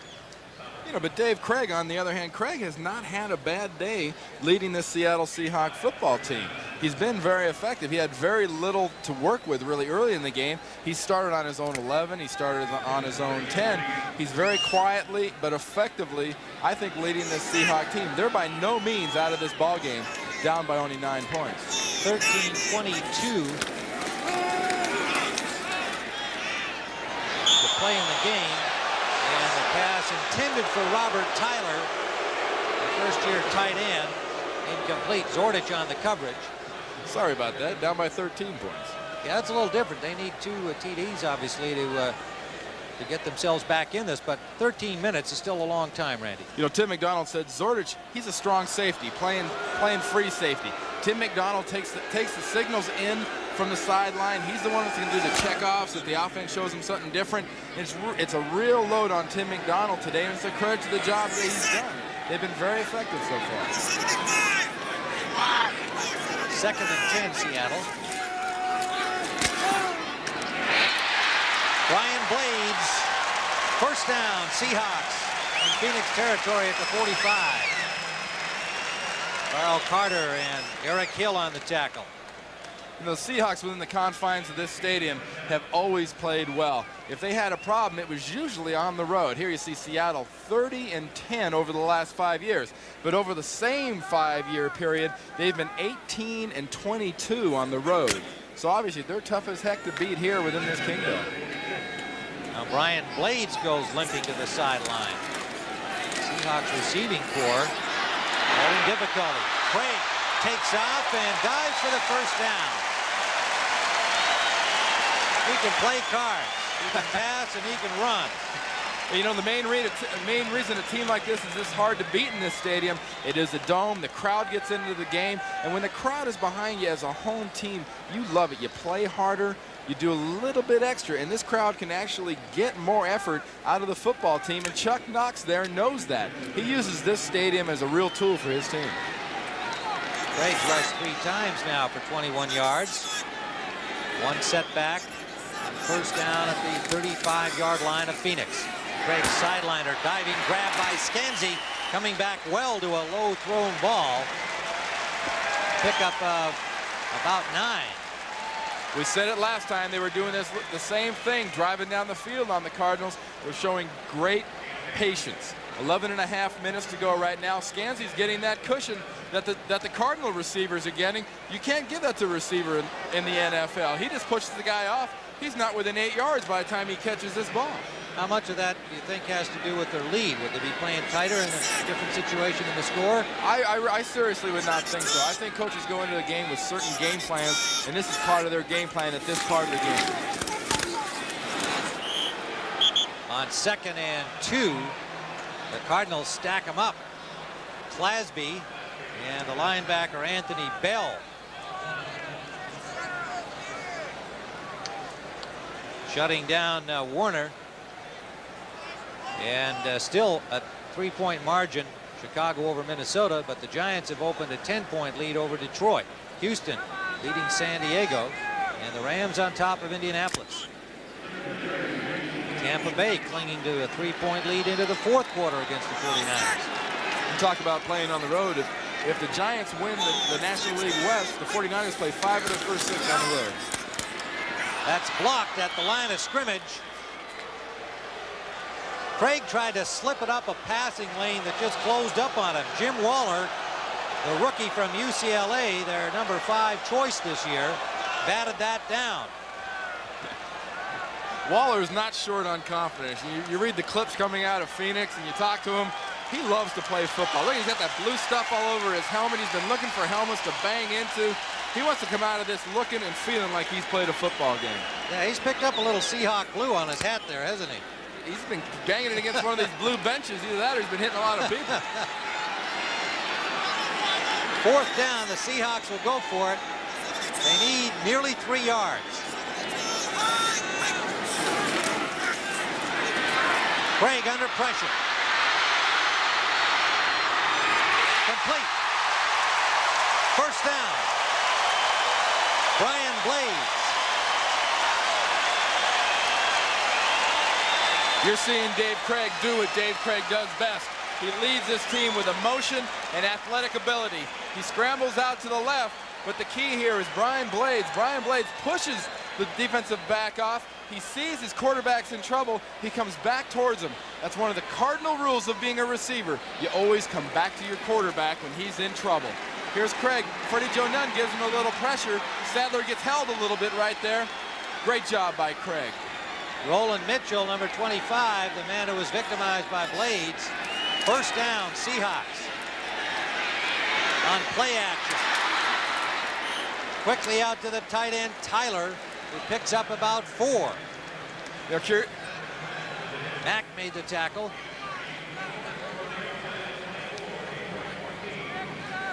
You know, but Dave Craig, on the other hand, Craig has not had a bad day leading this Seattle Seahawks football team. He's been very effective. He had very little to work with really early in the game. He started on his own 11. He started on his own 10. He's very quietly but effectively, I think, leading this Seahawks team. They're by no means out of this ball game, down by only 9 points. 13-22 to play in the game. And the pass intended for Robert Tyler, the first-year tight end, incomplete. Zordich on the coverage. Sorry about that. Down by 13 points. Yeah, that's a little different. They need 2 TDs, obviously, to get themselves back in this. But 13 minutes is still a long time, Randy. You know, Tim McDonald said Zordich, he's a strong safety, playing free safety. Tim McDonald takes the signals in from the sideline. He's the one that's going to do the checkoffs if the offense shows him something different. It's a real load on Tim McDonald today, and it's a credit to the job that he's done. They've been very effective so far. 2nd and 10, Seattle. Brian Blades, first down, Seahawks in Phoenix territory at the 45. Carl Carter and Eric Hill on the tackle. You know, the Seahawks within the confines of this stadium have always played well. If they had a problem, it was usually on the road. Here you see Seattle 30-10 over the last 5 years. But over the same 5-year period, they've been 18-22 on the road. So obviously they're tough as heck to beat here within this kingdom. Now Brian Blades goes limping to the sideline. Seahawks receiving corps having difficulty. Craig takes off and dives for the first down. He can play cards. He can pass and he can run. You know, the main reason a team like this is this hard to beat in this stadium, it is a dome. The crowd gets into the game, and when the crowd is behind you as a home team, you love it. You play harder, you do a little bit extra, and this crowd can actually get more effort out of the football team, and Chuck Knox there knows that. He uses this stadium as a real tool for his team. Craig rushed 3 times now for 21 yards. 1 setback. First down at the 35-yard line of Phoenix. Craig sideliner, diving grab by Scanzi, coming back well to a low thrown ball. Pickup of about 9. We said it last time, they were doing the same thing, driving down the field on the Cardinals. They're showing great patience. 11.5 minutes to go right now. Scanzi's getting that cushion that the Cardinal receivers are getting. You can't give that to a receiver in the NFL. He just pushes the guy off. He's not within 8 yards by the time he catches this ball. How much of that do you think has to do with their lead? Would they be playing tighter in a different situation in the score? I seriously would not think so. I think coaches go into the game with certain game plans, and this is part of their game plan at this part of the game. On 2nd and 2, the Cardinals stack them up. Clasby and the linebacker Anthony Bell. Shutting down Warner. And still a 3-point margin, Chicago over Minnesota, but the Giants have opened a 10-point lead over Detroit. Houston leading San Diego, and the Rams on top of Indianapolis. Tampa Bay clinging to a 3-point lead into the 4th quarter against the 49ers. You talk about playing on the road. If the Giants win the National League West, the 49ers play 5 of their first 6 on the road. That's blocked at the line of scrimmage. Craig tried to slip it up a passing lane that just closed up on him. Jim Waller, the rookie from UCLA, their number 5 choice this year, batted that down. Waller's not short on confidence. You read the clips coming out of Phoenix and you talk to him. He loves to play football. Look, he's got that blue stuff all over his helmet. He's been looking for helmets to bang into. He wants to come out of this looking and feeling like he's played a football game. Yeah, he's picked up a little Seahawk blue on his hat there, hasn't he? He's been banging it against one of these blue benches. Either that or he's been hitting a lot of people. 4th down, the Seahawks will go for it. They need nearly 3 yards. Craig under pressure. Complete. 1st down. Brian Blades. You're seeing Dave Krieg do what Dave Krieg does best. He leads this team with emotion and athletic ability. He scrambles out to the left, but the key here is Brian Blades. Brian Blades pushes the defensive back off. He sees his quarterback's in trouble. He comes back towards him. That's one of the cardinal rules of being a receiver. You always come back to your quarterback when he's in trouble. Here's Craig. Freddie Joe Nunn gives him a little pressure. Sadler gets held a little bit right there. Great job by Craig. Roland Mitchell, number 25, the man who was victimized by Blades. 1st down, Seahawks. On play action. Quickly out to the tight end, Tyler, who picks up about 4. They're cute. Mack made the tackle.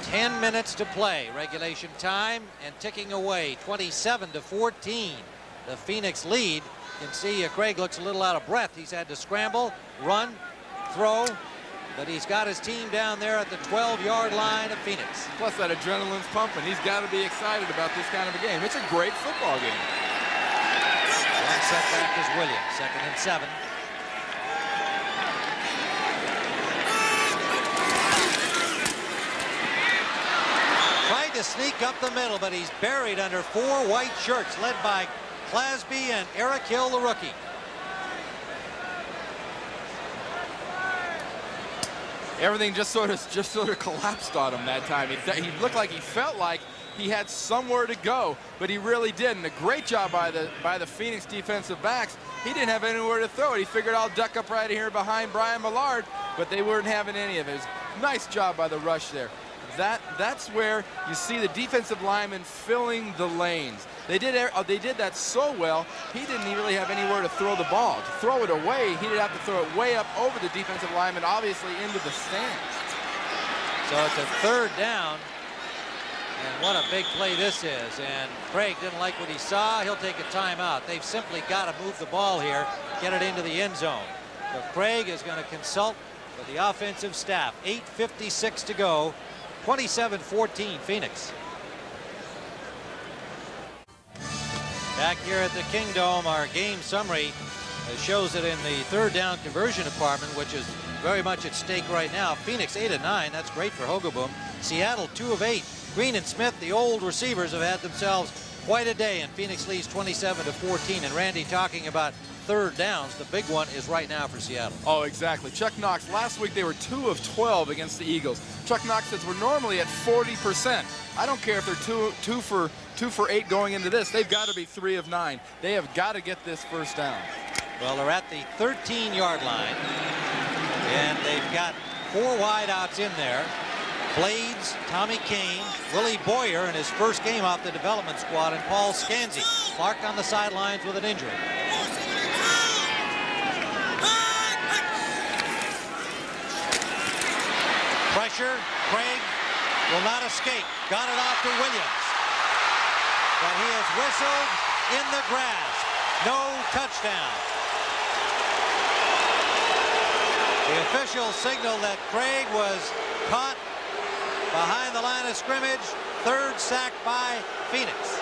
10 minutes to play, regulation time, and ticking away, 27-14. The Phoenix lead. You can see Craig looks a little out of breath. He's had to scramble, run, throw, but he's got his team down there at the 12-yard line of Phoenix. Plus that adrenaline's pumping. He's got to be excited about this kind of a game. It's a great football game. One setback is Williams, 2nd and 7. Tried to sneak up the middle, but he's buried under 4 white shirts led by Clasby and Eric Hill, the rookie. Everything just sort of collapsed on him that time. He looked like he felt like he had somewhere to go, but he really didn't. A great job by the Phoenix defensive backs. He didn't have anywhere to throw it. He figured I'll duck up right here behind Brian Millard, but they weren't having any of it. It was a nice job by the rush there. That's where you see the defensive linemen filling the lanes. They did that so well, he didn't really have anywhere to throw the ball. To throw it away, he did have to throw it way up over the defensive lineman, obviously into the stands. So it's a 3rd down. And what a big play this is. And Craig didn't like what he saw. He'll take a timeout. They've simply got to move the ball here, get it into the end zone. So Craig is going to consult with the offensive staff. 8:56 to go. 27-14 Phoenix. Back here at the Kingdome, our game summary shows that in the 3rd down conversion department, which is very much at stake right now, Phoenix 8 of 9. That's great for Hogaboom. Seattle 2 of 8. Green and Smith, the old receivers, have had themselves quite a day, and Phoenix leads 27-14. And Randy talking about 3rd downs. The big one is right now for Seattle. Oh, exactly. Chuck Knox, last week they were 2 of 12 against the Eagles. Chuck Knox says we're normally at 40%. I don't care if they're two for 8 going into this. They've got to be 3 of 9. They have got to get this 1st down. Well, they're at the 13-yard line, and they've got 4 wideouts in there. Blades, Tommy Kane, Willie Boyer in his 1st game off the development squad, and Paul Scanzi. Clark on the sidelines with an injury. Pressure, Craig will not escape. Got it off to Williams. But he has whistled in the grasp. No touchdown. The official signaled that Craig was caught behind the line of scrimmage. 3rd sack by Phoenix.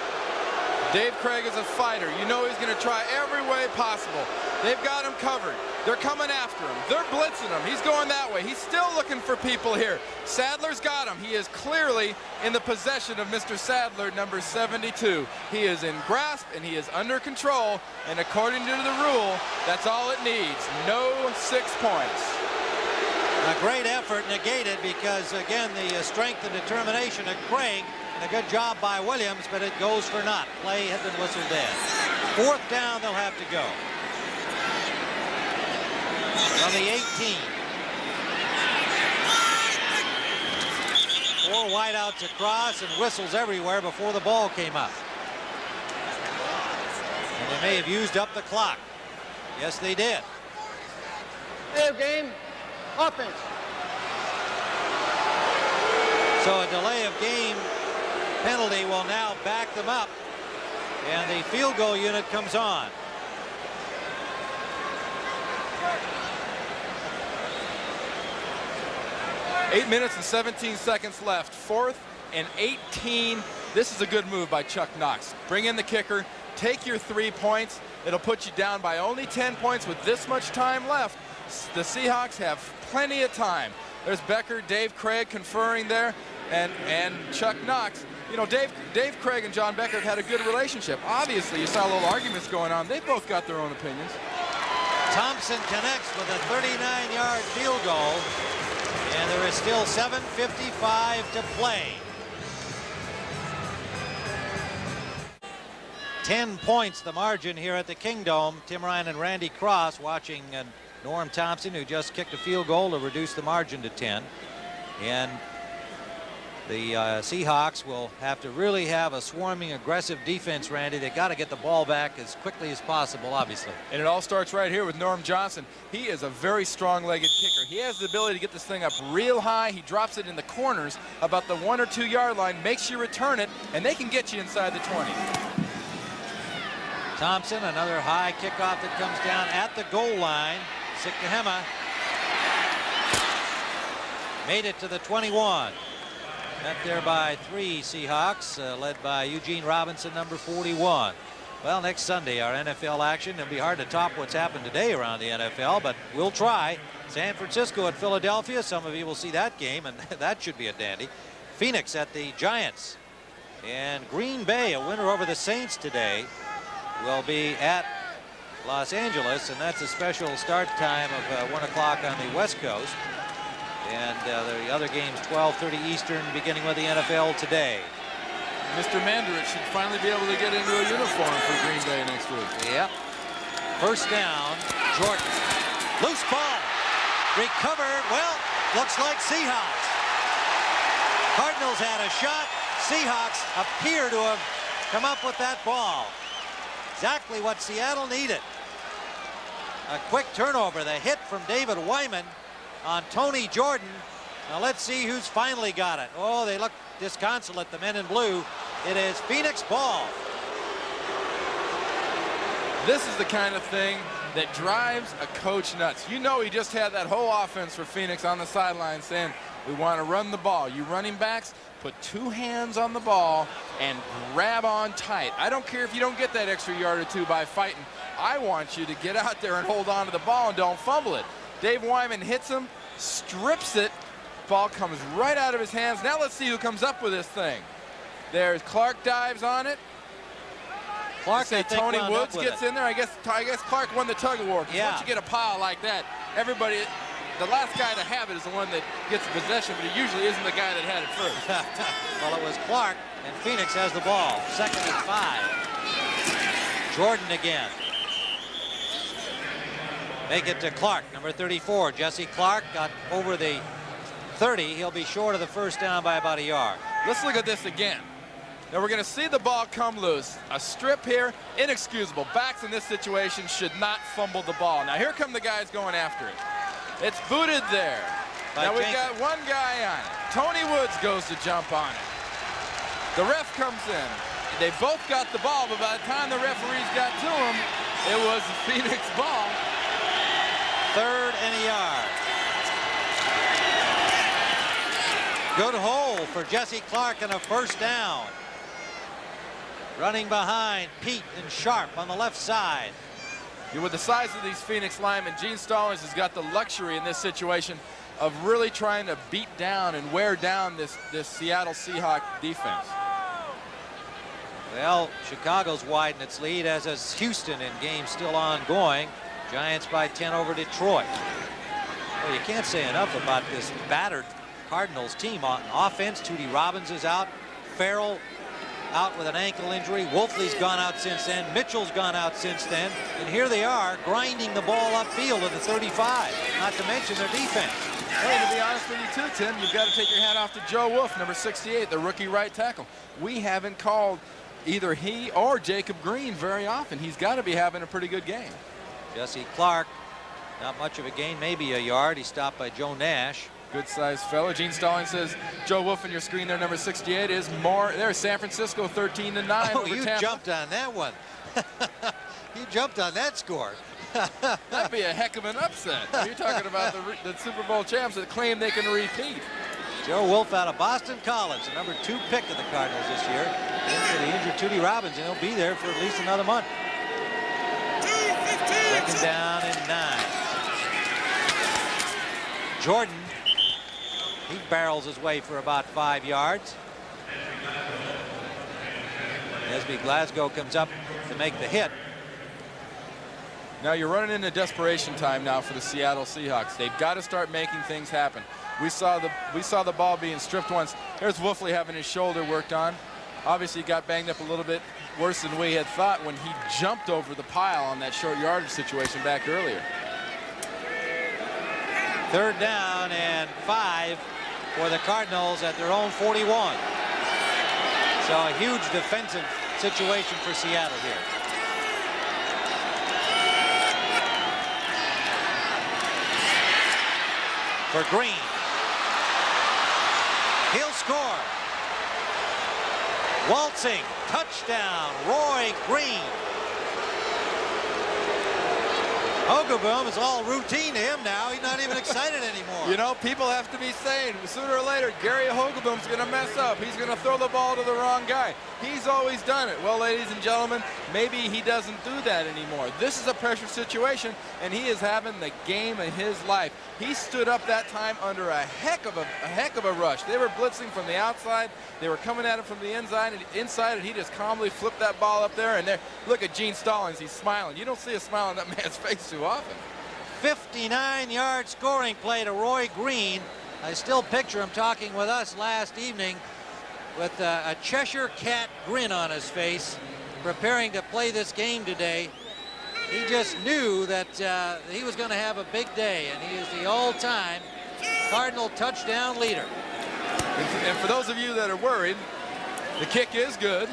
Dave Krieg is a fighter. You know he's going to try every way possible. They've got him covered. They're coming after him. They're blitzing him. He's going that way. He's still looking for people here. Sadler's got him. He is clearly in the possession of Mr. Sadler, number 72. He is in grasp and he is under control. And according to the rule, that's all it needs. No 6 points. A great effort negated because, again, the strength and determination of Craig, and a good job by Williams, but it goes for naught. Play had been whistled dead. 4th down, they'll have to go. From the 18. 4 wideouts across and whistles everywhere before the ball came up. And they may have used up the clock. Yes, they did. Hey, game. Offense. So a delay of game penalty will now back them up. And the field goal unit comes on. Eight minutes and 17 seconds left. 4th and 18. This is a good move by Chuck Knox. Bring in the kicker. Take your 3 points. It'll put you down by only 10 points with this much time left. The Seahawks have plenty of time. There's Becker, Dave Craig conferring there, and Chuck Knox. You know, Dave Craig and John Becker have had a good relationship. Obviously, you saw little arguments going on. They've both got their own opinions. Thompson connects with a 39-yard field goal, and there is still 7:55 to play. 10 points the margin here at the Kingdome. Tim Ryan and Randy Cross watching Norm Thompson, who just kicked a field goal to reduce the margin to 10. And the Seahawks will have to really have a swarming, aggressive defense, Randy. They got to get the ball back as quickly as possible, obviously. And it all starts right here with Norm Johnson. He is a very strong-legged kicker. He has the ability to get this thing up real high. He drops it in the corners about the 1 or 2 yard line, makes you return it, and they can get you inside the 20. Thompson, another high kickoff that comes down at the goal line. Sikahema made it to the 21. Met there by 3 Seahawks, led by Eugene Robinson, number 41. Well, next Sunday, our NFL action. It'll be hard to top what's happened today around the NFL, but we'll try. San Francisco at Philadelphia. Some of you will see that game, and that should be a dandy. Phoenix at the Giants. And Green Bay, a winner over the Saints today, will be at Los Angeles, and that's a special start time of 1 o'clock on the West Coast. And the other games, 12:30 Eastern, beginning with the NFL today. Mr. Mandarich should finally be able to get into a uniform for Green Bay next week. Yep. 1st down, Jordan. Loose ball. Recovered. Well, looks like Seahawks. Cardinals had a shot. Seahawks appear to have come up with that ball. Exactly what Seattle needed. A quick turnover. The hit from David Wyman on Tony Jordan. Now let's see who's finally got it. Oh, they look disconsolate, the men in blue. It is Phoenix ball. This is the kind of thing that drives a coach nuts. You know, he just had that whole offense for Phoenix on the sideline saying, we want to run the ball. You running backs, put 2 hands on the ball and grab on tight. I don't care if you don't get that extra yard or 2 by fighting. I want you to get out there and hold on to the ball and don't fumble it. Dave Wyman hits him, strips it. Ball comes right out of his hands. Now let's see who comes up with this thing. There's Clark, dives on it. Clark, say Tony Woods gets in there. I guess Clark won the tug of war. Yeah. Once you get a pile like that, everybody, the last guy to have it is the one that gets the possession, but he usually isn't the guy that had it first. Well, it was Clark, and Phoenix has the ball. 2nd and 5. Jordan again. Make it to Clark, number 34. Jesse Clark got over the 30. He'll be short of the 1st down by about a yard. Let's look at this again. Now we're going to see the ball come loose. A strip here, inexcusable. Backs in this situation should not fumble the ball. Now here come the guys going after it. It's booted there. Now we've got one guy on it. Tony Woods goes to jump on it. The ref comes in. They both got the ball, but by the time the referees got to him, it was the Phoenix ball. 3rd and a yard. Good hole for Jesse Clark and a 1st down. Running behind Pete and Sharp on the left side. With the size of these Phoenix linemen, Gene Stallings has got the luxury in this situation of really trying to beat down and wear down this Seattle Seahawks defense. Well, Chicago's widened its lead, as is Houston in games still ongoing. Giants by 10 over Detroit. Well, you can't say enough about this battered Cardinals team. On offense, Tootie Robbins is out. Farrell out with an ankle injury. Wolfley's gone out since then. Mitchell's gone out since then. And here they are grinding the ball upfield at the 35, not to mention their defense. Hey, to be honest with you too, Tim, you've got to take your hat off to Joe Wolf, number 68, the rookie right tackle. We haven't called either he or Jacob Green very often. He's got to be having a pretty good game. Jesse Clark, not much of a gain, maybe a yard. He's stopped by Joe Nash. Good-sized fellow. Gene Stallings says Joe Wolf on your screen there, number 68, is more. There's San Francisco 13-9. Oh, you jumped on that one. You jumped on that score. That'd be a heck of an upset. You're talking about the Super Bowl champs that claim they can repeat. Joe Wolf out of Boston College, the number 2 pick of the Cardinals this year. In for the injured Tootie Robbins, and he'll be there for at least another month. Second down and 9. Jordan, he barrels his way for about 5 yards. Nesby Glasgow comes up to make the hit. Now you're running into desperation time now for the Seattle Seahawks. They've got to start making things happen. We saw the ball being stripped once. There's Wolfley having his shoulder worked on. Obviously he got banged up a little bit worse than we had thought when he jumped over the pile on that short yardage situation back earlier. Third down and 5 for the Cardinals at their own 41. So a huge defensive situation for Seattle here. For Green. He'll score. Waltzing, touchdown, Roy Green. Hogaboom is all routine to him now. He's not even excited anymore. You know, people have to be saying sooner or later, Gary Hogaboom's going to mess up. He's going to throw the ball to the wrong guy. He's always done it. Well, ladies and gentlemen, maybe he doesn't do that anymore. This is a pressure situation, and he is having the game of his life. He stood up that time under a heck of a rush. They were blitzing from the outside. They were coming at him from the inside, and he just calmly flipped that ball up there. And there, look at Gene Stallings. He's smiling. You don't see a smile on that man's face too often. 59-yard scoring play to Roy Green. I still picture him talking with us last evening with a Cheshire Cat grin on his face, preparing to play this game today. He just knew that he was going to have a big day, and he is the all-time Cardinal touchdown leader. And for those of you that are worried, the kick is good.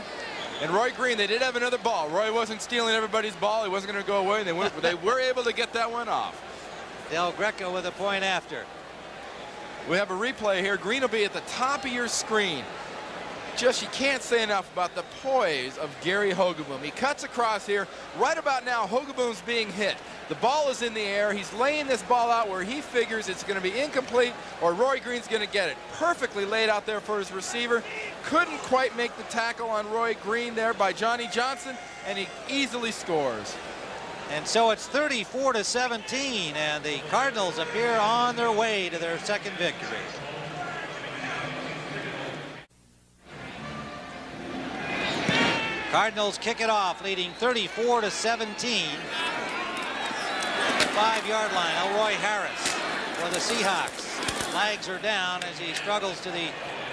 And Roy Green, they did have another ball. Roy wasn't stealing everybody's ball. He wasn't going to go away. They were able to get that one off. Del Greco with a point after. We have a replay here. Green will be at the top of your screen. Just, you can't say enough about the poise of Gary Hogaboom. He cuts across here. Right about now, Hogaboom's being hit. The ball is in the air. He's laying this ball out where he figures it's going to be incomplete or Roy Green's going to get it. Perfectly laid out there for his receiver. Couldn't quite make the tackle on Roy Green there by Johnny Johnson, and he easily scores. And so it's 34-17, and the Cardinals appear on their way to their second victory. Cardinals kick it off, leading 34-17. At the 5-yard line, Elroy Harris for the Seahawks. Legs are down as he struggles to the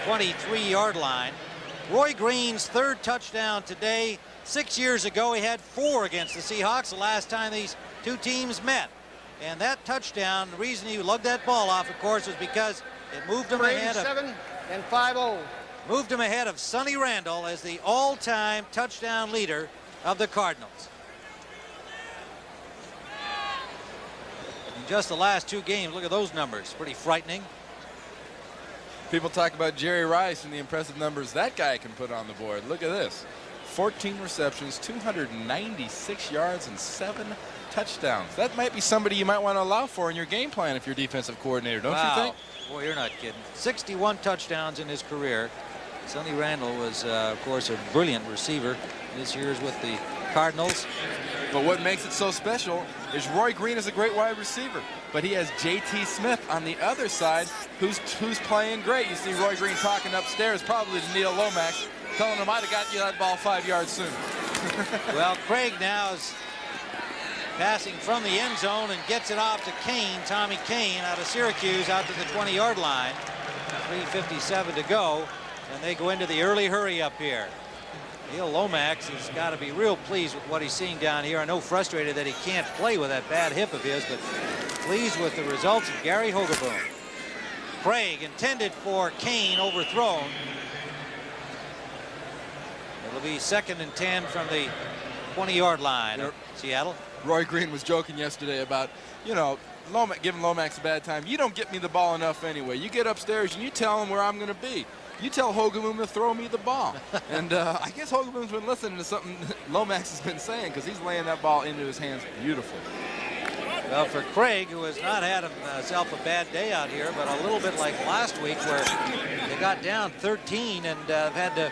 23-yard line. Roy Green's third touchdown today. 6 years ago, he had 4 against the Seahawks the last time these two teams met. And that touchdown, the reason he lugged that ball off, of course, was because it moved him ahead of 87 and 5-0. Moved him ahead of Sonny Randall as the all-time touchdown leader of the Cardinals. In just the last 2 games, look at those numbers. Pretty frightening. People talk about Jerry Rice and the impressive numbers that guy can put on the board. Look at this. 14 receptions, 296 yards, and 7 touchdowns. That might be somebody you might want to allow for in your game plan if you're defensive coordinator, don't you think? Boy, you're not kidding. 61 touchdowns in his career. Sonny Randall was, of course, a brilliant receiver. This year's with the Cardinals. But what makes it so special is Roy Green is a great wide receiver, but he has J.T. Smith on the other side who's playing great. You see Roy Green talking upstairs, probably to Neil Lomax, telling him I'd have got you that ball 5 yards sooner. Well, Craig now is passing from the end zone and gets it off to Kane, Tommy Kane, out of Syracuse, out to the 20-yard line. 3:57 to go, and they go into the early hurry up here. Neil Lomax has got to be real pleased with what he's seeing down here. I know frustrated that he can't play with that bad hip of his, but pleased with the results of Gary Hogeboom. Craig intended for Kane, overthrown. It'll be 2nd and 10 from the 20-yard line of Seattle. Roy Green was joking yesterday about, you know, giving Lomax a bad time. You don't get me the ball enough anyway. You get upstairs and you tell him where I'm going to be. You tell Hogeboom to throw me the ball. And I guess Hogeboom's been listening to something Lomax has been saying, because he's laying that ball into his hands beautifully. Well, for Craig, who has not had himself a bad day out here, but a little bit like last week where they got down 13 and had to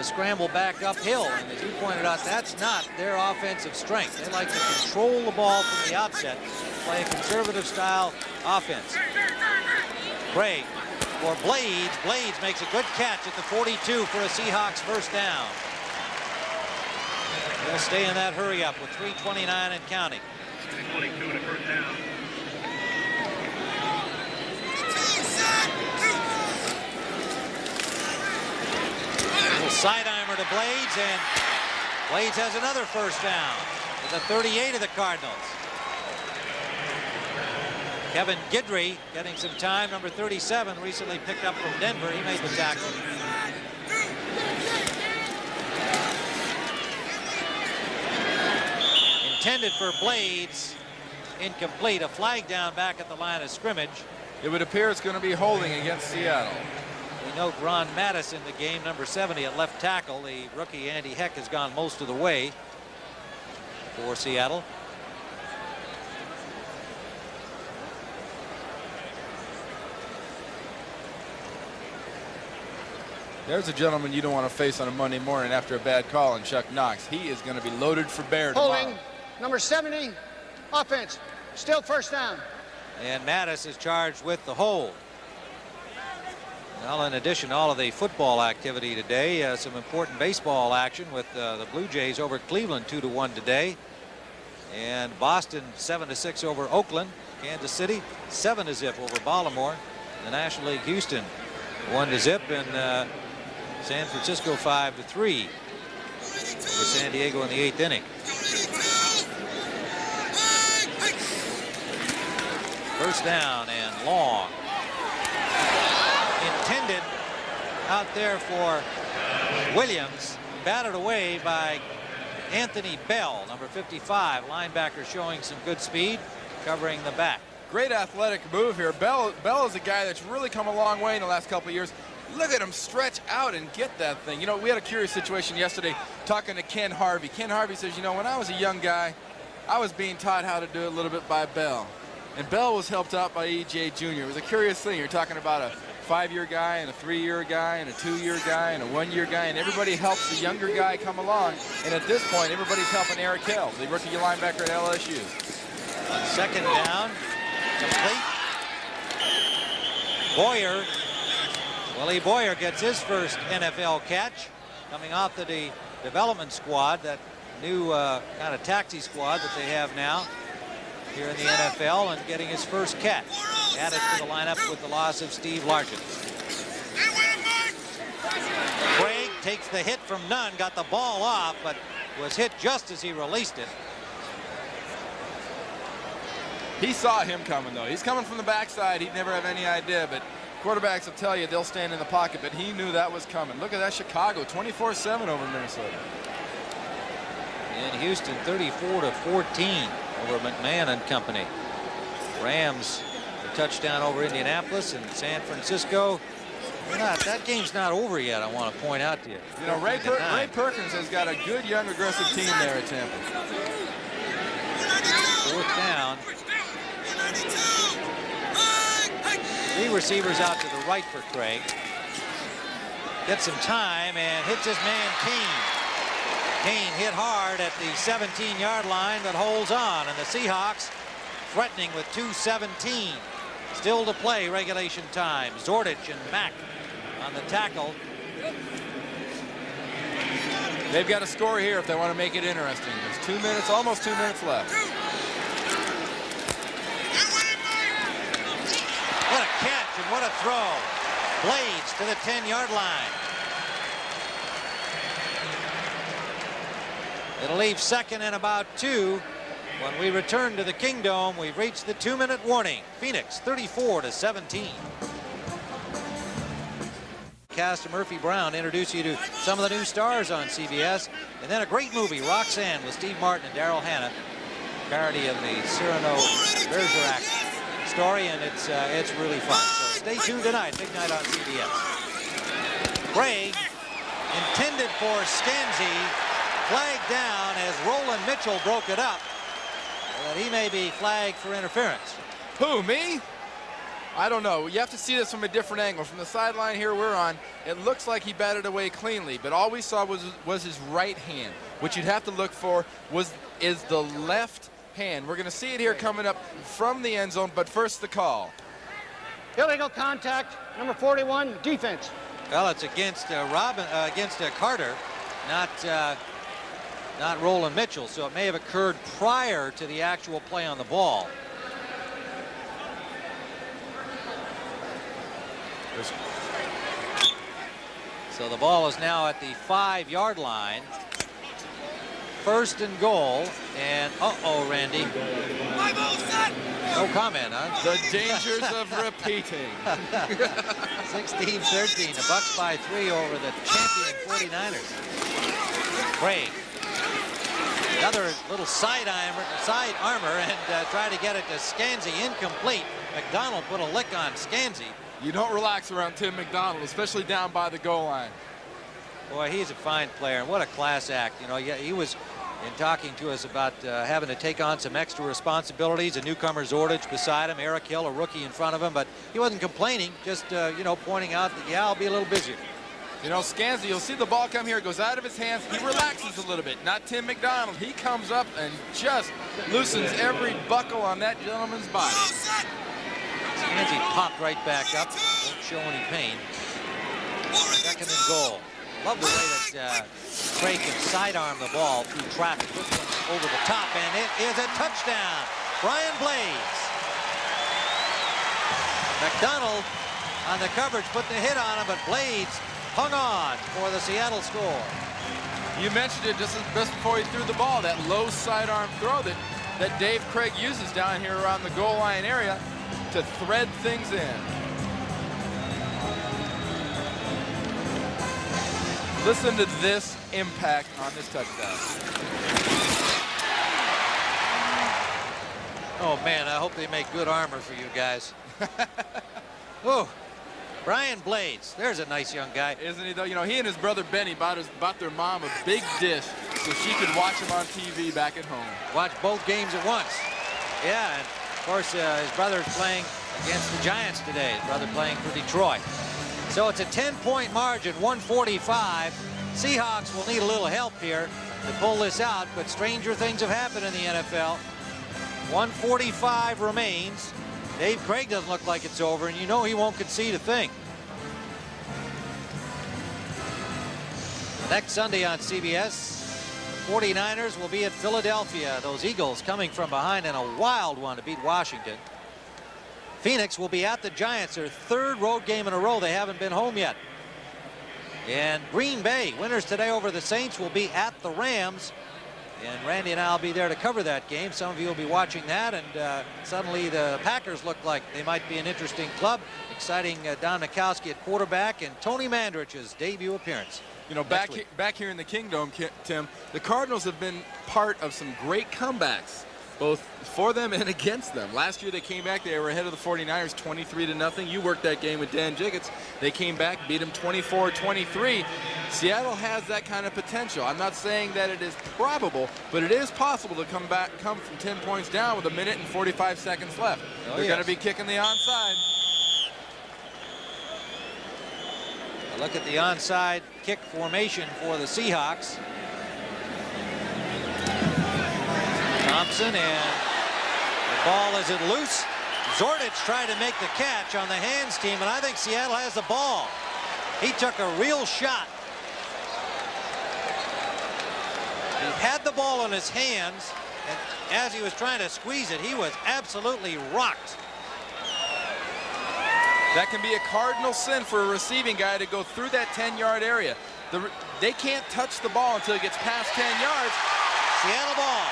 scramble back uphill. And as you pointed out, that's not their offensive strength. They like to control the ball from the outset, play a conservative style offense. Craig for Blades. Blades makes a good catch at the 42 for a Seahawks first down. They'll stay in that hurry up with 3:29 and counting. 22 and a first down. Little sideimer to Blades, and Blades has another first down to the 38 of the Cardinals. Kevin Guidry getting some time, number 37, recently picked up from Denver. He made the tackle. Intended for Blades, incomplete. A flag down back at the line of scrimmage. It would appear it's going to be holding against Seattle. We note Ron Mattis in the game, number 70 at left tackle. The rookie Andy Heck has gone most of the way for Seattle. There's a gentleman you don't want to face on a Monday morning after a bad call, and Chuck Knox. He is going to be loaded for bear tomorrow. Holding, number 70, offense, still first down. And Mattis is charged with the hold. Well, in addition to all of the football activity today, some important baseball action with the Blue Jays over Cleveland 2-1 today. And Boston 7-6 over Oakland. Kansas City 7-0 over Baltimore. The National League Houston 1-0, and San Francisco 5-3 for San Diego in the 8th inning. First down and long. Intended out there for Williams, batted away by Anthony Bell, number 55, linebacker, showing some good speed, covering the back. Great athletic move here. Bell is a guy that's really come a long way in the last couple of years. Look at him stretch out and get that thing. You know, we had a curious situation yesterday talking to Ken Harvey. Ken Harvey says, you know, when I was a young guy, I was being taught how to do it a little bit by Bell. And Bell was helped out by E.J. Jr. It was a curious thing. You're talking about a 5-year guy and a 3-year guy and a 2-year guy and a 1-year guy, and everybody helps the younger guy come along. And at this point, everybody's helping Eric Hill, the rookie linebacker at LSU. On second down, complete. Boyer, Willie Boyer gets his first NFL catch, coming off the development squad, that new kind of taxi squad that they have now here in the NFL, and getting his first catch. Added to the lineup with the loss of Steve Largent. Craig takes the hit from Nunn, got the ball off, but was hit just as he released it. He saw him coming, though. He's coming from the backside. He'd never have any idea, but quarterbacks will tell you they'll stand in the pocket, but he knew that was coming. Look at that Chicago, 24-7 over Minnesota. In Houston, 34-14 over McMahon and company. Rams, a touchdown over Indianapolis, and San Francisco. That game's not over yet, I want to point out to you. You know, Ray Perkins has got a good, young, aggressive team there at Tampa. Fourth down. 3 receivers out to the right for Craig. Gets some time and hits his man Kane. Kane hit hard at the 17-yard line, but holds on, and the Seahawks threatening with 2:17 still to play regulation time. Zordich and Mack on the tackle. They've got to score here if they want to make it interesting. There's 2 minutes, almost 2 minutes left. What a catch and what a throw. Blades to the 10-yard line. It'll leave second and about 2. When we return to the Kingdome, we've reached the 2-minute warning. Phoenix 34-17. Cast of Murphy Brown introduce you to some of the new stars on CBS, and then a great movie, Roxanne, with Steve Martin and Daryl Hannah, parody of the Cyrano Bergerac story, and it's really fun. So stay tuned tonight, big night on CBS. Craig intended for Scanzi, flagged down as Roland Mitchell broke it up. That he may be flagged for interference. Who, me? I don't know. You have to see this from a different angle. From the sideline here we're on, it looks like he batted away cleanly, but all we saw was his right hand. What you'd have to look for is the left hand. We're going to see it here coming up from the end zone, but first the call. Illegal contact, number 41, defense. Well, it's against Carter, not Roland Mitchell, so it may have occurred prior to the actual play on the ball. So the ball is now at the 5-yard line. First and goal, and uh-oh, Randy. No comment, huh? The dangers of repeating. 16-13, the Bucks by 3 over the champion 49ers. Craig. Another little side armor and try to get it to Scanzi, incomplete. McDonald put a lick on Scanzi. You don't relax around Tim McDonald, especially down by the goal line. Boy, he's a fine player, and what a class act. You know, he was in talking to us about having to take on some extra responsibilities. A newcomer, Zordich, beside him, Eric Hill, a rookie in front of him, but he wasn't complaining, just, you know, pointing out that, yeah, I'll be a little busier. You know, Scanzi, you'll see the ball come here, it goes out of his hands, he relaxes a little bit. Not Tim McDonald. He comes up and just loosens every buckle on that gentleman's body. Scanzi popped right back up, won't show any pain. Second and goal. Love the way that Craig can sidearm the ball through traffic. This one's over the top, and it is a touchdown. Brian Blades. McDonald on the coverage put the hit on him, but Blades hung on for the Seattle score. You mentioned it just before he threw the ball, that low sidearm throw that Dave Craig uses down here around the goal line area to thread things in. Listen to this impact on this touchdown. Oh, man, I hope they make good armor for you guys. Whoa. Brian Blades, there's a nice young guy. Isn't he, though? You know, he and his brother Benny bought their mom a big dish so she could watch him on TV back at home. Watch both games at once. Yeah, and of course, his brother's playing against the Giants today. His brother playing for Detroit. So it's a 10-point margin, 145. Seahawks will need a little help here to pull this out, but stranger things have happened in the NFL. 145 remains. Dave Craig doesn't look like it's over, and you know he won't concede a thing. Next Sunday on CBS, the 49ers will be at Philadelphia. Those Eagles coming from behind in a wild one to beat Washington. Phoenix will be at the Giants, their third road game in a row. They haven't been home yet. And Green Bay, winners today over the Saints, will be at the Rams. And Randy and I will be there to cover that game. Some of you will be watching that, and suddenly the Packers look like they might be an interesting club. Exciting Don Mikowski at quarterback and Tony Mandrich's debut appearance. You know, back here in the Kingdome, Tim, the Cardinals have been part of some great comebacks, both for them and against them. Last year they came back, they were ahead of the 49ers 23-0. You worked that game with Dan Jiggets. They came back, beat them 24-23. Seattle has that kind of potential. I'm not saying that it is probable, but it is possible to come from 10 points down with 1 minute and 45 seconds left. They're going to be kicking the onside. A look at the onside kick formation for the Seahawks. Thompson, and the ball isn't loose. Zordich tried to make the catch on the hands team, and I think Seattle has the ball. He took a real shot. He had the ball in his hands, and as he was trying to squeeze it, he was absolutely rocked. That can be a cardinal sin for a receiving guy to go through that 10-yard area. They can't touch the ball until it gets past 10 yards. Seattle ball.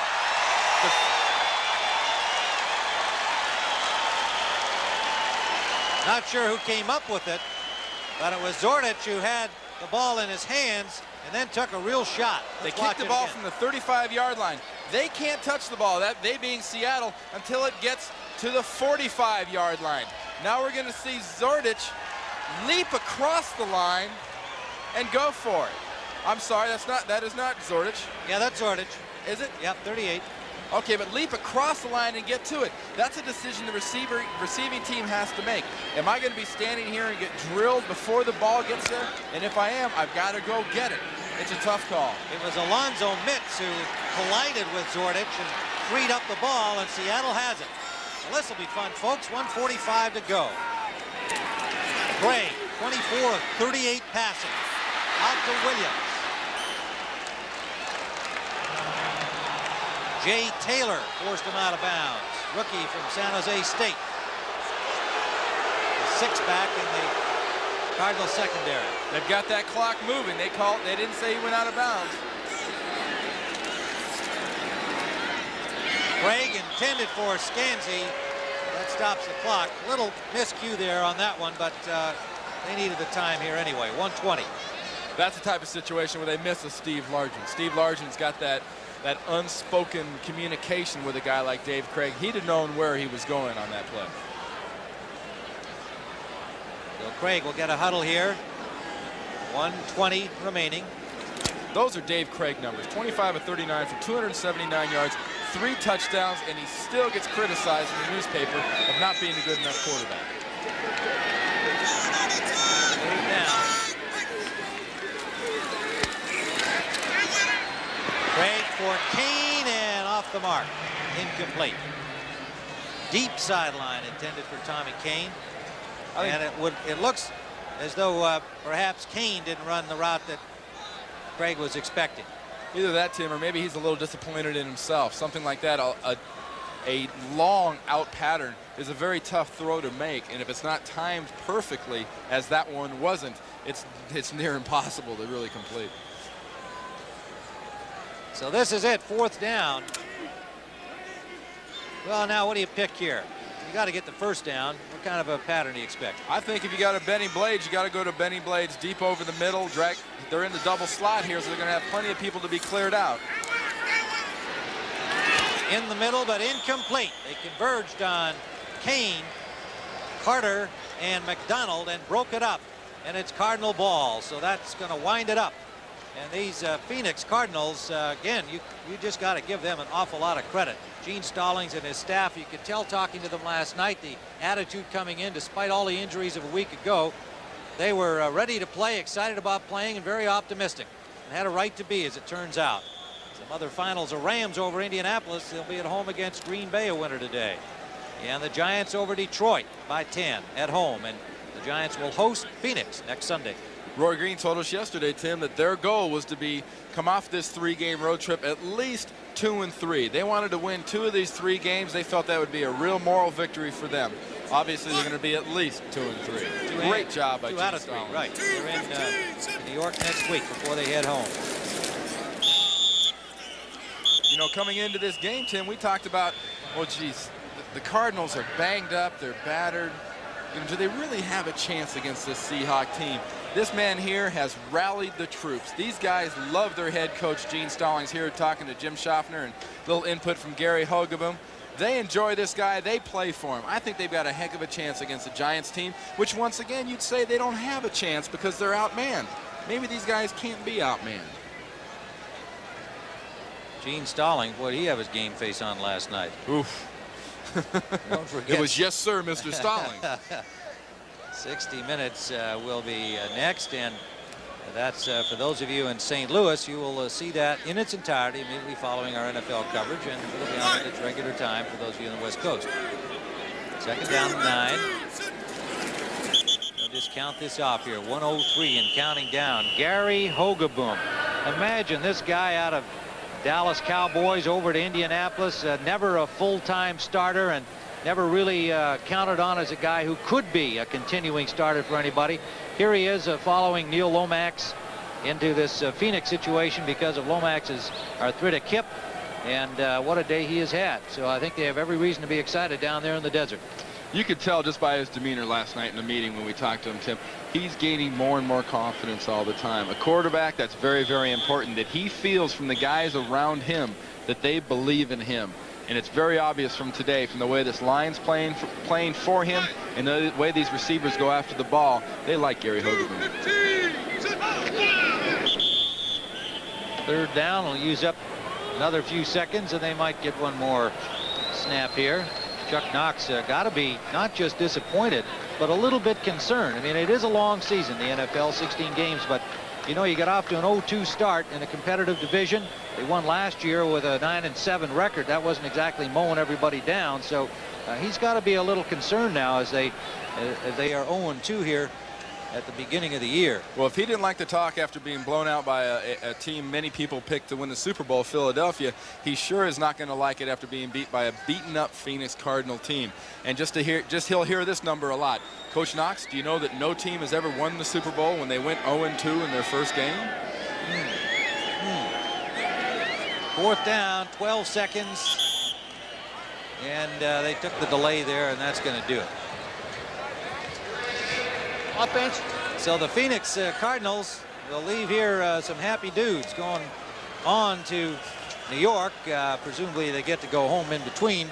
Not sure who came up with it, but it was Zordich who had the ball in his hands and then took a real shot. They kicked the ball from the 35-yard line. They can't touch the ball, they being Seattle, until it gets to the 45-yard line. Now we're going to see Zordich leap across the line and go for it. I'm sorry, that is not Zordich. Yeah, that's Zordich. Is it? Yep, 38. Okay, but leap across the line and get to it. That's a decision the receiving team has to make. Am I going to be standing here and get drilled before the ball gets there? And if I am, I've got to go get it. It's a tough call. It was Alonzo Mitz who collided with Zordich and freed up the ball, and Seattle has it. Well, this will be fun, folks. 1:45 to go. Gray, 24 of 38 passing. Out to Williams. Jay Taylor forced him out of bounds. Rookie from San Jose State. The six-back in the Cardinal secondary. They've got that clock moving. They didn't say he went out of bounds. Craig intended for Scansey. That stops the clock. Little miscue there on that one, but they needed the time here anyway. 1:20. That's the type of situation where they miss a Steve Largent. Steve Largent's got that unspoken communication with a guy like Dave Craig. He'd have known where he was going on that play. So Craig will get a huddle here. 1:20 remaining. Those are Dave Craig numbers. 25 of 39 for 279 yards, 3 touchdowns, and he still gets criticized in the newspaper of not being a good enough quarterback. Third down. Craig for Kane, and off the mark. Incomplete. Deep sideline intended for Tommy Kane. And it looks as though perhaps Kane didn't run the route that Craig was expecting. Either that, Tim, or maybe he's a little disappointed in himself. Something like that, a long out pattern is a very tough throw to make, and if it's not timed perfectly, as that one wasn't, it's near impossible to really complete. So this is it, 4th down. Well, now what do you pick here? You got to get the first down. What kind of a pattern do you expect? I think if you got a Benny Blades, you got to go to Benny Blades deep over the middle. They're in the double slot here, so they're going to have plenty of people to be cleared out. In the middle, but incomplete. They converged on Kane, Carter, and McDonald and broke it up. And it's Cardinal ball, so that's going to wind it up. And these Phoenix Cardinals, again, you just got to give them an awful lot of credit. Gene Stallings and his staff, you could tell talking to them last night, the attitude coming in despite all the injuries of a week ago. They were ready to play, excited about playing, and very optimistic. And had a right to be, as it turns out. Some other finals are Rams over Indianapolis. They'll be at home against Green Bay, a winner today. And the Giants over Detroit by 10 at home. And the Giants will host Phoenix next Sunday. Roy Green told us yesterday, Tim, that their goal was to come off this 3-game road trip at least 2-3. They wanted to win 2 of these 3 games. They felt that would be a real moral victory for them. Obviously, they're going to be at least 2-3. Great job by Gene Stallings. Right. They're in New York next week before they head home. You know, coming into this game, Tim, we talked about, well, geez, the Cardinals are banged up. They're battered. You know, do they really have a chance against this Seahawk team? This man here has rallied the troops. These guys love their head coach, Gene Stallings, here talking to Jim Schaffner, and a little input from Gary Hogeboom. They enjoy this guy. They play for him. I think they've got a heck of a chance against the Giants team, which once again you'd say they don't have a chance because they're outmanned. Maybe these guys can't be outmanned. Gene Stallings, boy, did he have his game face on last night. Oof. Don't forget. It was yes, sir, Mr. Stallings. 60 minutes will be next, and That's for those of you in St. Louis. You will see that in its entirety immediately following our NFL coverage, and it'll be on at its regular time for those of you on the West Coast. Second down, 9. They'll just count this off here. 1:03 and counting down. Gary Hogeboom. Imagine this guy out of Dallas Cowboys over to Indianapolis, never a full-time starter and never really counted on as a guy who could be a continuing starter for anybody. Here he is following Neil Lomax into this Phoenix situation because of Lomax's arthritic hip, and what a day he has had. So I think they have every reason to be excited down there in the desert. You could tell just by his demeanor last night in the meeting when we talked to him, Tim, he's gaining more and more confidence all the time. A quarterback, that's very, very important, that he feels from the guys around him that they believe in him. And it's very obvious from today, from the way this line's playing for him and the way these receivers go after the ball, they like Gary Hogeboom. Third down will use up another few seconds, and they might get one more snap here. Chuck Knox got to be not just disappointed, but a little bit concerned. I mean, it is a long season, the NFL, 16 games, but you know, you got off to an 0-2 start in a competitive division. They won last year with a 9-7 record. That wasn't exactly mowing everybody down. So he's got to be a little concerned now as they are 0-2 here at the beginning of the year. Well, if he didn't like to talk after being blown out by a team many people picked to win the Super Bowl, Philadelphia, he sure is not going to like it after being beat by a beaten-up Phoenix Cardinal team. And he'll hear this number a lot. Coach Knox, do you know that no team has ever won the Super Bowl when they went 0-2 in their first game? Fourth down, 12 seconds, and they took the delay there, and that's going to do it. Offense. So the Phoenix Cardinals will leave here some happy dudes going on to New York. Presumably they get to go home in between.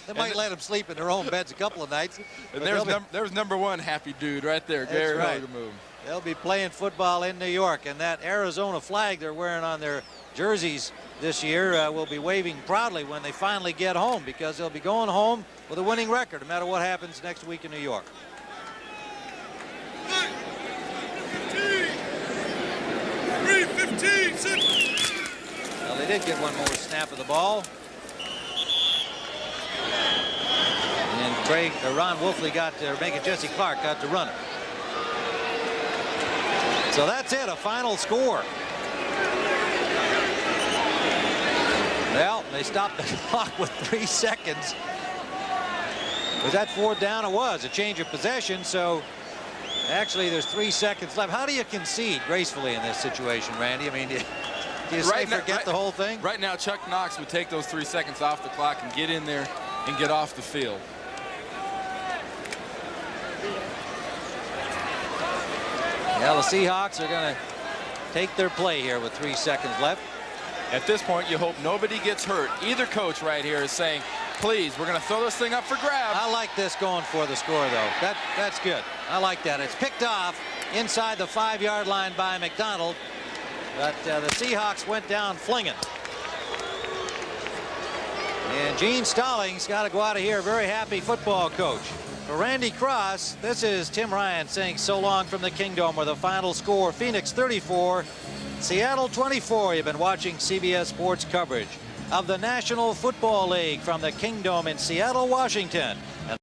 They might let them sleep in their own beds a couple of nights. And there's number one happy dude right there, Gary Hogeboom. They'll be playing football in New York, and that Arizona flag they're wearing on their jerseys this year will be waving proudly when they finally get home, because they'll be going home with a winning record no matter what happens next week in New York. Well, they did get one more snap of the ball. And Ron Wolfley making Jesse Clark got to run it. So that's it, a final score. Well, they stopped the clock with 3 seconds. Was that fourth down? It was a change of possession, so actually there's 3 seconds left. How do you concede gracefully in this situation, Randy? I mean, do you forget the whole thing? Right now, Chuck Knox would take those 3 seconds off the clock and get in there and get off the field. Yeah, the Seahawks are going to take their play here with 3 seconds left. At this point, you hope nobody gets hurt. Either coach right here is saying, please, we're going to throw this thing up for grabs. I like this going for the score, though. That's good. I like that. It's picked off inside the 5-yard line by McDonald, but the Seahawks went down flinging. And Gene Stallings got to go out of here a very happy football coach. For Randy Cross, this is Tim Ryan saying so long from the Kingdome with a final score: Phoenix 34, Seattle 24. You've been watching CBS Sports coverage of the National Football League from the Kingdome in Seattle, Washington.